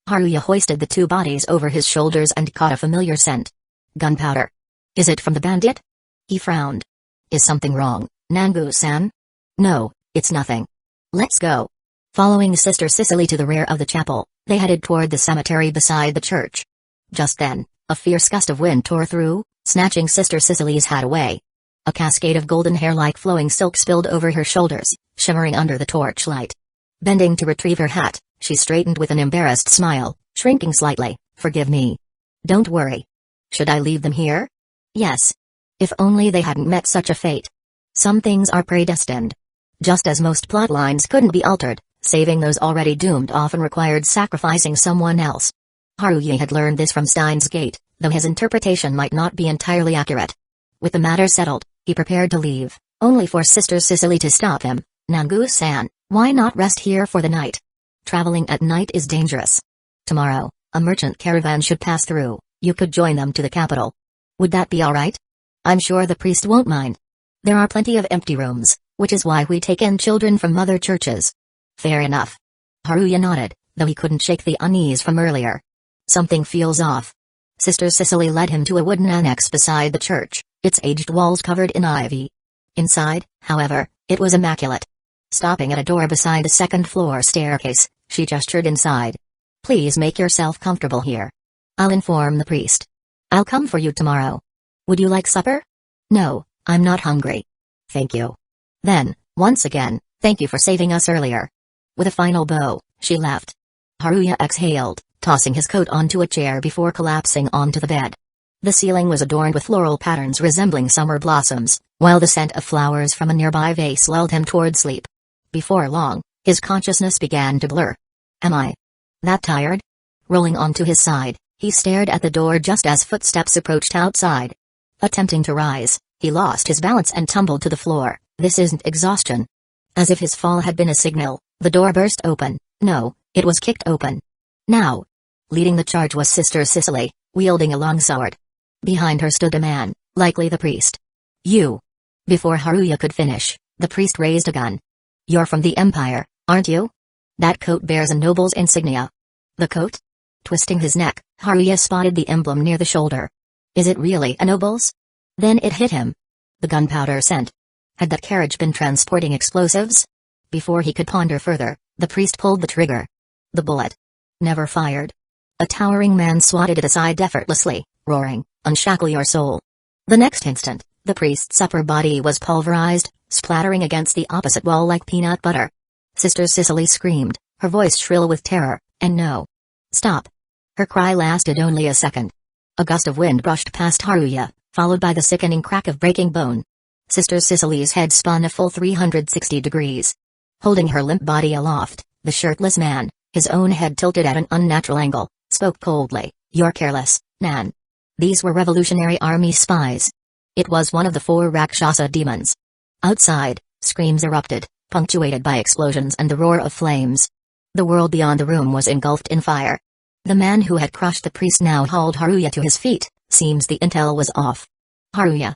Haruya hoisted the 2 bodies over his shoulders and caught a familiar scent. Gunpowder. Is it from the bandit? He frowned. Is something wrong, Nangu-san? No, it's nothing. Let's go. Following Sister Cicely to the rear of the chapel, they headed toward the cemetery beside the church. Just then, a fierce gust of wind tore through, snatching Sister Cicely's hat away. A cascade of golden hair like flowing silk spilled over her shoulders, shimmering under the torchlight. Bending to retrieve her hat, she straightened with an embarrassed smile, shrinking slightly. Forgive me. Don't worry. Should I leave them here? Yes. If only they hadn't met such a fate. Some things are predestined. Just as most plot lines couldn't be altered, saving those already doomed often required sacrificing someone else. Haruya had learned this from Steins Gate, though his interpretation might not be entirely accurate. With the matter settled, he prepared to leave, only for Sister Cicely to stop him. Nangu-san, Why not rest here for the night? Traveling at night is dangerous. Tomorrow, a merchant caravan should pass through. You could join them to the capital. Would that be alright? I'm sure the priest won't mind. There are plenty of empty rooms, which is why we take in children from other churches. Fair enough. Haruya nodded, though he couldn't shake the unease from earlier. Something feels off. Sister Cicely led him to a wooden annex beside the church, its aged walls covered in ivy. Inside, however, it was immaculate. Stopping at a door beside a second-floor staircase, she gestured inside. Please make yourself comfortable here. I'll inform the priest. I'll come for you tomorrow. Would you like supper? No, I'm not hungry. Thank you. Then, once again, thank you for saving us earlier. With a final bow, she left. Haruya exhaled, tossing his coat onto a chair before collapsing onto the bed. The ceiling was adorned with floral patterns resembling summer blossoms, while the scent of flowers from a nearby vase lulled him toward sleep. Before long, his consciousness began to blur. Am I that tired? Rolling onto his side, he stared at the door just as footsteps approached outside. Attempting to rise, he lost his balance and tumbled to the floor. This isn't exhaustion. As if his fall had been a signal, the door burst open. No, it was kicked open. Now. Leading the charge was Sister Cicely, wielding a long sword. Behind her stood a man, likely the priest. You. Before Haruya could finish, the priest raised a gun. You're from the Empire, aren't you? That coat bears a noble's insignia. The coat? Twisting his neck, Haruya spotted the emblem near the shoulder. Is it really a noble's? Then it hit him. The gunpowder scent. Had that carriage been transporting explosives? Before he could ponder further, the priest pulled the trigger. The bullet. Never fired. A towering man swatted it aside effortlessly, roaring, "Unshackle your soul." The next instant, the priest's upper body was pulverized, splattering against the opposite wall like peanut butter. Sister Cicely screamed, her voice shrill with terror, and no. Stop. Her cry lasted only a second. A gust of wind brushed past Haruya, followed by the sickening crack of breaking bone. Sister Cicely's head spun a full 360 degrees. Holding her limp body aloft, the shirtless man, his own head tilted at an unnatural angle, spoke coldly, "You're careless, Nan." These were Revolutionary Army spies. It was one of the 4 Rakshasa demons. Outside, screams erupted, punctuated by explosions and the roar of flames. The world beyond the room was engulfed in fire. The man who had crushed the priest now hauled Haruya to his feet. Seems the intel was off. Haruya.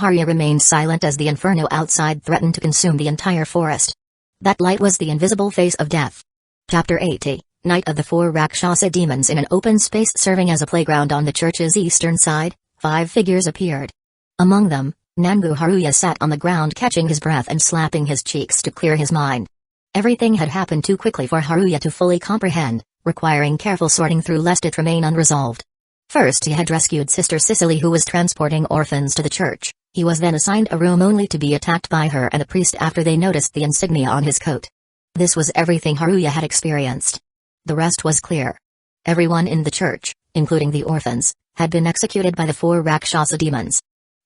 Haruya remained silent as the inferno outside threatened to consume the entire forest. That light was the invisible face of death. Chapter 80, Night of the 4 Rakshasa Demons. In an open space serving as a playground on the church's eastern side, 5 figures appeared. Among them, Nangu Haruya sat on the ground catching his breath and slapping his cheeks to clear his mind. Everything had happened too quickly for Haruya to fully comprehend, requiring careful sorting through lest it remain unresolved. First he had rescued Sister Cicely, who was transporting orphans to the church. He was then assigned a room only to be attacked by her and the priest after they noticed the insignia on his coat. This was everything Haruya had experienced. The rest was clear. Everyone in the church, including the orphans, had been executed by the 4 Rakshasa demons.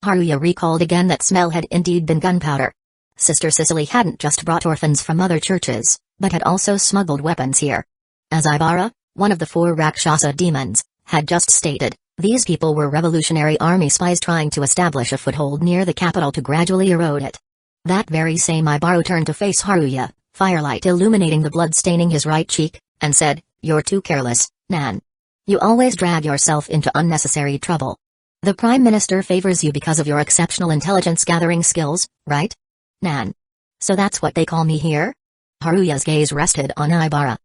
Haruya recalled again that smell had indeed been gunpowder. Sister Cicely hadn't just brought orphans from other churches, but had also smuggled weapons here. As Ibara, one of the 4 Rakshasa demons, had just stated, these people were Revolutionary Army spies trying to establish a foothold near the capital to gradually erode it. That very same Ibara turned to face Haruya, firelight illuminating the blood staining his right cheek, and said, "You're too careless, Nan. You always drag yourself into unnecessary trouble. The Prime Minister favors you because of your exceptional intelligence-gathering skills, right? Nan. So that's what they call me here?" Haruya's gaze rested on Ibara.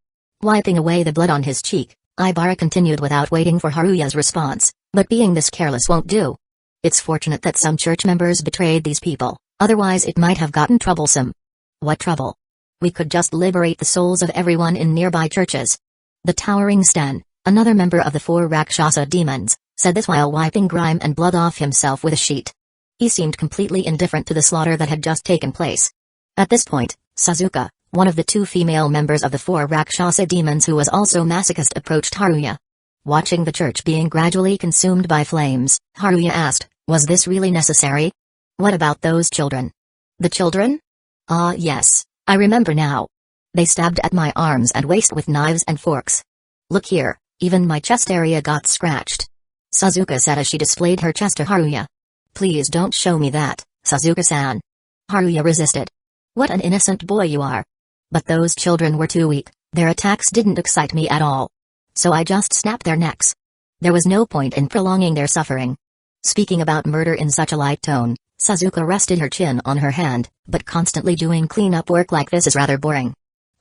Wiping away the blood on his cheek, Ibara continued without waiting for Haruya's response, "But being this careless won't do. It's fortunate that some church members betrayed these people, otherwise it might have gotten troublesome." "What trouble?" "We could just liberate the souls of everyone in nearby churches." The towering Sten, another member of the 4 Rakshasa demons, said this while wiping grime and blood off himself with a sheet. He seemed completely indifferent to the slaughter that had just taken place. At this point, Suzuka, one of the 2 female members of the 4 Rakshasa demons who was also masochist, approached Haruya. Watching the church being gradually consumed by flames, Haruya asked, "Was this really necessary? What about those children?" "The children? Ah yes, I remember now. They stabbed at my arms and waist with knives and forks. Look here, even my chest area got scratched," Suzuka said as she displayed her chest to Haruya. "Please don't show me that, Suzuka-san." Haruya resisted. "What an innocent boy you are. But those children were too weak, their attacks didn't excite me at all. So I just snapped their necks. There was no point in prolonging their suffering. Speaking about murder in such a light tone, Sasuke rested her chin on her hand, but constantly doing cleanup work like this is rather boring.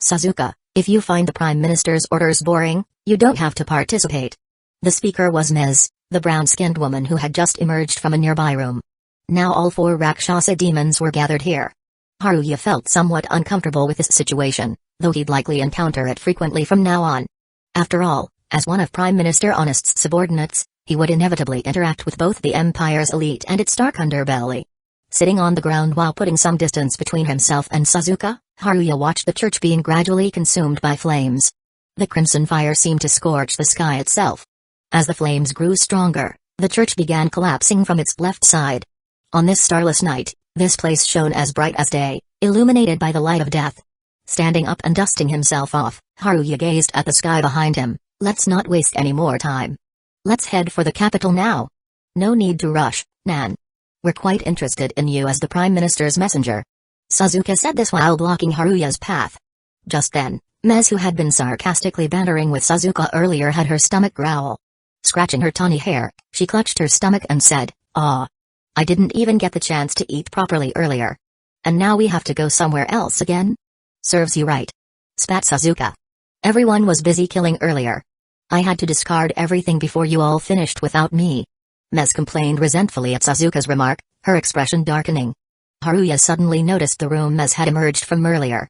Sasuke, if you find the Prime Minister's orders boring, you don't have to participate. The speaker was Ms., the brown-skinned woman who had just emerged from a nearby room. Now all 4 Rakshasa demons were gathered here. Haruya felt somewhat uncomfortable with this situation, though he'd likely encounter it frequently from now on. After all, as one of Prime Minister Honest's subordinates, he would inevitably interact with both the Empire's elite and its dark underbelly. Sitting on the ground while putting some distance between himself and Sasuke, Haruya watched the church being gradually consumed by flames. The crimson fire seemed to scorch the sky itself. As the flames grew stronger, the church began collapsing from its left side. On this starless night, this place shone as bright as day, illuminated by the light of death. Standing up and dusting himself off, Haruya gazed at the sky behind him. Let's not waste any more time. Let's head for the capital now. No need to rush, Nan. We're quite interested in you as the Prime Minister's messenger. Sasuke said this while blocking Haruya's path. Just then, Mez, who had been sarcastically bantering with Sasuke earlier, had her stomach growl. Scratching her tawny hair, she clutched her stomach and said, "Ah. I didn't even get the chance to eat properly earlier. And now we have to go somewhere else again? Serves you right," spat Sasuke. "Everyone was busy killing earlier. I had to discard everything before you all finished without me." Mez complained resentfully at Sasuke's remark, her expression darkening. Haruya suddenly noticed the room Mez had emerged from earlier.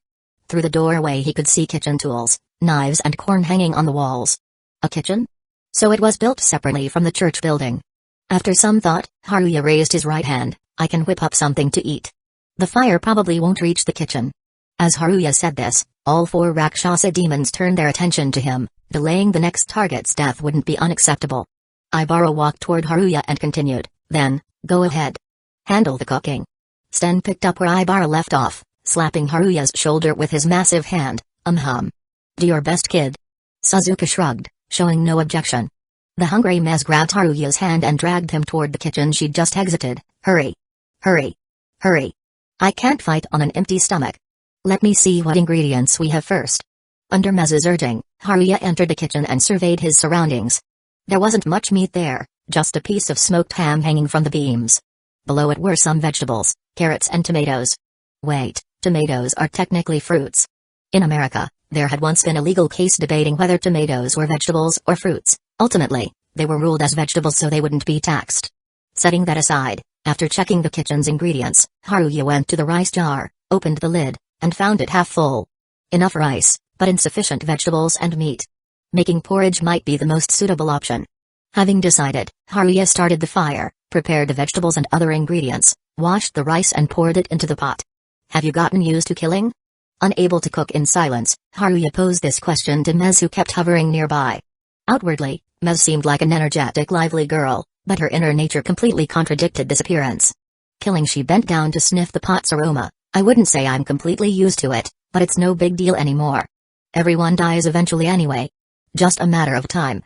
Through the doorway he could see kitchen tools, knives and corn hanging on the walls. A kitchen? So it was built separately from the church building. After some thought, Haruya raised his right hand. "I can whip up something to eat. The fire probably won't reach the kitchen." As Haruya said this, all 4 Rakshasa demons turned their attention to him. Delaying the next target's death wouldn't be unacceptable. Ibara walked toward Haruya and continued, "Then, go ahead. Handle the cooking." Sten picked up where Ibara left off, slapping Haruya's shoulder with his massive hand. Do your best, kid." Sasuke shrugged, showing no objection. The hungry Mez grabbed Haruya's hand and dragged him toward the kitchen she'd just exited. Hurry! Hurry! Hurry! I can't fight on an empty stomach. Let me see what ingredients we have first." Under Mez's urging, Haruya entered the kitchen and surveyed his surroundings. There wasn't much meat there, just a piece of smoked ham hanging from the beams. Below it were some vegetables, carrots and tomatoes. Wait, tomatoes are technically fruits. In America, there had once been a legal case debating whether tomatoes were vegetables or fruits. Ultimately, they were ruled as vegetables so they wouldn't be taxed. Setting that aside, after checking the kitchen's ingredients, Haruya went to the rice jar, opened the lid, and found it half full. Enough rice, but insufficient vegetables and meat. Making porridge might be the most suitable option. Having decided, Haruya started the fire, prepared the vegetables and other ingredients, washed the rice and poured it into the pot. "Have you gotten used to killing?" Unable to cook in silence, Haruya posed this question to Mez, who kept hovering nearby. Outwardly, Mez seemed like an energetic, lively girl, but her inner nature completely contradicted this appearance. Killing, she bent down to sniff the pot's aroma. "I wouldn't say I'm completely used to it, but it's no big deal anymore. Everyone dies eventually anyway. Just a matter of time."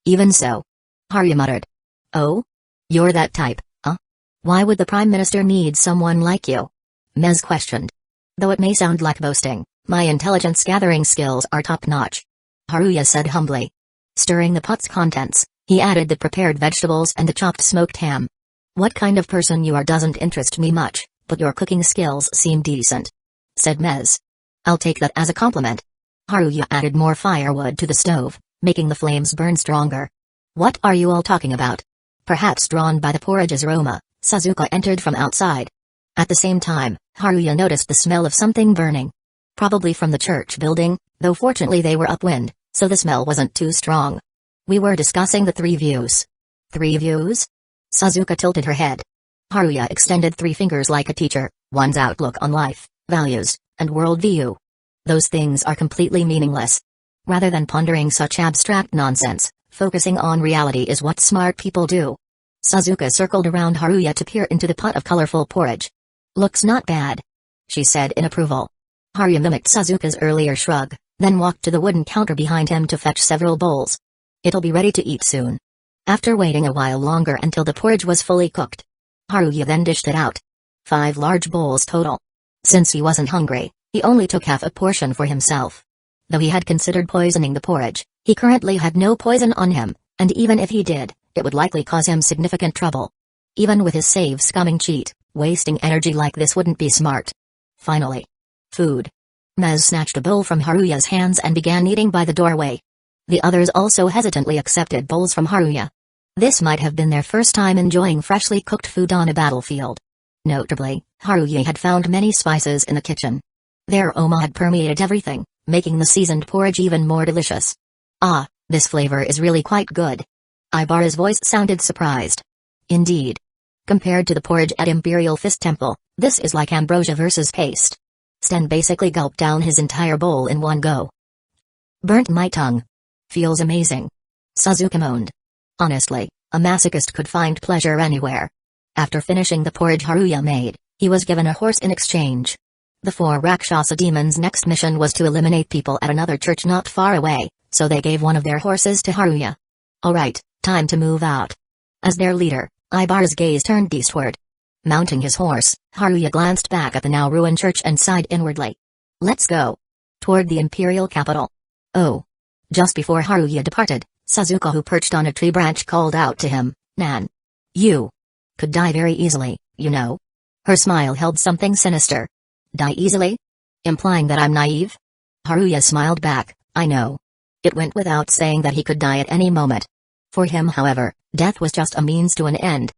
"Even so," Haruya muttered. "Oh? You're that type, huh? Why would the Prime Minister need someone like you?" Mez questioned. "Though it may sound like boasting, my intelligence-gathering skills are top-notch," Haruya said humbly. Stirring the pot's contents, he added the prepared vegetables and the chopped smoked ham. "What kind of person you are doesn't interest me much, but your cooking skills seem decent," said Mez. "I'll take that as a compliment." Haruya added more firewood to the stove, making the flames burn stronger. "What are you all talking about?" Perhaps drawn by the porridge's aroma, Sasuke entered from outside. At the same time, Haruya noticed the smell of something burning. Probably from the church building, though fortunately they were upwind, so the smell wasn't too strong. "We were discussing the 3 views. 3 views? Sasuke tilted her head. Haruya extended 3 fingers like a teacher, one's outlook on life, values, and worldview. Those things are completely meaningless. Rather than pondering such abstract nonsense, focusing on reality is what smart people do. Sasuke circled around Haruya to peer into the pot of colorful porridge. "Looks not bad," she said in approval. Haruya mimicked Sasuke's earlier shrug, then walked to the wooden counter behind him to fetch several bowls. "It'll be ready to eat soon." After waiting a while longer until the porridge was fully cooked, Haruya then dished it out. 5 large bowls total. Since he wasn't hungry, He only took half a portion for himself. Though he had considered poisoning the porridge, he currently had no poison on him, and even if he did, it would likely cause him significant trouble. Even with his save-scumming cheat, wasting energy like this wouldn't be smart. Finally. Food. Mez snatched a bowl from Haruya's hands and began eating by the doorway. The others also hesitantly accepted bowls from Haruya. This might have been their first time enjoying freshly cooked food on a battlefield. Notably, Haruya had found many spices in the kitchen. Their aroma had permeated everything, making the seasoned porridge even more delicious. Ah, this flavor is really quite good. Ibara's voice sounded surprised. Indeed. Compared to the porridge at Imperial Fist Temple, this is like ambrosia versus paste. Sten basically gulped down his entire bowl in one go. Burnt my tongue. Feels amazing. Suzuka moaned. Honestly, a masochist could find pleasure anywhere. After finishing the porridge Haruya made, he was given a horse in exchange. The 4 Rakshasa demons' next mission was to eliminate people at another church not far away, so they gave one of their horses to Haruya. Alright, time to move out. As their leader, Ibara's gaze turned eastward. Mounting his horse, Haruya glanced back at the now ruined church and sighed inwardly. Let's go. Toward the imperial capital. Oh. Just before Haruya departed, Suzuka, who perched on a tree branch, called out to him, Nan. You could die very easily, you know. Her smile held something sinister. Die easily? Implying that I'm naive? Haruya smiled back, I know. It went without saying that he could die at any moment. For him, however, death was just a means to an end,